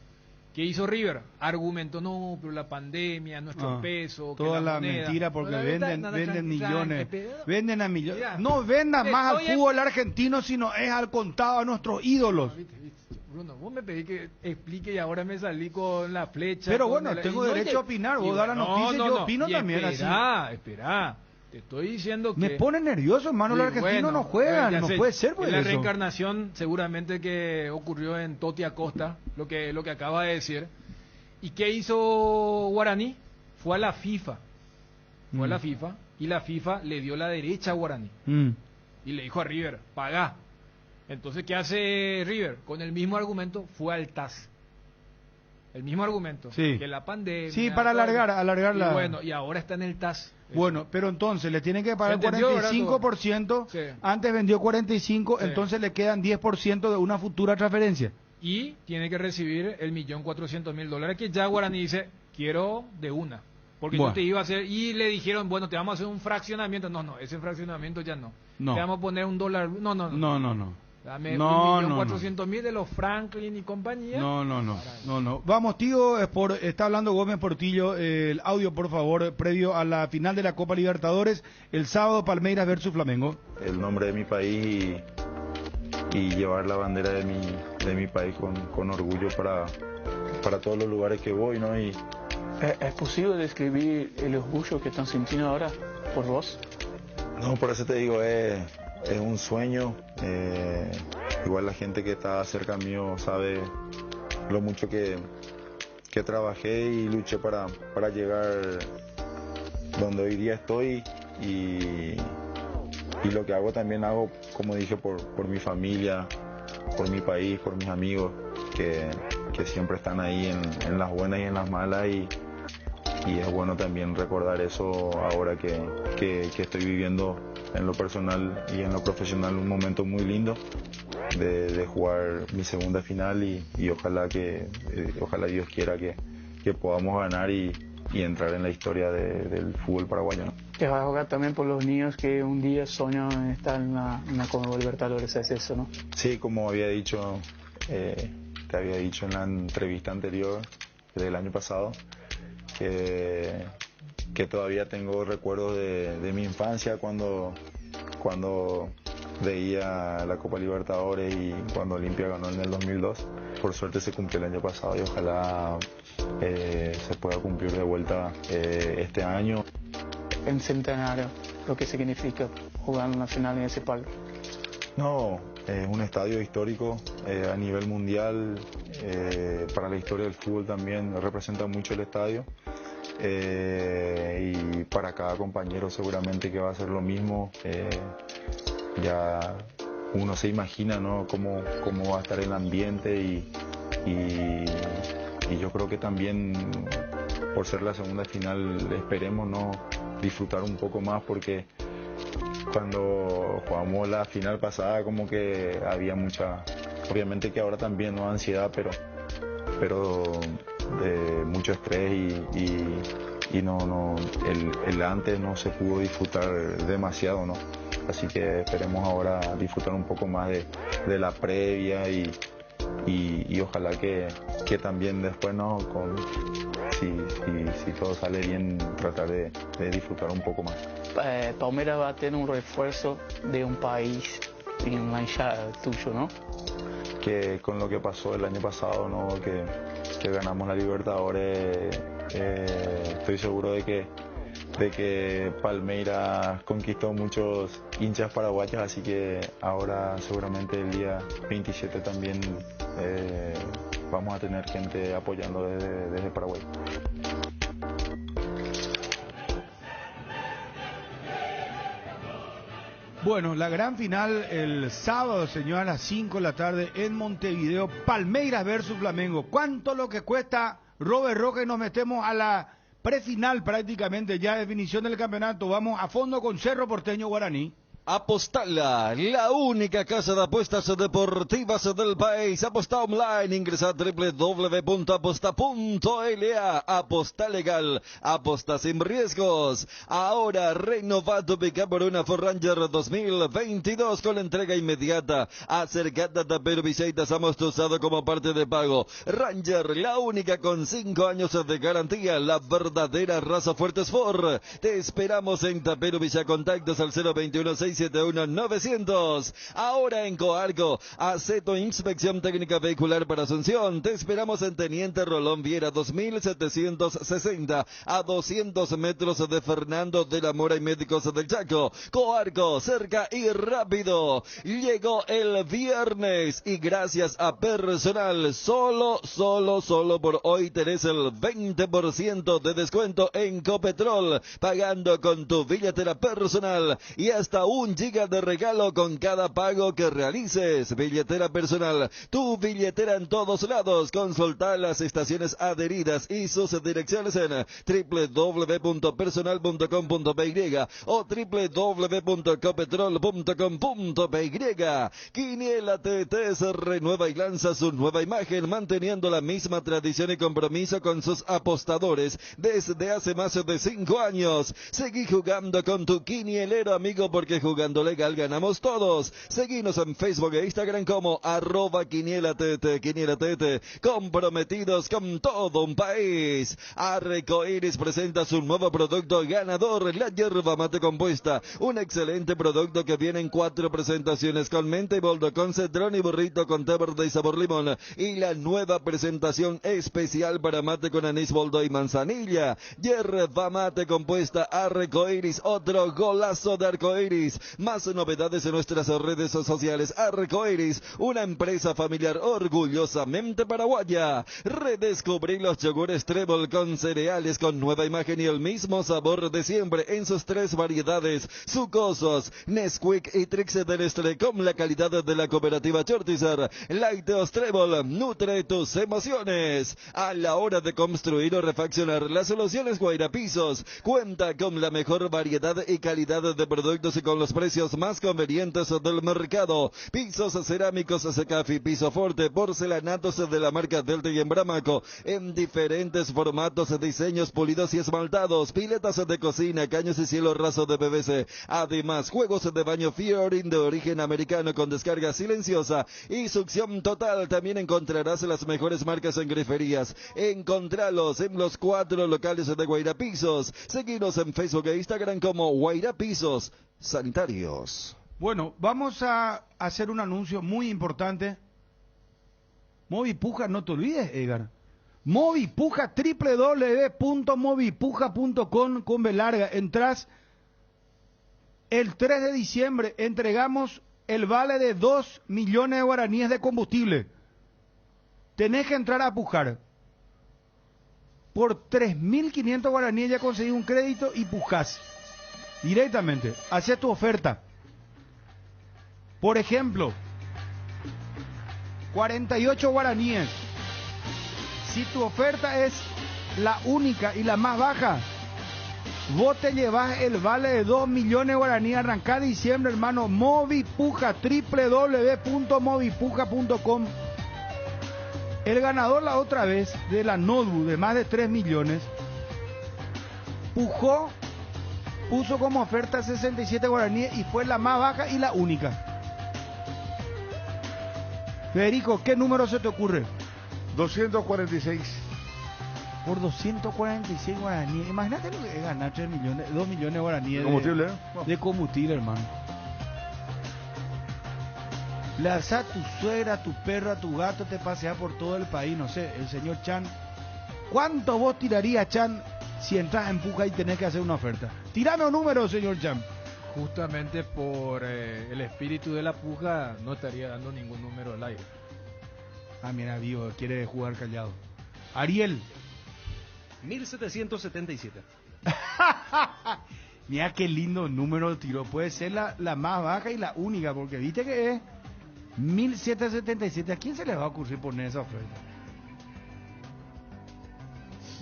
¿Qué hizo River? Argumentó, no, pero la pandemia, nuestro peso, toda que la moneda. mentira porque venden millones, venden a millones. Mira, No vendan más al estoy fútbol argentino, sino es al contado a nuestros ídolos. Bruno, vos me pedí que explique y ahora me salí con la flecha. Pero con bueno, tengo derecho a opinar, vos da la noticia y yo opino también espera, así. Espera, te estoy diciendo que... Me pone nervioso, hermano, los argentinos no juegan, no puede ser por la eso. reencarnación seguramente que ocurrió en Totti Acosta, lo que acaba de decir. ¿Y qué hizo Guaraní? Fue a la FIFA. Fue a la FIFA y la FIFA le dio la derecha a Guaraní. Y le dijo a River, pagá. Entonces, ¿qué hace River? Con el mismo argumento fue al TAS. El mismo argumento. Sí. Que la pandemia... Sí, para alargar la... Y bueno, y ahora está en el TAS. Bueno, pero entonces le tienen que pagar ¿Se entendió, 45%, sí. Antes vendió 45%, Sí. entonces le quedan 10% de una futura transferencia. Y tiene que recibir el $1.400.000 que ya Guaraní dice, quiero de una. Porque Bueno. yo te iba a hacer, y le dijeron, bueno, te vamos a hacer un fraccionamiento. No, ese fraccionamiento ya no. No. Te vamos a poner $1. No. Dame No, $1.400.000 de los Franklin y compañía. No. Vamos, tío, está hablando Gómez Portillo, el audio, por favor, previo a la final de la Copa Libertadores, el sábado Palmeiras versus Flamengo. El nombre de mi país y llevar la bandera de mi país con orgullo para todos los lugares que voy, ¿no? Y ¿Es posible describir el orgullo que están sintiendo ahora por vos? no, por eso te digo, es un sueño. Igual la gente que está cerca mío sabe lo mucho que trabajé y luché para llegar donde hoy día estoy y lo que hago también hago, como dije, por mi familia, por mi país, por mis amigos que siempre están ahí en las buenas y en las malas y es bueno también recordar eso ahora que estoy viviendo en lo personal y en lo profesional un momento muy lindo de jugar mi segunda final y ojalá Dios quiera que podamos ganar y entrar en la historia del fútbol paraguayo, ¿no? Te vas a jugar también por los niños que un día sueñan en estar en una Copa Libertadores, es eso, ¿no? Sí, como había dicho, te había dicho en la entrevista anterior del año pasado, que todavía tengo recuerdos de mi infancia cuando veía la Copa Libertadores y cuando Olimpia ganó en el 2002. Por suerte se cumplió el año pasado y ojalá se pueda cumplir de vuelta este año. En Centenario, lo que significa jugar una final en ese palo. No, es un estadio histórico a nivel mundial, para la historia del fútbol también representa mucho el estadio. Y para cada compañero seguramente que va a ser lo mismo. Ya uno se imagina, ¿no?, cómo va a estar el ambiente y yo creo que también por ser la segunda final esperemos, ¿no?, disfrutar un poco más, porque cuando jugamos la final pasada como que había mucha, obviamente que ahora también, ¿no?, ansiedad, pero mucho estrés y no el antes no se pudo disfrutar demasiado, ¿no? Así que esperemos ahora disfrutar un poco más de la previa y ojalá que también después, ¿no?, si todo sale bien, tratar de disfrutar un poco más. Palmeiras va a tener un refuerzo de un país en la hinchada tuyo, ¿no? Que con lo que pasó el año pasado, ¿no? que ganamos la Libertadores, estoy seguro de que Palmeiras conquistó muchos hinchas paraguayos, así que ahora seguramente el día 27 también vamos a tener gente apoyando desde Paraguay. Bueno, la gran final el sábado, señor, a las 5 de la tarde en Montevideo, Palmeiras versus Flamengo. ¿Cuánto lo que cuesta, Robert Roca? Y nos metemos a la prefinal prácticamente, ya definición del campeonato. Vamos a fondo con Cerro Porteño Guaraní. Apostala, la única casa de apuestas deportivas del país. Aposta online, ingresa a www.aposta.la. Aposta legal, aposta sin riesgos. Ahora renova tu pick por una Ford Ranger 2022 con la entrega inmediata. Acércate a Tapero Viceitas, hemos usado como parte de pago. Ranger, la única con 5 años de garantía, la verdadera raza fuerte Ford. Te esperamos en Tapero Villa, contactos al 021-671-900. Ahora en Coarco, Aceto Inspección Técnica Vehicular para Asunción. Te esperamos en Teniente Rolón Viera 2760, a 200 metros de Fernando de la Mora y Médicos del Chaco. Coarco, cerca y rápido. Llegó el viernes y gracias a Personal, solo por hoy tenés el 20% de descuento en Copetrol, pagando con tu billetera personal y hasta 1 giga de regalo con cada pago que realices. Billetera personal, tu billetera en todos lados. Consulta las estaciones adheridas y sus direcciones en www.personal.com.py o www.copetrol.com.py. Quiniela TT se renueva y lanza su nueva imagen, manteniendo la misma tradición y compromiso con sus apostadores desde hace más de 5 años. Seguí jugando con tu quinielero amigo, porque jugando legal ganamos todos. Seguinos en Facebook e Instagram como @QuinielaTT, QuinielaTT, comprometidos con todo un país. Arcoiris presenta su nuevo producto ganador, la yerba mate compuesta, un excelente producto que viene en 4 presentaciones, con menta y boldo, con cedrón y burrito, con té verde y sabor limón, y la nueva presentación especial para mate con anís, boldo y manzanilla. Yerba mate compuesta Arcoiris, otro golazo de Arcoiris. Más novedades en nuestras redes sociales. Arcoiris, una empresa familiar orgullosamente paraguaya. Redescubrí los yogures Trébol con cereales, con nueva imagen y el mismo sabor de siempre en sus 3 variedades: sucosos, Nesquik y Trix del Nestlé, con la calidad de la cooperativa Chortizar. Lácteos Trébol, nutre tus emociones. A la hora de construir o refaccionar, las soluciones Guaira Pisos cuenta con la mejor variedad y calidad de productos y con los precios más convenientes del mercado. Pisos cerámicos Secafi, piso forte, porcelanatos de la marca Delta y Embramaco, en diferentes formatos, diseños, pulidos y esmaltados, piletas de cocina, caños y cielo raso de PVC. Además, juegos de baño Fiorin de origen americano con descarga silenciosa y succión total. También encontrarás las mejores marcas en griferías. Encontralos en los 4 locales de Guaira Pisos. Seguinos en Facebook e Instagram como Guaira Pisos Sanitarios. Bueno, vamos a hacer un anuncio muy importante. Movipuja, no te olvides, Edgar. Movipuja, www.movipuja.com con B larga. Entrás el 3 de diciembre, entregamos el vale de 2 millones de guaraníes de combustible. Tenés que entrar a pujar. Por 3.500 guaraníes ya conseguí un crédito y pujás directamente. Haces tu oferta. Por ejemplo, 48 guaraníes. Si tu oferta es la única y la más baja, vos te llevas el vale de 2 millones de guaraníes. Arrancá diciembre, hermano. Movipuja, www.movipuja.com. El ganador la otra vez de la notebook de más de 3 millones, pujó, puso como oferta 67 guaraníes y fue la más baja y la única. Federico, ¿qué número se te ocurre? 246. por 246 guaraníes. Imagínate lo que es ganar 2 millones de guaraníes ¿Combustible? de combustible, hermano. Le das a tu suegra, a tu perro, a tu gato, te pasea por todo el país, no sé, el señor Chan. ¿Cuánto vos tirarías, Chan, si entras en Puja y tenés que hacer una oferta? Tirame un número, señor Chan. Justamente por el espíritu de la puja no estaría dando ningún número al aire. Ah, mira, vivo, quiere jugar callado. Ariel. 1777. Mira qué lindo número tiró. Puede ser la más baja y la única, porque viste que es 1777. ¿A quién se le va a ocurrir poner esa oferta?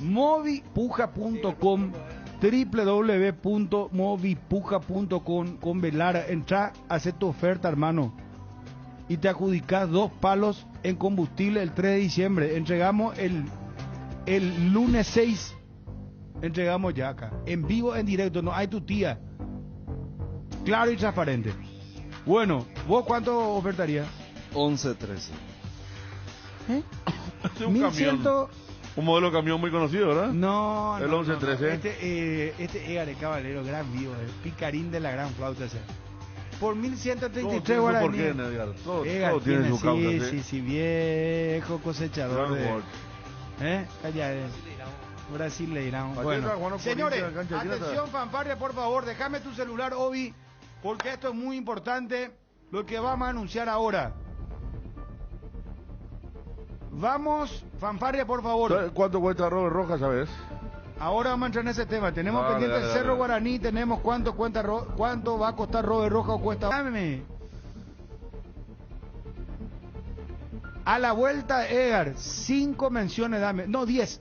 Movipuja.com, www.movipuja.com, con Velara. Entra, hace tu oferta, hermano, y te adjudicás 2 palos en combustible el 3 de diciembre. Entregamos el lunes 6. Entregamos ya acá, en vivo, en directo, no hay tu tía. Claro y transparente. Bueno, ¿vos cuánto ofertarías? 11-13. ¿Eh? Es un 1100. camión. Un modelo de camión muy conocido, ¿verdad? No, el no, 1113. Este Edgar Caballero, gran vivo, el picarín de la gran flauta ese. Por 1133 todo guaraníes. ¿Por qué, Edgar? Todo Tiene su causa, sí, viejo cosechador Gran de... Calla, Brasileirão. Bueno, señores, atención, fanfarria, por favor, déjame tu celular, Obi, porque esto es muy importante, lo que vamos a anunciar ahora. Vamos, fanfarria, por favor. ¿Cuánto cuesta Robert Rojas, sabes? Ahora vamos a entrar en ese tema. Tenemos pendiente el Cerro Guaraní, tenemos cuánto va a costar Robert Rojas o cuesta. Dame. A la vuelta, Edgar, 5 menciones, dame. No, 10,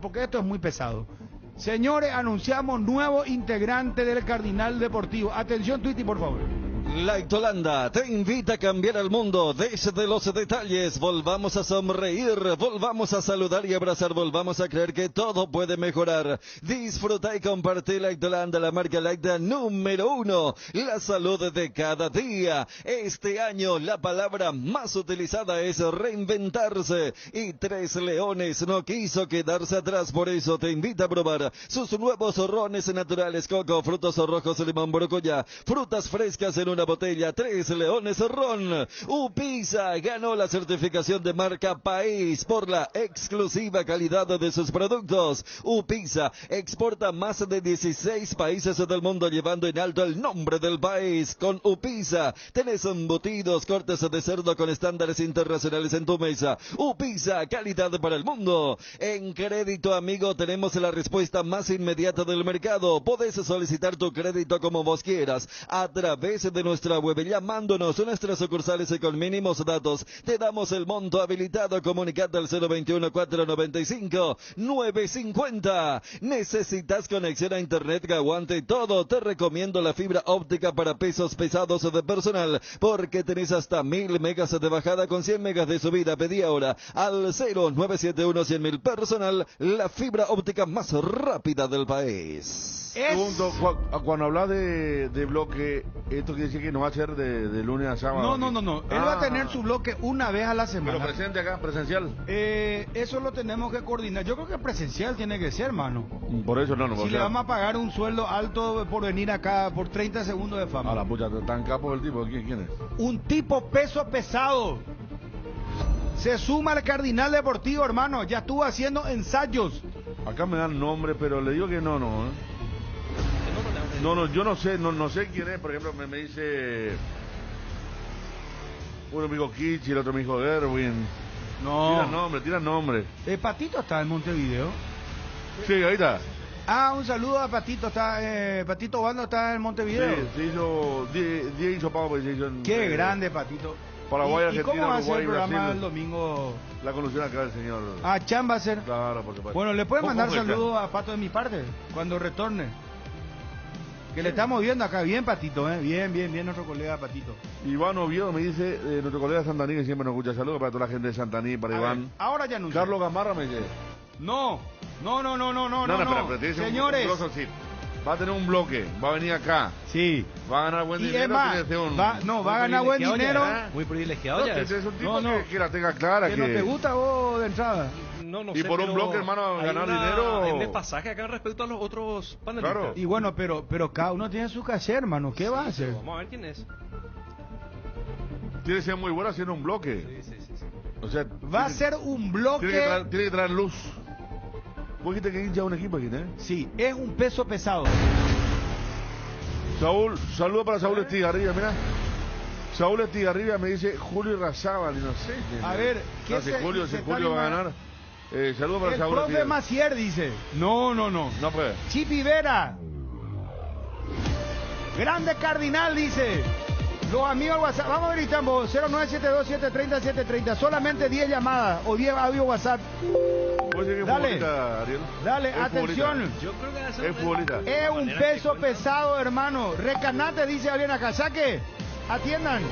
porque esto es muy pesado. Señores, anunciamos nuevo integrante del Cardinal Deportivo. Atención, Twitty, por favor. Lactolanda te invita a cambiar el mundo desde los detalles. Volvamos a sonreír, volvamos a saludar y abrazar, volvamos a creer que todo puede mejorar. Disfruta y comparte Lactolanda, la marca láctea número 1. La salud de cada día. Este año la palabra más utilizada es reinventarse. Y Tres Leones no quiso quedarse atrás, por eso te invita a probar sus nuevos rones naturales: coco, frutos rojos, limón, brocolla, frutas frescas en una botella. Tres Leones Ron. Upisa ganó la certificación de marca País por la exclusiva calidad de sus productos. Upisa exporta más de 16 países del mundo, llevando en alto el nombre del país. Con Upisa tenés embutidos, cortes de cerdo con estándares internacionales en tu mesa. Upisa, calidad para el mundo. En Crédito Amigo tenemos la respuesta más inmediata del mercado. Podés solicitar tu crédito como vos quieras a través de nuestra web, llamándonos a nuestras sucursales y con mínimos datos te damos el monto habilitado. Comunicate al 021-495-950. ¿Necesitas conexión a internet que aguante todo? Te recomiendo la fibra óptica para pesos pesados de personal, porque tenés hasta 1000 megas de bajada con 100 megas de subida. Pedí ahora al 0971-100.000 personal, la fibra óptica más rápida del país. Pregunto, cuando hablas de bloque, ¿esto quiere decir que no va a ser de lunes a sábado? No. Él va a tener su bloque una vez a la semana. ¿Pero presente acá, presencial? Eso lo tenemos que coordinar. Yo creo que presencial tiene que ser, hermano. Por eso no. Si le vamos a pagar un sueldo alto por venir acá por 30 segundos de fama. A la pucha, tan capo el tipo. ¿Quién es? Un tipo peso pesado. Se suma al Cardinal Deportivo, hermano. Ya estuvo haciendo ensayos. Acá me dan nombre, pero le digo que no. No, yo no sé quién es. Por ejemplo, me dice uno me dijo Kitsch y el otro me dijo Erwin. No. Tira nombre. Patito está en Montevideo. Sí, ahí está. Un saludo a Patito. Patito Bando está en Montevideo. Sí, se hizo 10 hisopados. Qué grande, Patito. Paraguay, ¿Y Argentina, cómo va a ser Uruguay, el programa Brasil. el domingo? La conducción acá del señor. Chan va a ser. Claro, por supuesto. Bueno, le puede mandar ¿Cómo saludos a Pato de mi parte cuando retorne. Que le estamos viendo acá. Bien, Patito, bien, nuestro colega Patito. Iván Oviedo me dice, nuestro colega de Santaní, que siempre nos escucha. Saludos para toda la gente de Santaní, para Iván. Ahora ya anuncio. Carlos Gamarra me dice. No. Espera, te dice señores. Va a tener un bloque, va a venir acá. Sí. Va a ganar buen dinero. Y es más, va a ganar buen dinero. Muy privilegiado ya. Es un tipo que la tenga clara. ¿Que no te gusta vos de entrada? No y sé, por un pero bloque, hermano, hay ganar una- dinero. Hay un despasaje acá respecto a los otros panelistas. Claro. Y bueno, pero cada uno tiene su caché, hermano. ¿Qué va a hacer? Vamos a ver quién es. Tiene que ser muy bueno haciendo un bloque. Sí. O sea, Va a ser un bloque. Tiene que traer luz. Vos dijiste que hincha un equipo aquí, ¿eh? Sí, es un peso pesado. Saúl, saludo para Saúl Estigarribia, mira. Saúl Estigarribia me dice Julio Razábal, y no sé. A ver, ¿qué si se- Julio se va a ganar. Saludo para El Saúl profe Estigarribia. Macier dice. No. No puede. Chipi Vera. Grande Cardinal dice. Los amigos WhatsApp. Vamos a ver, Itambo. 0972-730-730. Solamente 10 llamadas o 10 audio WhatsApp. Dale. Ariel. Dale, Es atención. futbolista. Yo creo que va a ser Es futbolista. Es un peso pesado, hermano. Recanate, dice alguien acá. Saque. Atiendan.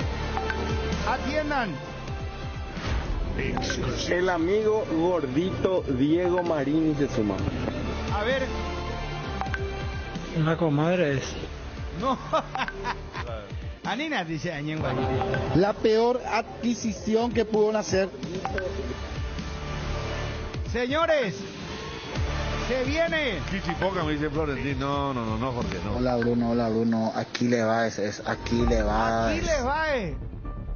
El amigo gordito Diego Marini se suma. A ver. La comadre es. No. Anina dice Añengua. La peor adquisición que pudieron hacer. Señores, se viene. Kichipoca me dice Florentín. No, Jorge, no. Hola Bruno, aquí le va, aquí le va. Aquí les va.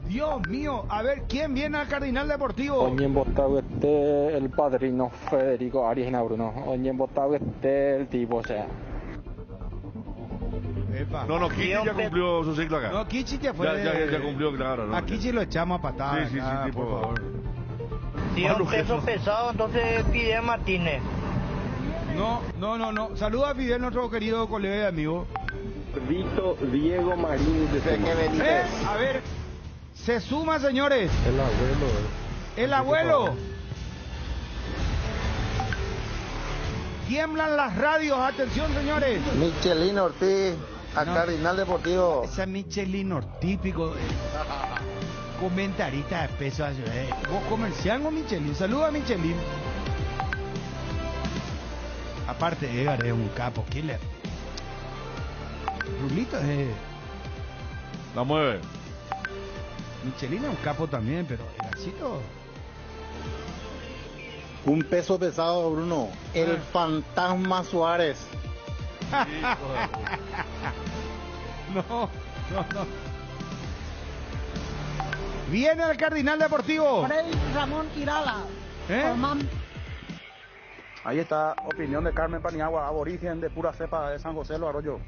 Dios mío, a ver, ¿quién viene al Cardinal Deportivo? Hoy en Botado esté el padrino Federico Arias Bruno. Hoy en Botado esté el tipo, o sea. Epa. No, Kichi ya cumplió su ciclo acá. No, Kichi ya fue. Ya cumplió, claro. ¿no? A Kichi lo echamos a patadas. Sí, acá, por favor. Si es un peso pesado, entonces Fidel Martínez. No. Saluda a Fidel, nuestro querido colega y amigo. Gordito Diego Marini se suma. A ver, se suma, señores. El abuelo. El abuelo. Tiemblan las radios, atención, señores. Michelino Ortiz, a No. Cardinal Deportivo. Esa Michelino típico. Comentarista de peso. ¿Vos comercial o Michelin? Saluda a Michelin. Aparte, Edgar es un capo. ¿Quién le...? Rulito es... La mueve. Michelin es un capo también, pero Edgarcito... Un peso pesado, Bruno. El fantasma Suárez. No. Viene el Cardinal Deportivo. Freddy Ramón Irala. Román. Ahí está, opinión de Carmen Paniagua, aborigen de pura cepa de San José Los Arroyos.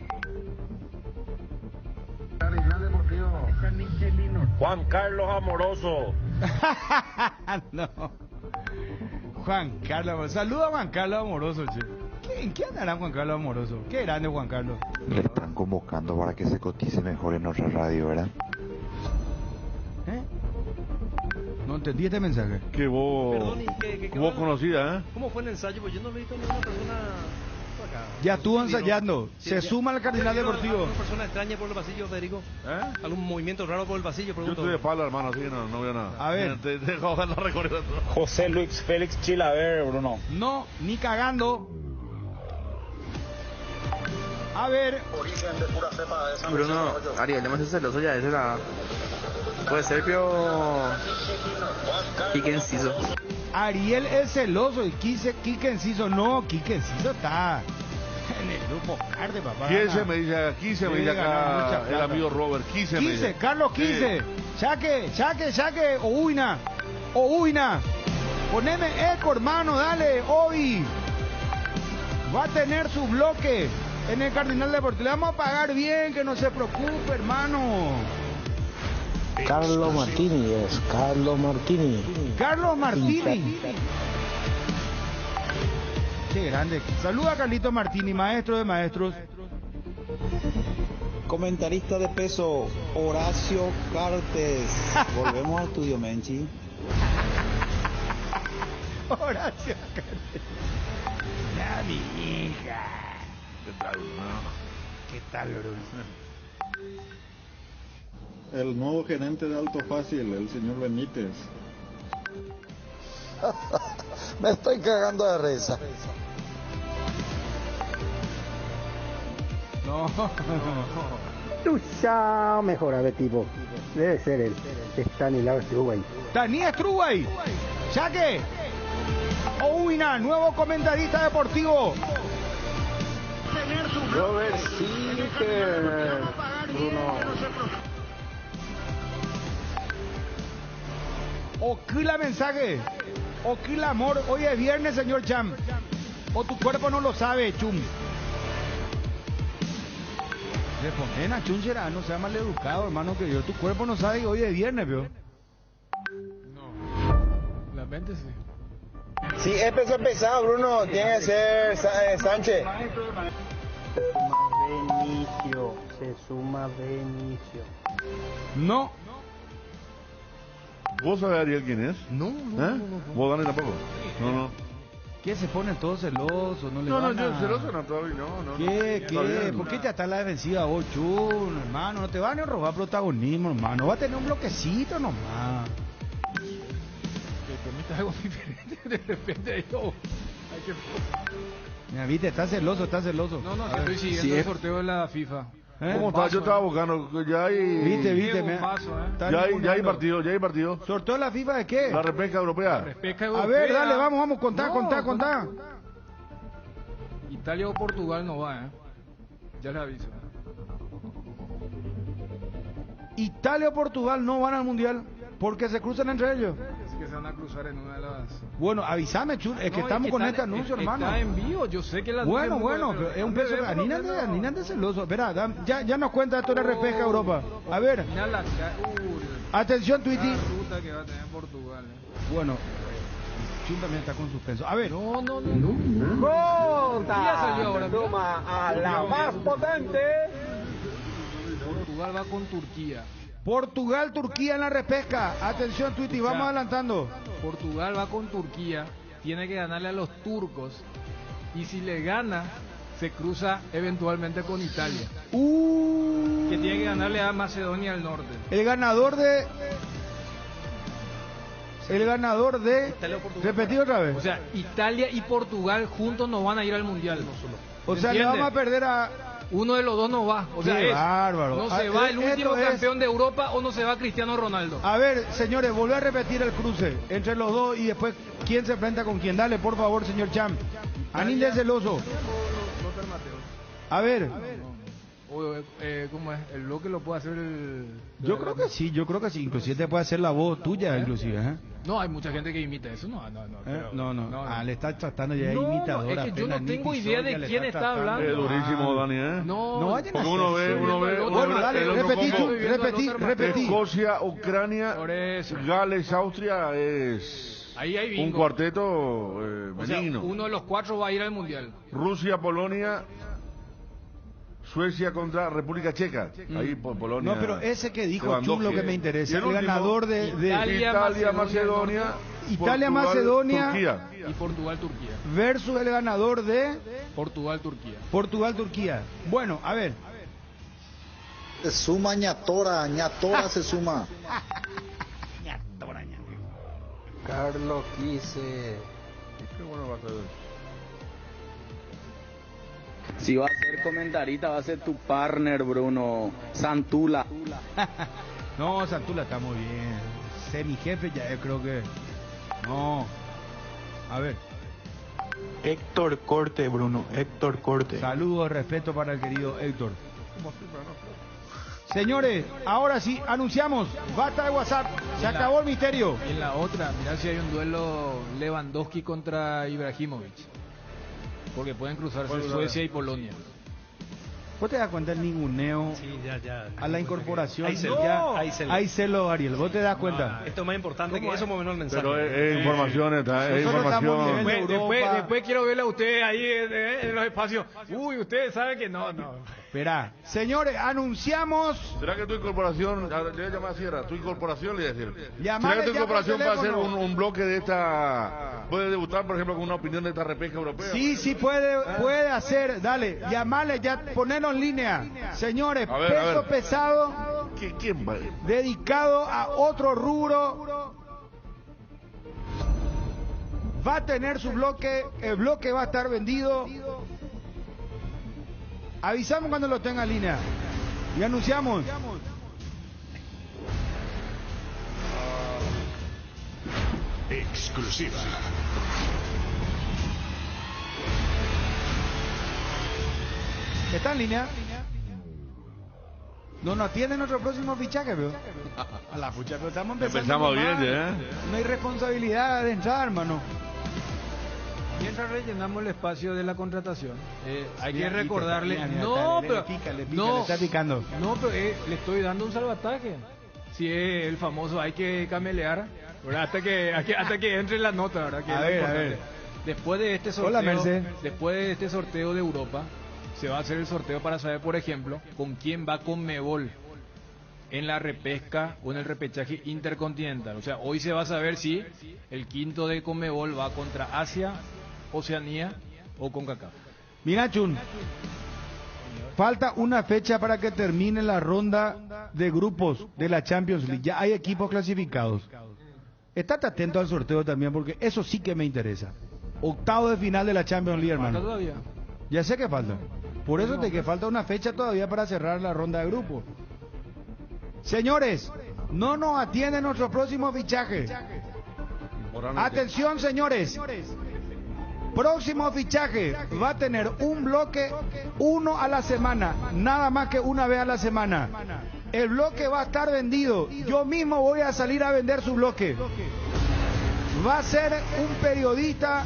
Juan Carlos Amoroso. No. Juan Carlos. Saluda a Juan Carlos Amoroso, che. ¿En qué andará Juan Carlos Amoroso? Qué grande Juan Carlos. Le están convocando para que se cotice mejor en otra radio, ¿verdad? No entendí este mensaje. Que vos... Perdón, vos conocida, ¿eh? ¿Cómo fue el ensayo? Pues yo no le he visto a ninguna persona por acá. Ya estuvo ensayando. Sí, Se ya. suma al Cardinal ¿Vieron Deportivo. ¿Alguna persona extraña por el pasillo, Federico? ¿Algún movimiento raro por el pasillo? Yo Pregunto. estoy de espalda, hermano, así que no veo nada. A ver. Te dejo dar la recorrida. José Luis Félix Chilaver, Bruno. No, ni cagando. A ver. Origen de pura cepa de San José Bruno, Los Arroyos. Ariel, demasiado celoso ya, ese era... Puede ser, pero... Quique Enciso. Ariel es celoso y Quique Enciso no. Quique Enciso está en el grupo Carde, papá. 15 me dice acá, 15 me dice acá el amigo Robert. 15 me 15, dice. Carlos 15. Chaque. Ouina. Poneme eco, hermano, dale. Hoy va a tener su bloque en el Cardinal Deportivo. Le vamos a pagar bien, que no se preocupe, hermano. Carlos Martini es Carlos Martini. Carlos Martini. Qué grande. Saluda a Carlito Martini, maestro de maestros. Comentarista de peso, Horacio Cartes. Volvemos al estudio, Menchi. Horacio Cartes. Ya, mi hija. ¿Qué tal, Bruno? El nuevo gerente de Alto Fácil, el señor Benítez. Me estoy cagando de risa. No. Tú ya mejora de tipo. Debe ser él. Stanislav Strubay. Daniel Strubay. Chaque. Ouna, nuevo comentarista deportivo. Robert Singer, Bruno. Oquila mensaje. Oquila amor. Hoy es viernes, señor Cham. O tu cuerpo no lo sabe, Chum. Responden a Chum será, no sea mal educado, hermano, que yo. Tu cuerpo no sabe que hoy es viernes, veo. No. La mente sí. Si es peso pesado, Bruno, tiene que ser Sánchez. Se suma Benicio. No. ¿Vos sabés, Ariel, quién es? No. ¿Vos, Dani, tampoco? No. ¿Qué se pone todo celoso? No, le No, van yo a... celoso no, todavía no. ¿Qué? Está bien. ¿Por qué ya está la defensiva vos, Chun, hermano? No te van a robar protagonismo, hermano. Va a tener un bloquecito nomás. Que comiste algo diferente, de repente yo... Hay que... Mira, viste, está celoso. No, que estoy siguiendo el sorteo de la FIFA. ¿Cómo está? Yo estaba buscando, ya hay... Viste, Ya hay partido. ¿Sorteo la FIFA de qué? La repesca europea. A ver, dale, vamos, contá. Italia o Portugal no va, ya les aviso. Italia o Portugal no van al Mundial porque se cruzan entre ellos. Es que se van a cruzar en una de las... Bueno, avísame, Chun, es que estamos con este anuncio, hermano. Está en vivo, yo sé que la... Bueno, pero es un peso... Ni nada celoso. Verá, ya nos cuenta esto de la repesca Europa. A ver. Atención, Twitty. La ruta que va a tener Portugal. Bueno, Chun también está con suspenso. A ver. No. Ya salió ahora. Toma a la más potente. Portugal va con Turquía. Portugal-Turquía en la repesca. Atención, Twitty, vamos adelantando. Portugal va con Turquía. Tiene que ganarle a los turcos. Y si le gana, se cruza eventualmente con Italia. Que tiene que ganarle a Macedonia del Norte. El ganador de... Repetí otra vez. O sea, Italia y Portugal juntos no van a ir al Mundial. O sea, le vamos a perder a... Uno de los dos no va. O sea, Qué bárbaro. No se va el último campeón de Europa o no se va Cristiano Ronaldo. A ver, señores, volví a repetir el cruce entre los dos y después quién se enfrenta con quién. Dale, por favor, señor Cham. Anín de celoso. A ver. ¿Cómo es? El bloque lo puede hacer el... Yo creo que sí. Inclusive te puede hacer la voz tuya, inclusive. No, hay mucha gente que imita eso. No. No. Le está tratando ya de imitador. Es que yo no tengo idea de quién está hablando. Es durísimo, Dani, No vayan a porque uno ve. Bueno, dale, repetí. Escocia, Ucrania, Gales, Austria es... Ahí hay bingo. Un cuarteto benigno. O sea, uno de los cuatro va a ir al Mundial. Rusia, Polonia... Suecia contra República Checa. Ahí por Polonia. No, pero ese que dijo Chum lo que me interesa. El ganador de Italia, Macedonia, Turquía. Y Portugal-Turquía. Versus el ganador de... Portugal-Turquía. Bueno, a ver. Se suma Ñatora se suma. Ñatora. Carlos Quise. Qué bueno va a ser. Si va a ser comentarista, va a ser tu partner, Bruno. Santula. No, Santula está muy bien. Semi-jefe ya creo que... No. A ver. Héctor Corte, Bruno. Héctor Corte. Saludos, respeto para el querido Héctor. Señores, ahora sí, anunciamos. Basta de WhatsApp. Se acabó el misterio. En la otra, mirá si hay un duelo Lewandowski contra Ibrahimovic. Porque pueden cruzarse Suecia y Polonia. ¿Vos te das cuenta del ninguneo? Sí, ya. A la incorporación. Hay celo, Ariel. ¿Vos te das cuenta? Esto es más importante que eso, más o menos el mensaje. Pero es información, es información. Después quiero verle a ustedes ahí en los espacios. Uy, ustedes saben que no. Espera, señores, anunciamos. ¿Será que tu incorporación, le voy a llamar a Sierra, tu incorporación le voy a decir? Llamale, ¿Será que tu incorporación va a hacer un bloque de esta, puede debutar por ejemplo con una opinión de esta repesca europea? Sí, puede hacer, dale, llamale, ya ponerlo en línea. Señores, peso pesado. ¿Quién va? Dedicado a otro rubro. Va a tener su bloque, el bloque va a estar vendido. Avisamos cuando lo tenga en línea. Y anunciamos. Exclusiva. ¿Está en línea? No nos atiende nuestro próximo fichaje, pero a la pucha, pero estamos empezando. Empezamos bien, ¿eh? No hay responsabilidad de entrar, hermano. Mientras rellenamos el espacio de la contratación, hay Mira, que recordarle. mira, No, le pero. pica, le No, está picando. no, pero le estoy dando un salvataje. Si es el famoso, hay que camelear, ¿verdad? Hasta que entre la nota, ¿verdad? Que A es lo ver, importante. a ver. Después de este sorteo, Hola, Merced. después de este sorteo de Europa, se va a hacer el sorteo para saber, por ejemplo, con quién va Conmebol en la repesca o en el repechaje intercontinental. O sea, hoy se va a saber si el quinto de Conmebol va contra Asia, Oceanía o CONCACAF. Mira, Chun, falta una fecha para que termine la ronda de grupos de la Champions League. Ya hay equipos clasificados. Estate atento al sorteo también, porque eso sí que me interesa. Octavo de final de la Champions League, hermano. ¿Falta todavía? Ya sé que falta. Por eso te que falta una fecha todavía para cerrar la ronda de grupos. Señores, no nos atiende nuestro próximo fichaje. Atención, señores. Próximo fichaje va a tener un bloque, uno a la semana, nada más que una vez a la semana. El bloque va a estar vendido. Yo mismo voy a salir a vender su bloque. Va a ser un periodista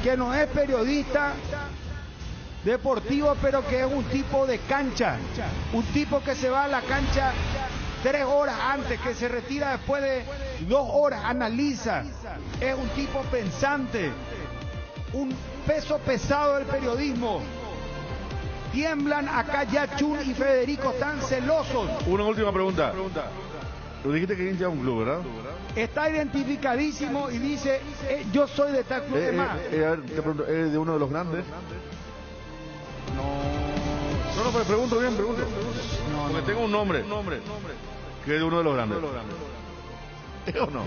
que no es periodista deportivo, pero que es un tipo de cancha. Un tipo que se va a la cancha 3 horas antes, que se retira después de 2 horas, analiza. Es un tipo pensante, un peso pesado del periodismo. Tiemblan acá ya Chun y Federico, están celosos. Una última pregunta. Tú dijiste que hincha un club, ¿verdad? Está identificadísimo y dice, yo soy de tal club de más. A ver, te pregunto, ¿es de uno de los grandes? No, pero pregunto bien, pregunto. Porque tengo un nombre. Que es de uno de los grandes. ¿O no?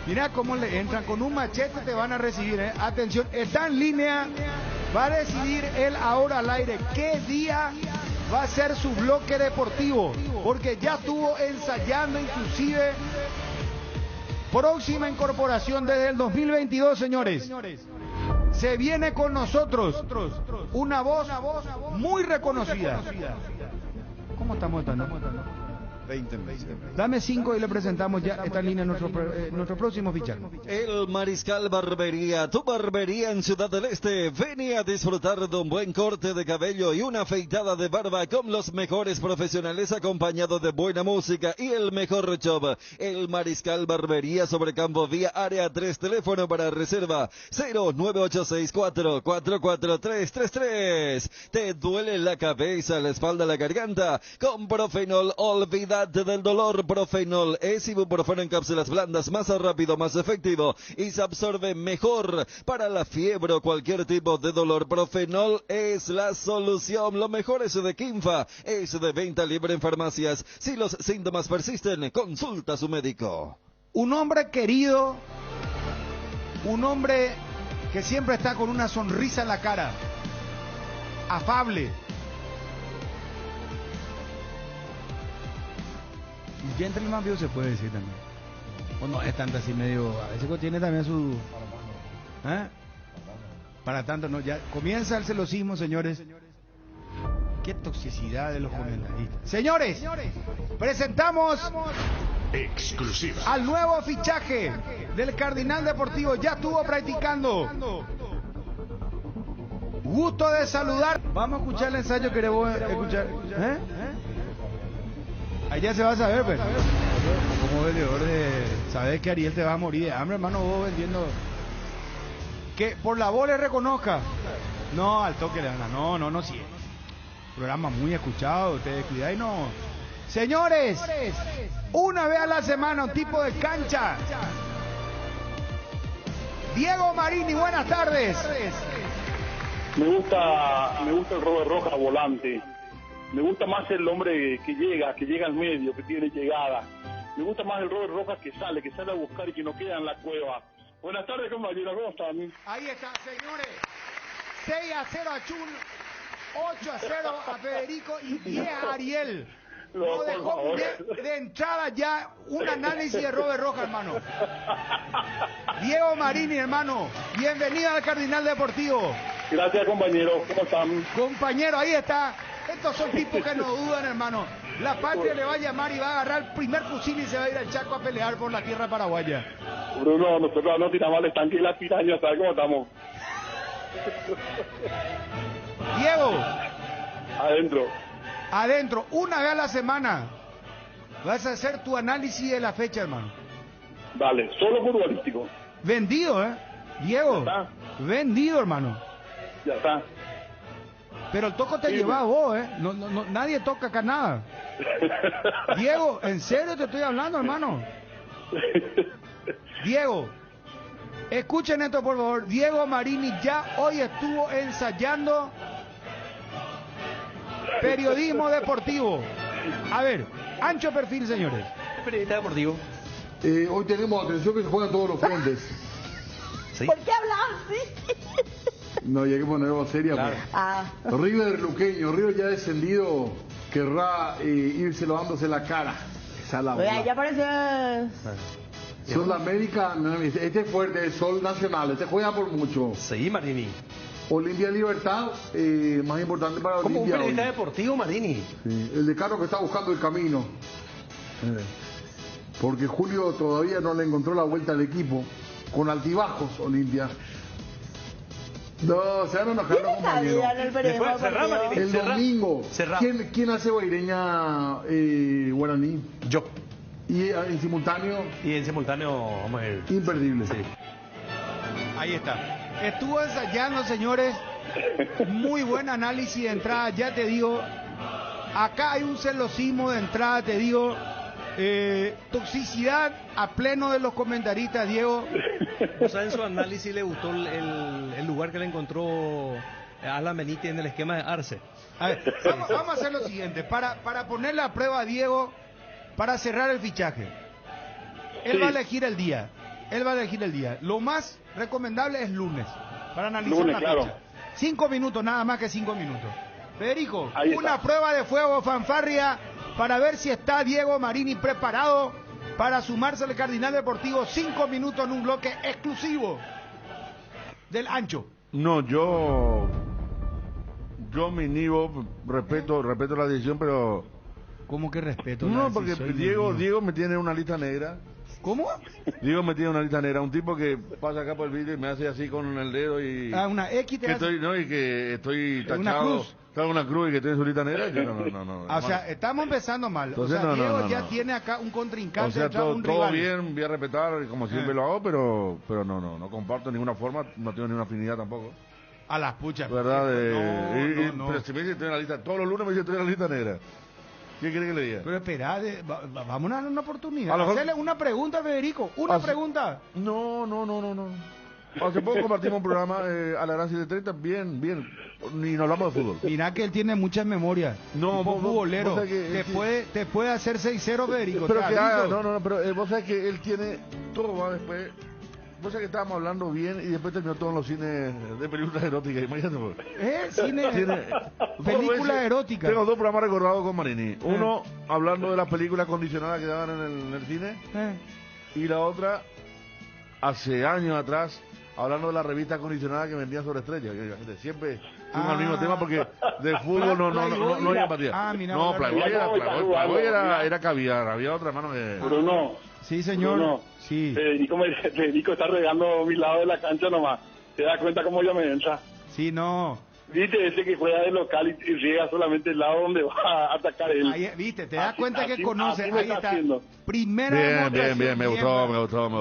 Mira cómo le entran, con un machete te van a recibir, ¿eh? Atención, está en línea, va a decidir él ahora al aire qué día va a ser su bloque deportivo, porque ya estuvo ensayando inclusive próxima incorporación desde el 2022, señores. Se viene con nosotros una voz muy reconocida. ¿Cómo estamos estando? 20 meses. Dame 5 y le presentamos ya esta línea nuestro próximo fichaje. El Mariscal Barbería, tu barbería en Ciudad del Este. Ven a disfrutar de un buen corte de cabello y una afeitada de barba con los mejores profesionales, acompañado de buena música y el mejor show. El Mariscal Barbería sobre Campo Vía, área 3, teléfono para reserva 09864443333. ¿Te duele la cabeza, la espalda, la garganta? Con Profenol, olvídate del dolor. Profenol es ibuprofeno en cápsulas blandas, más rápido, más efectivo y se absorbe mejor para la fiebre o cualquier tipo de dolor. Profenol es la solución. Lo mejor es de Quinfa, es de venta libre en farmacias. Si los síntomas persisten, consulta a su médico. Un hombre querido, un hombre que siempre está con una sonrisa en la cara, afable. Gentleman view se puede decir también. O no es tanto así medio, a veces tiene también su... ¿eh? Para tanto no, ya comienza el celosismo, señores. Qué toxicidad de los comentaristas. Señores, presentamos exclusiva al nuevo fichaje del Cardinal Deportivo. Ya estuvo practicando. Gusto de saludar. Vamos a escuchar el ensayo que queremos escuchar. ¿Eh? Ahí ya se va a saber, pues. Como vendedor de... Sabes que Ariel te va a morir de hambre, hermano, vos vendiendo... Que por la voz le reconozca. No, al toque le dan. No, sí. Programa muy escuchado, ustedes cuidado y no... Señores, una vez a la semana, un tipo de cancha. Diego Marini, buenas tardes. Me gusta el Robert Rojas volante. Me gusta más el hombre que llega al medio, que tiene llegada. Me gusta más el Robert Rojas que sale a buscar y que no queda en la cueva. Buenas tardes, compañeros, ¿cómo están? Ahí está, señores. 6-0 a Chun, 8-0 a Federico y 10 a Ariel. No dejó de entrada ya un análisis de Robert Rojas, hermano. Diego Marini, hermano, bienvenido al Cardinal Deportivo. Gracias, compañero. ¿Cómo están? Compañero, ahí está. Estos son tipos que no dudan, hermano. La patria le va a llamar y va a agarrar el primer fusil y se va a ir al Chaco a pelear por la tierra paraguaya. Bruno, nosotros no tiramos al estanque y las pirañas, ¿sabes cómo estamos? Diego. Adentro, una vez a la semana. Vas a hacer tu análisis de la fecha, hermano. Dale, solo futbolístico. Vendido, Diego. Vendido, hermano. Ya está. Pero el toco te lleva a vos, no, nadie toca acá nada. Diego, en serio te estoy hablando, hermano. Diego, escuchen esto, por favor. Diego Marini ya hoy estuvo ensayando periodismo deportivo. A ver, ancho perfil, señores. Periodista deportivo. Hoy tenemos atención que se juegan todos los frentes. ¿Sí? ¿Por qué hablas así? No, hay que ponerlo seria. Claro. River Luqueño, River ya descendido, querrá irse lavándose la cara. Esa es la Oye, ya parece... Sol América, este es fuerte, el Sol Nacional, este juega por mucho. Sí, Marini. Olimpia Libertad, más importante para Como Olimpia. Un periodista deportivo, Marini. Sí, el de Carlos que está buscando el camino. Porque Julio todavía no le encontró la vuelta al equipo. Con altibajos, Olimpia. No, se van a enojar los compañeros. El domingo. ¿Quién hace Guaireña Guaraní? Yo. ¿Y en simultáneo? Y en simultáneo, vamos a ver. Imperdible. Sí. Ahí está. Estuvo ensayando, señores. Muy buen análisis de entrada, ya te digo. Acá hay un celosismo de entrada, te digo. Toxicidad a pleno de los comentaristas, Diego. O sea, en su análisis le gustó el lugar que le encontró Alan Benítez en el esquema de Arce. A ver, vamos a hacer lo siguiente. Para ponerle a prueba a Diego, para cerrar el fichaje. Él va a elegir el día. Lo más recomendable es lunes, para analizar la fecha. 5 minutos, nada más que 5 minutos. Federico, una prueba de fuego, fanfarria, para ver si está Diego Marini preparado para sumarse al Cardinal Deportivo. 5 minutos en un bloque exclusivo del Ancho. No, yo me inhibo, respeto la decisión, pero... ¿Cómo que respeto? No, porque Diego me tiene una lista negra. ¿Cómo? Diego me tiene una lista negra, un tipo que pasa acá por el vídeo y me hace así con el dedo y... una X te hace... y que estoy tachado. Una cruz. Una cruz y que tiene su lista negra. No. O sea, estamos empezando mal. Entonces, Diego ya tiene acá un contrincante, o sea, todo rival. Bien, voy a respetar como siempre lo hago, pero no comparto ninguna forma, no tengo ninguna afinidad tampoco. A las puchas. ¿Verdad? Pero si me dice estoy en la lista, todos los lunes me dice estoy en la lista negra. ¿Qué quiere que le diga? Pero espera, vamos a darle una oportunidad. Hacerle una pregunta, Federico. Una pregunta. No. Hace poco compartimos un programa a la gran 730, bien, ni nos hablamos de fútbol. Mirá que él tiene muchas memorias. No, futbolero. O sea te puede hacer 6-0, Federico. Pero que pero vos sabés que él tiene todo, va después. Vos sabés que estábamos hablando bien y después terminó todo en los cines de películas eróticas, imagínate. Películas eróticas. Tengo 2 programas recordados con Marini. Uno hablando de las películas condicionadas que daban en el cine. Y la otra, hace años atrás, hablando de la revista condicionada que vendían sobre estrellas. Siempre fuimos al mismo tema porque de fútbol no hay empatía. No, Playboy era caviar. Había otra hermano que... Bruno. Sí, señor. Bruno. Sí. Federico está regando mi lado de la cancha nomás. ¿Te das cuenta cómo yo me entra? Sí, no. Viste, ese que juega de local y riega solamente el lado donde va a atacar él. Ahí, viste, te das cuenta que conoce. Ahí está. Primera demostración. Bien, me gustó.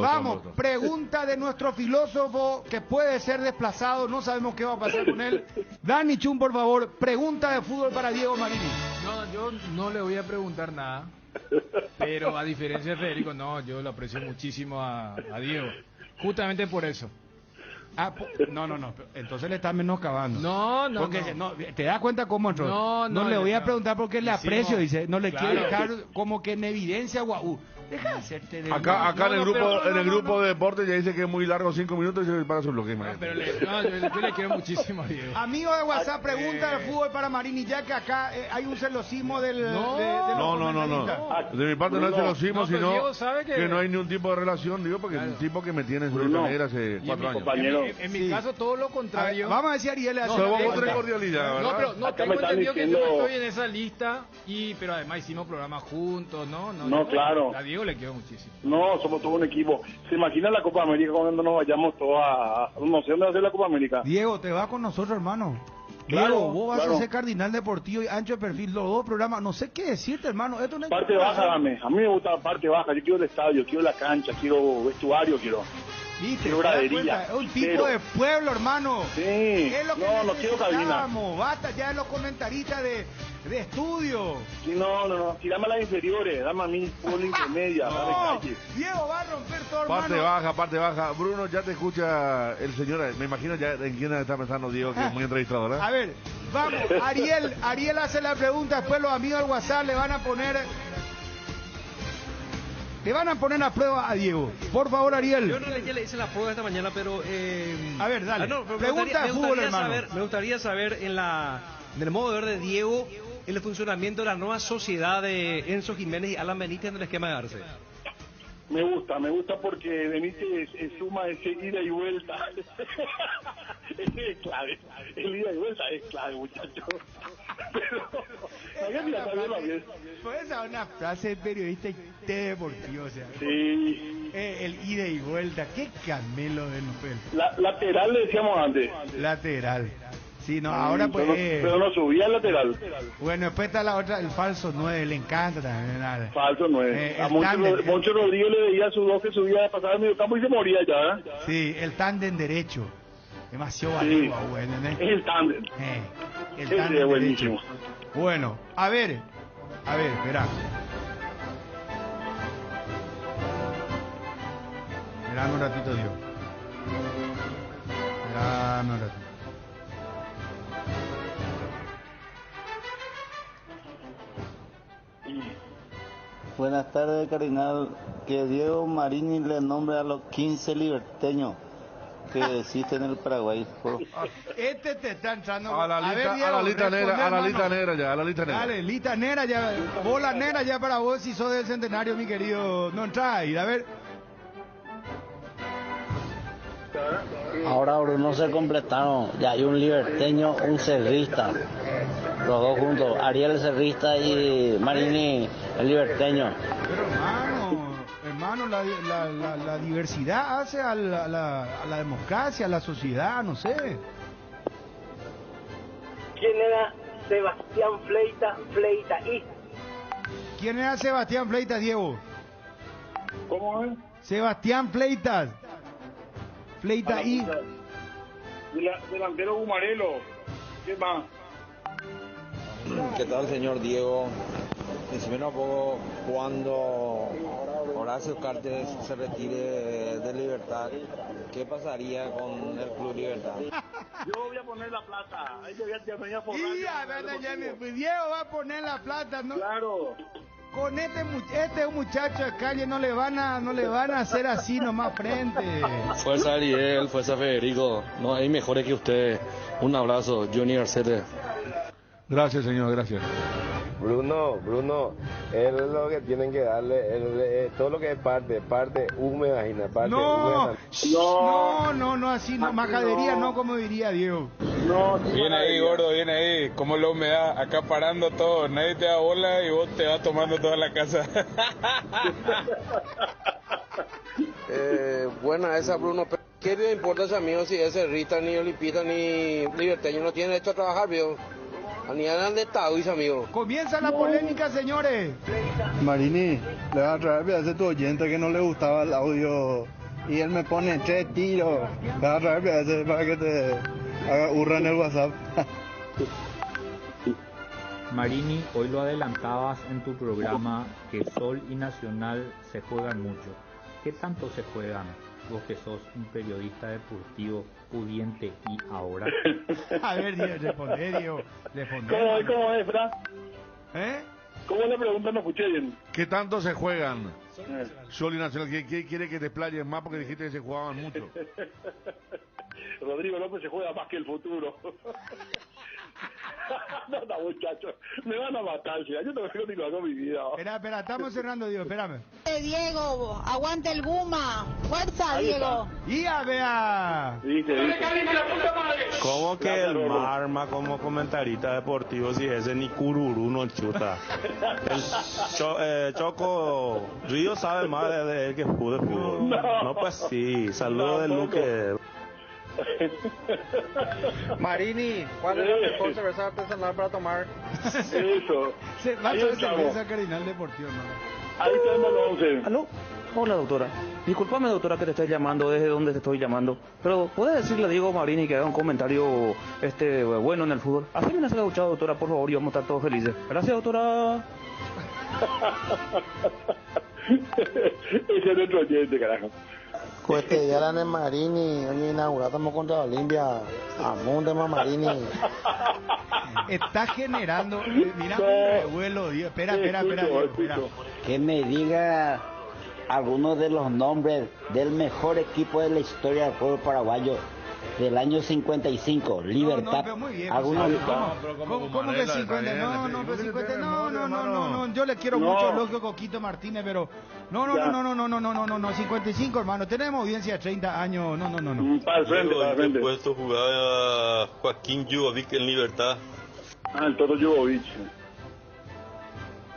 Vamos, pregunta de nuestro filósofo que puede ser desplazado. No sabemos qué va a pasar con él. Dani Chun, por favor, pregunta de fútbol para Diego Marini. No, yo no le voy a preguntar nada. Pero a diferencia de Federico, yo lo aprecio muchísimo a Diego. Justamente por eso. No. Entonces le está menoscabando. No. Porque te das cuenta cómo entró. No le voy a preguntar porque le aprecio, dice. No le quiero dejar como que en evidencia, Deja de hacerte de Acá en el grupo, pero en el grupo de deporte ya dice que es muy largo, 5 minutos y se para su bloque. Pero yo le quiero muchísimo a Diego. Amigo de WhatsApp, pregunta de fútbol para Marini, ya que acá hay un celosismo de los comentaristas. De mi parte no es celosismo, pero sino Diego sabe que no hay ningún tipo de relación, digo, porque es un tipo que me tiene en su carrera hace 4 años. En mi caso, todo lo contrario. Vamos a decir, Ariel, otra cordialidad, ¿verdad? No, pero no Acá tengo me están entendido que yo diciendo- no estoy en esa lista, pero además hicimos programas juntos, ¿no? No, claro. A Diego le quiero muchísimo. No, somos todo un equipo. ¿Se imagina la Copa América cuando nos vayamos todos a... No sé dónde va a ser la Copa América? Diego, te vas con nosotros, hermano. Claro, Diego, vos vas claro. a ser Cardinal Deportivo y Ancho de Perfil, los dos programas. No sé qué decirte, hermano. Esto no es Parte baja, dame. A mí me gusta la parte baja. Yo quiero el estadio, quiero la cancha, quiero vestuario, quiero. ¿Viste? Quiero ¿Te das gradería. cuenta? Es un tipo Quiero. de pueblo, hermano. Sí. Es lo que No quiero cabina. necesitamos. Basta ya de los comentaristas de estudio. Sí, no. Tirame a las inferiores. Dame a mí fútbol intermedia. Dame calle. Diego va a romper todo, hermano. Parte baja. Bruno, ya te escucha el señor. Me imagino ya en quién está pensando Diego, que es muy entrevistador, ¿verdad? A ver, vamos. Ariel hace la pregunta. Después los amigos del WhatsApp le van a poner a prueba a Diego. Por favor, Ariel. Yo en realidad le hice la prueba esta mañana, pero... A ver, dale. Pero Pregunta de fútbol, hermano. Me gustaría saber en el modo de ver de Diego el funcionamiento de la nueva sociedad de Enzo Jiménez y Alan Benítez en el esquema de Arce. Me gusta porque Benítez suma ese ida y vuelta. Ese es clave. El ida y vuelta es clave, muchachos. Puede ser una frase de periodista deportivo, o sea. Sí. El ida y vuelta, qué camelo de Nupel. Lateral le decíamos antes. Lateral. Sí, no, ahora pues... Pero no subía al lateral. Bueno, después está la otra, el falso 9, le encanta también. Nada. Falso 9. A Moncho Rodríguez le veía su dos que subía a pasar al medio campo y se moría ya. Sí, el tándem derecho. Demasiado sí. Bueno, ¿eh? Es el tándem. El tándem es buenísimo. Bueno, a ver, espera. Esperame un ratito, Dios. Esperame un ratito. Buenas tardes, Cardinal. Que Diego Marini le nombre a los 15 liberteños que existen en el Paraguay. Este te está entrando a la lista negra. Dale, lista negra ya, bola negra ya para vos si sos del centenario, mi querido. No entra ahí, a ver. Ahora, Bruno, se completaron. Ya hay un liberteño, un cerrista. Los dos juntos. Ariel el cerrista y Marini el liberteño. Pero hermano, la diversidad hace a la democracia, a la sociedad, no sé. ¿Quién era Sebastián Fleita y? ¿Quién era Sebastián Fleitas, Diego? ¿Cómo es? Sebastián Fleitas. Fleita y. Delantero Gumarelo. ¿Qué más? ¿Qué tal, señor Diego? Decime un poco cuando Horacio Cartes se retire de Libertad, ¿qué pasaría con el Club Libertad? Yo voy a poner la plata. Ahí ya venía por Diego va a poner la plata, ¿no? Claro. Con este muchacho de calle no le van a hacer así nomás frente. Fuerza Ariel, fuerza Federico. No hay mejores que usted. Un abrazo, Johnny Arcete. Gracias, señor, gracias. Bruno, es lo que tienen que darle, todo lo que es parte húmeda, parte húmeda. No, así no, majadería no, como diría Diego. No, viene ahí, gordo, viene ahí, como la humedad, acaparando todo, nadie te da bola y vos te vas tomando toda la casa. Buena esa, Bruno, pero ¿qué le importa a ese amigo si ese Rita, ni Olipita, ni Liberteño no tiene derecho a trabajar, viejo? Ni eran de Tahuiz, amigo. Comienza la polémica, señores. Marini, le va a traer a ese tu oyente que no le gustaba el audio y él me pone 3 tiros. Le va a traer a ese para que te haga hurra en el WhatsApp. Marini, hoy lo adelantabas en tu programa que Sol y Nacional se juegan mucho. ¿Qué tanto se juegan? Vos que sos un periodista deportivo pudiente y ahora. A ver, Diego, responde. ¿Cómo es, Fran? ¿Cómo le preguntan? No escuché bien. ¿Qué tanto se juegan? Sol y Nacional, ¿qué quiere que te explayes más? Porque dijiste que se jugaban mucho. Rodrigo López se juega más que el futuro. No, muchachos, me van a matar, ya. Yo no voy a continuar con mi vida. Espera, estamos cerrando, Diego, espérame. Diego, aguante el Guma. Fuerza, Diego. Y a vea. ¿Cómo que el Marma como comentarista deportivo si ese ni cururú no chuta? El Choco Río sabe más de él que fútbol. No, pues sí, saludos de Luque. Marini, ¿cuál es la mejor cerveza artesanal para tomar? Eso. Va a ser cerveza Cardinal Deportivo, hermano. Ahí tenemos los 11. ¿Aló? Hola, doctora. Disculpame, doctora, que te estoy llamando, desde donde te estoy llamando. Pero, ¿puedes decirle a Diego Marini que haga un comentario bueno en el fútbol? Así me la has escuchado, doctora, por favor, y vamos a estar todos felices. Gracias, doctora. Ese es nuestro oyente, carajo. Cueste ya la Marini, hoy inauguramos contra Olimpia. Amunde Marini. Está generando, mira un revuelo, Dios. Espera. Que me diga algunos de los nombres del mejor equipo de la historia del fútbol paraguayo del año 55, Libertad. No, muy bien, algunos ¿Cómo que 50? No, yo le quiero mucho el elogio a Coquito Martínez, pero no, 55, hermano, tenemos audiencia de 30 años, no. Para el frente. ¿En qué puesto jugaba Joaquín Yugovic en Libertad? El Toto Yugovic.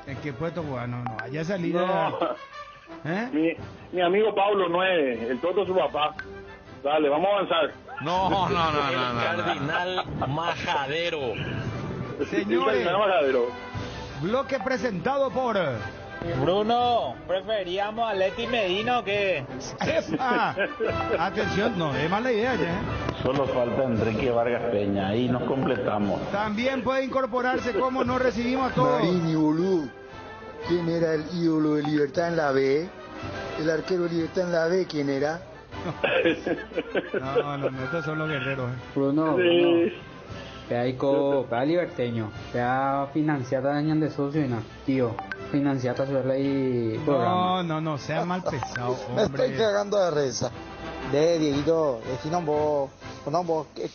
¿En qué puesto jugaba? No, allá salí mi amigo Pablo 9, el Toto su papá. Dale, vamos a avanzar. No. Cardinal Majadero. Señores, bloque presentado por Bruno, ¿preferíamos a Leti Medina o qué? Atención, no, es mala idea ya. Solo falta Enrique Vargas Peña, ahí nos completamos. También puede incorporarse como no recibimos a todos. Marini, boludo. ¿Quién era el ídolo de Libertad en la B? El arquero de Libertad en la B, ¿quién era? No, estos son los guerreros. Bruno, Pea liberteño, pea financiata dañan de socio y tío, financiata suele y programa. No, sea mal pesado, Me hombre. estoy cagando de risa. Dieguito, decimos vos,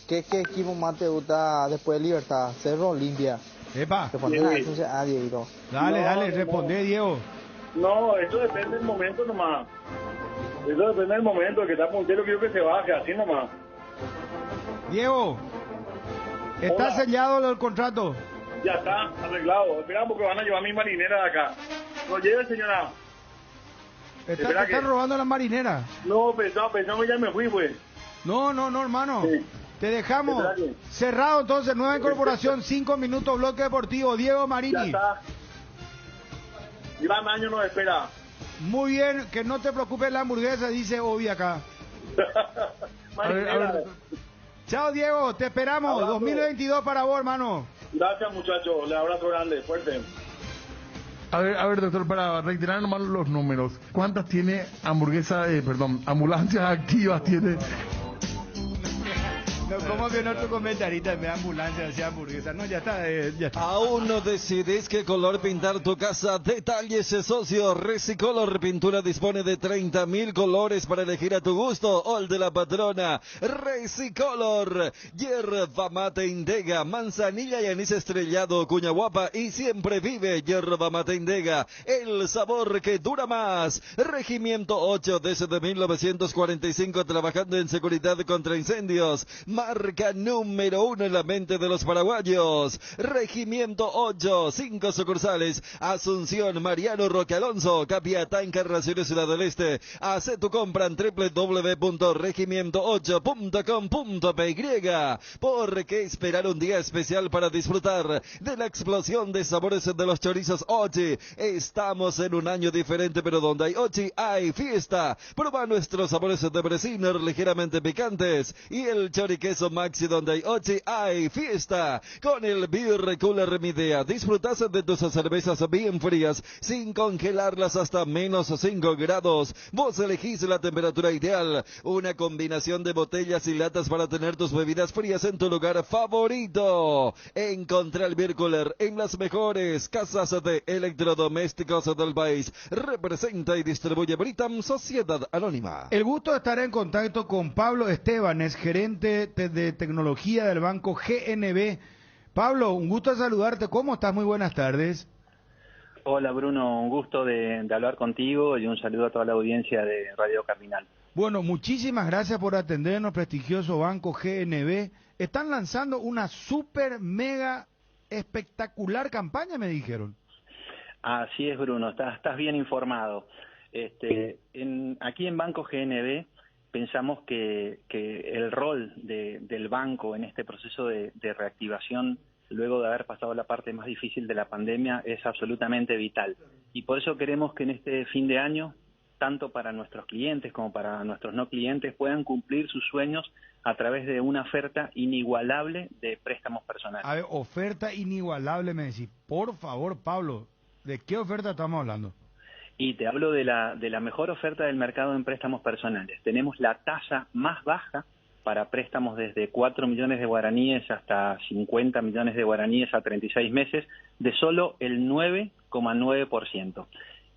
¿qué equipo más te gusta después de Libertad? Cerro Olimpia. Epa. Dieguito. Dale, responde, Diego. No, eso depende del momento nomás. Eso depende del momento, el que está puntero quiero que se baje, así nomás. Diego, ¿está sellado el contrato? Ya está, arreglado. Esperamos porque van a llevar mi marinera de acá. ¿Lo lleve, señora? ¿Están robando las marineras? No, pensamos ya me fui, pues. No, hermano. Sí. Te dejamos cerrado entonces, nueva incorporación, 5 minutos, bloque deportivo, Diego Marini. Ya está. Gran año nos espera. Muy bien, que no te preocupes la hamburguesa, dice Obi acá. A ver. Chao, Diego, te esperamos. Abrazo. 2022 para vos, hermano. Gracias, muchachos. Le abrazo grande, fuerte. A ver, doctor, para reiterar nomás los números. ¿Cuántas tiene ambulancias activas tiene? No, ¿cómo que no tu comentarita de ambulancia hacia hamburguesa? No, ya está. ¿Aún no decides qué color pintar tu casa? Detalles, socio. Resicolor Pintura dispone de 30.000 colores para elegir a tu gusto. O el de la patrona. Resicolor. Yerba mate Indega, manzanilla y anís estrellado, cuña guapa y siempre vive. Yerba mate Indega, el sabor que dura más. Regimiento 8 desde 1945 trabajando en seguridad contra incendios. Marca número 1 en la mente de los paraguayos. Regimiento 8, 5 sucursales. Asunción, Mariano Roque Alonso, Capiatá, Encarnaciones, Ciudad del Este. Haz tu compra en www.regimiento8.com.py. ¿Por qué esperar un día especial para disfrutar de la explosión de sabores de los chorizos Ochi? Estamos en un año diferente, pero donde hay Ochi hay fiesta. Prueba nuestros sabores de Bresiner ligeramente picantes y el chorizo Queso Maxi, donde hay Ochi, hay fiesta. Con el Beer Cooler Midea, disfrutas de tus cervezas bien frías, sin congelarlas hasta menos 5 grados. Vos elegís la temperatura ideal, una combinación de botellas y latas para tener tus bebidas frías en tu lugar favorito. Encontrá el Beer Cooler en las mejores casas de electrodomésticos del país. Representa y distribuye Britam Sociedad Anónima. El gusto de estar en contacto con Pablo Estebanes, gerente de tecnología del banco GNB. Pablo, un gusto de saludarte. ¿Cómo estás? Muy buenas tardes. Hola Bruno, un gusto de hablar contigo y un saludo a toda la audiencia de Radio Cardinal. Bueno, muchísimas gracias por atendernos, prestigioso banco GNB. Están lanzando una super mega espectacular campaña, me dijeron. Así es, Bruno, estás bien informado. Aquí en Banco GNB pensamos que el rol del banco en este proceso de reactivación, luego de haber pasado la parte más difícil de la pandemia, es absolutamente vital. Y por eso queremos que en este fin de año, tanto para nuestros clientes como para nuestros no clientes, puedan cumplir sus sueños a través de una oferta inigualable de préstamos personales. A ver, oferta inigualable, me decís. Por favor, Pablo, ¿de qué oferta estamos hablando? Y te hablo de la mejor oferta del mercado en préstamos personales. Tenemos la tasa más baja para préstamos desde 4 millones de guaraníes hasta 50 millones de guaraníes a 36 meses, de solo el 9,9%.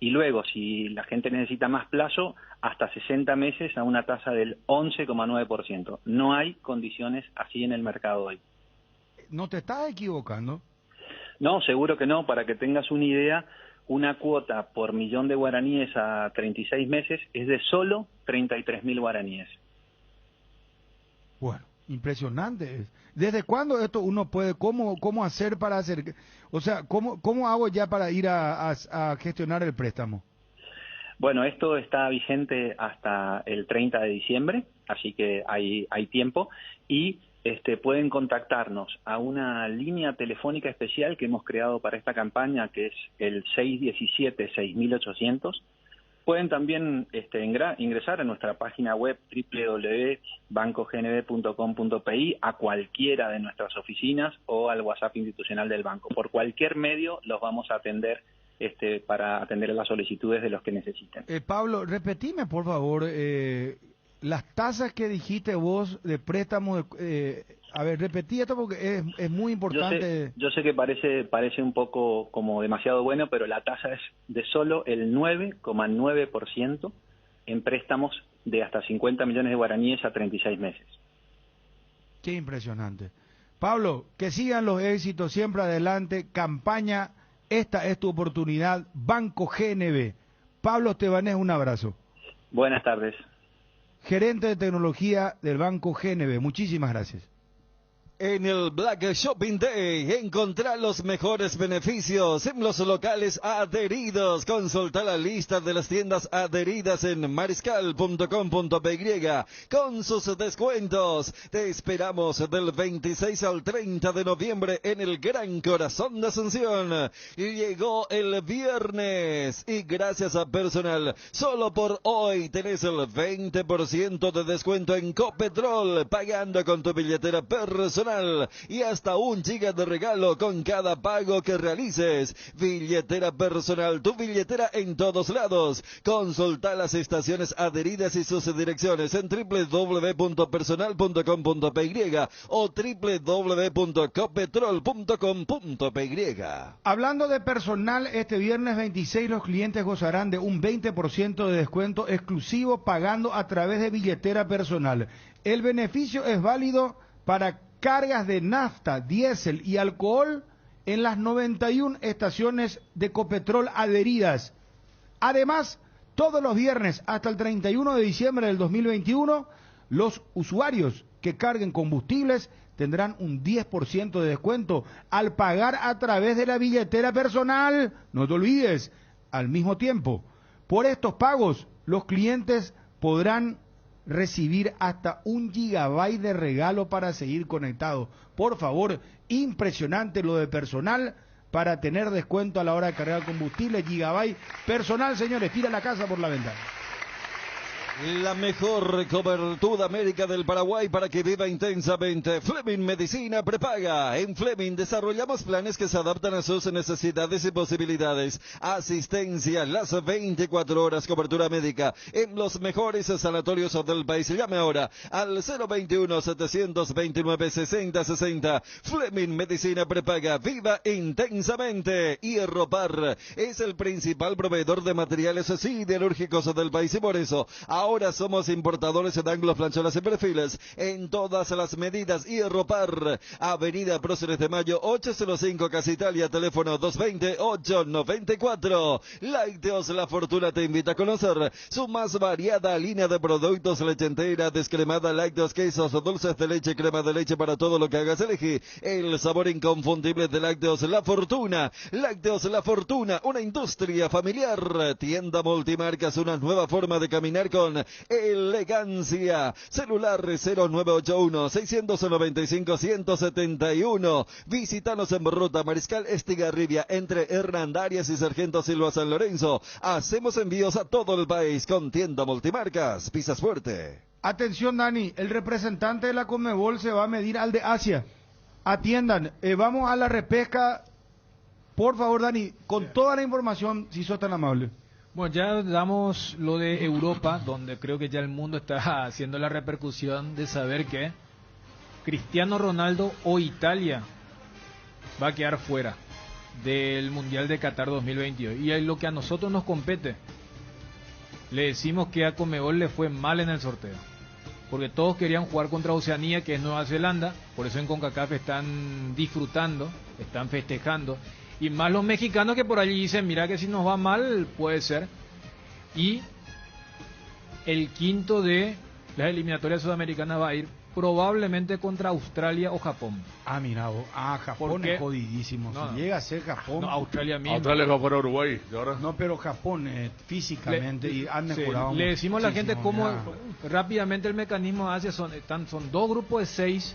Y luego, si la gente necesita más plazo, hasta 60 meses a una tasa del 11,9%. No hay condiciones así en el mercado hoy. ¿No te estás equivocando? No, seguro que no. Para que tengas una idea, una cuota por millón de guaraníes a 36 meses es de solo 33.000 guaraníes. Bueno, impresionante. ¿Desde cuándo esto uno puede, cómo hacer para hacer, o sea, cómo hago ya para ir a gestionar el préstamo? Bueno, esto está vigente hasta el 30 de diciembre, así que hay tiempo, y pueden contactarnos a una línea telefónica especial que hemos creado para esta campaña, que es el 617-6800. Pueden también ingresar a nuestra página web www.bancognb.com.pi, a cualquiera de nuestras oficinas o al WhatsApp institucional del banco. Por cualquier medio los vamos a atender para atender las solicitudes de los que necesiten. Pablo, repetime por favor las tasas que dijiste vos de préstamos. A ver, repetí esto porque es muy importante. Yo sé que parece un poco como demasiado bueno, pero la tasa es de solo el 9,9% en préstamos de hasta 50 millones de guaraníes a 36 meses. Qué impresionante. Pablo, que sigan los éxitos, siempre adelante. Campaña, esta es tu oportunidad. Banco GNB. Pablo Estebanés, un abrazo. Buenas tardes. Gerente de tecnología del Banco GNB. Muchísimas gracias. En el Black Shopping Day encontrá los mejores beneficios en los locales adheridos. Consulta la lista de las tiendas adheridas en mariscal.com.py con sus descuentos. Te esperamos del 26 al 30 de noviembre en el Gran Corazón de Asunción. Llegó el viernes y gracias a Personal, solo por hoy tenés el 20% de descuento en Copetrol, pagando con tu billetera personal y hasta 1 giga de regalo con cada pago que realices. Billetera Personal, tu billetera en todos lados. Consulta las estaciones adheridas y sus direcciones en www.personal.com.py o www.copetrol.com.py. Hablando de Personal, este viernes 26 los clientes gozarán de un 20% de descuento exclusivo pagando a través de Billetera Personal. El beneficio es válido para cargas de nafta, diésel y alcohol en las 91 estaciones de Copetrol adheridas. Además, todos los viernes hasta el 31 de diciembre del 2021, los usuarios que carguen combustibles tendrán un 10% de descuento al pagar a través de la Billetera Personal. No te olvides, al mismo tiempo, por estos pagos, los clientes podrán recibir hasta 1 gigabyte de regalo para seguir conectados. Por favor, impresionante lo de Personal para tener descuento a la hora de cargar combustible. Gigabyte Personal, señores, tira la casa por la ventana. La mejor cobertura América del Paraguay para que viva intensamente. Fleming Medicina Prepaga. En Fleming desarrollamos planes que se adaptan a sus necesidades y posibilidades. Asistencia las 24 horas, cobertura médica en los mejores sanatorios del país. Llame ahora al 021-729-6060. Fleming Medicina Prepaga. Viva intensamente. Hierropar es el principal proveedor de materiales siderúrgicos del país y por eso ahora somos importadores de ángulos, plancholas y perfiles en todas las medidas. Hierropar, Avenida Próceres de Mayo 805 Casa Italia, teléfono 220-894. Lácteos La Fortuna te invita a conocer su más variada línea de productos: leche entera, descremada, lácteos, quesos, dulces de leche, crema de leche, para todo lo que hagas. Elegí el sabor inconfundible de Lácteos La Fortuna. Lácteos La Fortuna, una industria familiar. Tienda multimarcas, una nueva forma de caminar con elegancia. Celular 0981-695-171. Visítanos en Ruta Mariscal Estigarribia, entre Hernandarias y Sargento Silva San Lorenzo. Hacemos envíos a todo el país con tienda multimarcas. Pisas fuerte. Atención, Dani, el representante de la Conmebol se va a medir al de Asia. Atiendan, vamos a la repesca. Por favor, Dani, con toda la información, si sos tan amable. Bueno, ya damos lo de Europa, donde creo que ya el mundo está haciendo la repercusión de saber que Cristiano Ronaldo o Italia va a quedar fuera del Mundial de Qatar 2022. Y es lo que a nosotros nos compete. Le decimos que a Conmebol le fue mal en el sorteo, porque todos querían jugar contra Oceanía, que es Nueva Zelanda. Por eso en CONCACAF están disfrutando, están festejando. Y más los mexicanos, que por allí dicen, mira que si nos va mal, puede ser. Y el quinto de las eliminatorias sudamericanas va a ir probablemente contra Australia o Japón. Ah, mira vos. Japón es jodidísimo. No, si llega a ser Japón... No, Australia mismo. Australia va fuera Uruguay. No, pero Japón físicamente y han mejorado. Le decimos a la gente cómo ya. Rápidamente el mecanismo hace son dos grupos de 6,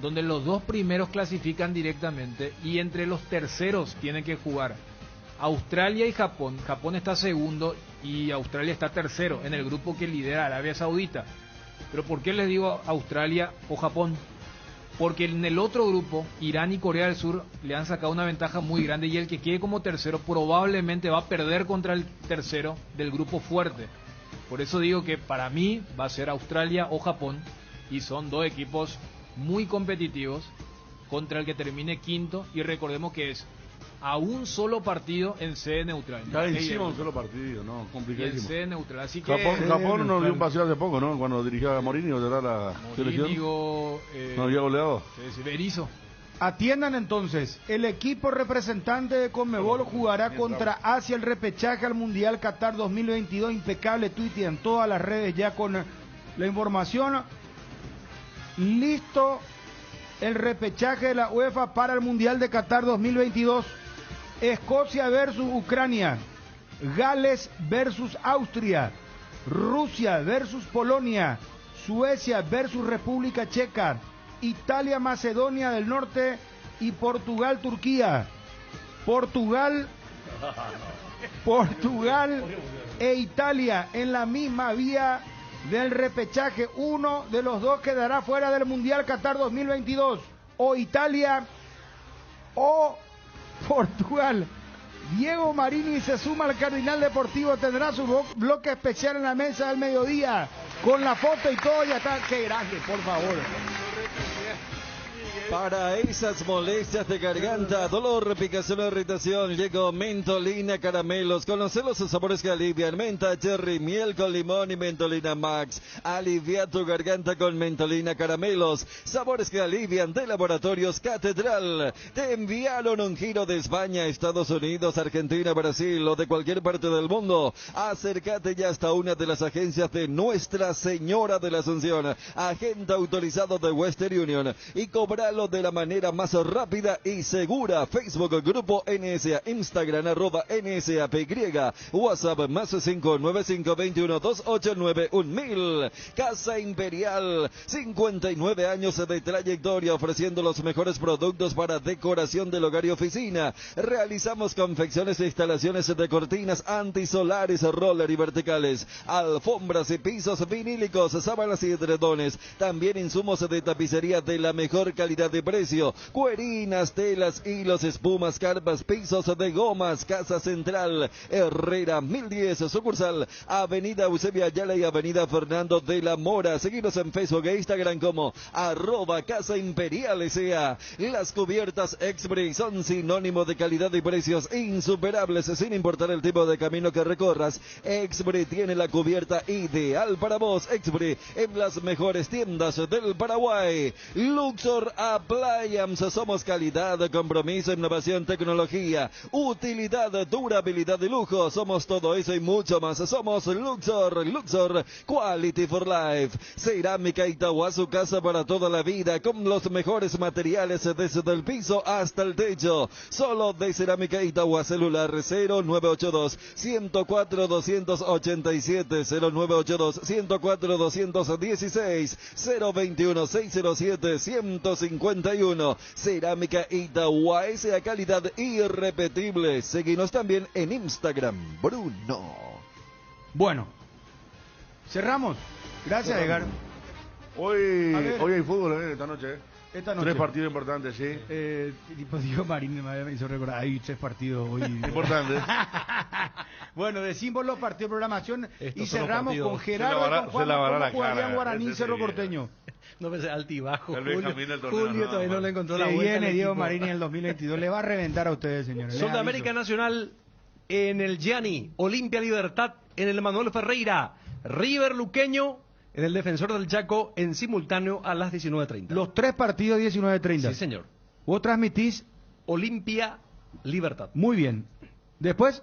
donde los dos primeros clasifican directamente y entre los terceros tienen que jugar Australia y Japón. Japón está segundo y Australia está tercero en el grupo que lidera Arabia Saudita. Pero ¿por qué les digo Australia o Japón? Porque en el otro grupo, Irán y Corea del Sur le han sacado una ventaja muy grande, y el que quede como tercero probablemente va a perder contra el tercero del grupo fuerte. Por eso digo que para mí va a ser Australia o Japón, y son dos equipos muy competitivos contra el que termine quinto, y recordemos que es a un solo partido en sede neutral. Ya hicimos un solo partido, ¿no? Y Complicadísimo. en sede neutral, así que... Japón nos dio un paseo hace poco, ¿no? Cuando dirigía a Mourinho, ¿verdad? La selección. No había goleado. Berizzo. Atiendan entonces, el equipo representante de Conmebol jugará contra Asia el repechaje al Mundial Qatar 2022. Impecable tweet en todas las redes ya con la información. Listo el repechaje de la UEFA para el Mundial de Qatar 2022. Escocia versus Ucrania, Gales versus Austria, Rusia versus Polonia, Suecia versus República Checa, Italia, Macedonia del Norte y Portugal, Turquía. Portugal e Italia en la misma vía del repechaje. Uno de los dos quedará fuera del Mundial Qatar 2022, o Italia o Portugal. Diego Marini se suma al Cardinal Deportivo, tendrá su bloque especial en la mesa del mediodía con la foto y todo. Ya está. Qué grande, por favor. Para esas molestias de garganta, dolor, picazón o irritación, llegó Mentolina Caramelos. Conoce los sabores que alivian: menta, cherry, miel con limón y Mentolina Max. Alivia tu garganta con Mentolina Caramelos. Sabores que alivian, de Laboratorios Catedral. Te enviaron un giro de España, Estados Unidos, Argentina, Brasil o de cualquier parte del mundo. Acércate ya hasta una de las agencias de Nuestra Señora de la Asunción, agente autorizado de Western Union, y cobralo Hacelo de la manera más rápida y segura. Facebook Grupo NSA, Instagram @NSAPY, WhatsApp más 595-21-289-1000. Casa Imperial, 59 años de trayectoria ofreciendo los mejores productos para decoración del hogar y oficina. Realizamos confecciones e instalaciones de cortinas antisolares, roller y verticales, alfombras y pisos vinílicos, sábanas y edredones. También insumos de tapicería de la mejor calidad de precio. Cuerinas, telas, hilos, espumas, carpas, pisos de gomas. Casa Central, Herrera 1010, sucursal Avenida Eusebio Ayala y Avenida Fernando de la Mora. Seguinos en Facebook e Instagram como @Casa Imperial S.A. Las cubiertas Exbri son sinónimo de calidad y precios insuperables sin importar el tipo de camino que recorras. Exbri tiene la cubierta ideal para vos. Exbri en las mejores tiendas del Paraguay. Luxor Appliance, somos calidad, compromiso, innovación, tecnología, utilidad, durabilidad y lujo. Somos todo eso y mucho más. Somos Luxor, Luxor Quality for Life. Cerámica Itaúa, su casa para toda la vida, con los mejores materiales desde el piso hasta el techo. Solo de Cerámica Itaúa. Celular 0982-104-287, 0982-104-216, 021-607-151. Cerámica Itaúa, esa calidad irrepetible. Seguinos también en Instagram, Bruno. Bueno, cerramos. Gracias, Edgar. Hoy hay fútbol, esta noche. Esta noche. 3 partidos importantes, sí. Diego Marín me hizo recordar, hay 3 partidos hoy. Importantes. Bueno, decimos los partidos de programación y cerramos con Gerardo y con Juan. ¿Cómo jugarían Guaraní Cerro Porteño? No pensé, altibajo. Julio Todavía no le encontró la vuelta. Viene Diego Marín en el 2022, le va a reventar a ustedes, señores. Sol de América Nacional en el Gianni, Olimpia Libertad en el Manuel Ferreira, River Luqueño en el Defensor del Chaco en simultáneo a las 19:30. Los 3 partidos 19:30. Sí, señor. ¿Vos transmitís? Olimpia Libertad. Muy bien. Después.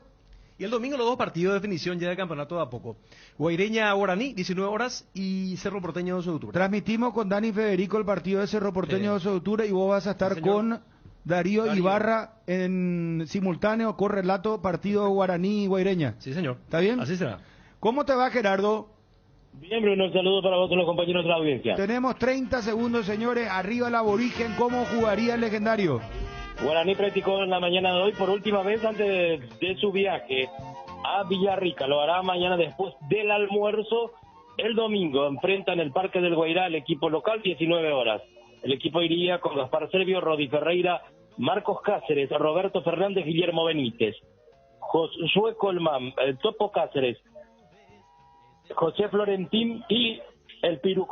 Y el domingo los 2 partidos de definición ya de campeonato de a poco. Guaireña Guaraní, 19 horas, y Cerro Porteño 12 de octubre. Transmitimos con Dani Federico el partido de Cerro Porteño 12 de octubre y vos vas a estar con Darío Ibarra en simultáneo con relato partido Guaraní y Guaireña. Sí, señor. ¿Está bien? Así será. ¿Cómo te va, Gerardo? Bien, Bruno, un saludo para vos, los compañeros de la audiencia. Tenemos 30 segundos, señores. Arriba el aborigen, ¿cómo jugaría el legendario? Guaraní practicó en la mañana de hoy por última vez antes de su viaje a Villarrica. Lo hará mañana después del almuerzo. El domingo enfrenta en el Parque del Guairá el equipo local, 19 horas. El equipo iría con Gaspar Servio, Rodi Ferreira, Marcos Cáceres, Roberto Fernández, Guillermo Benítez, Josué Colmán, Topo Cáceres, José Florentín y el Piru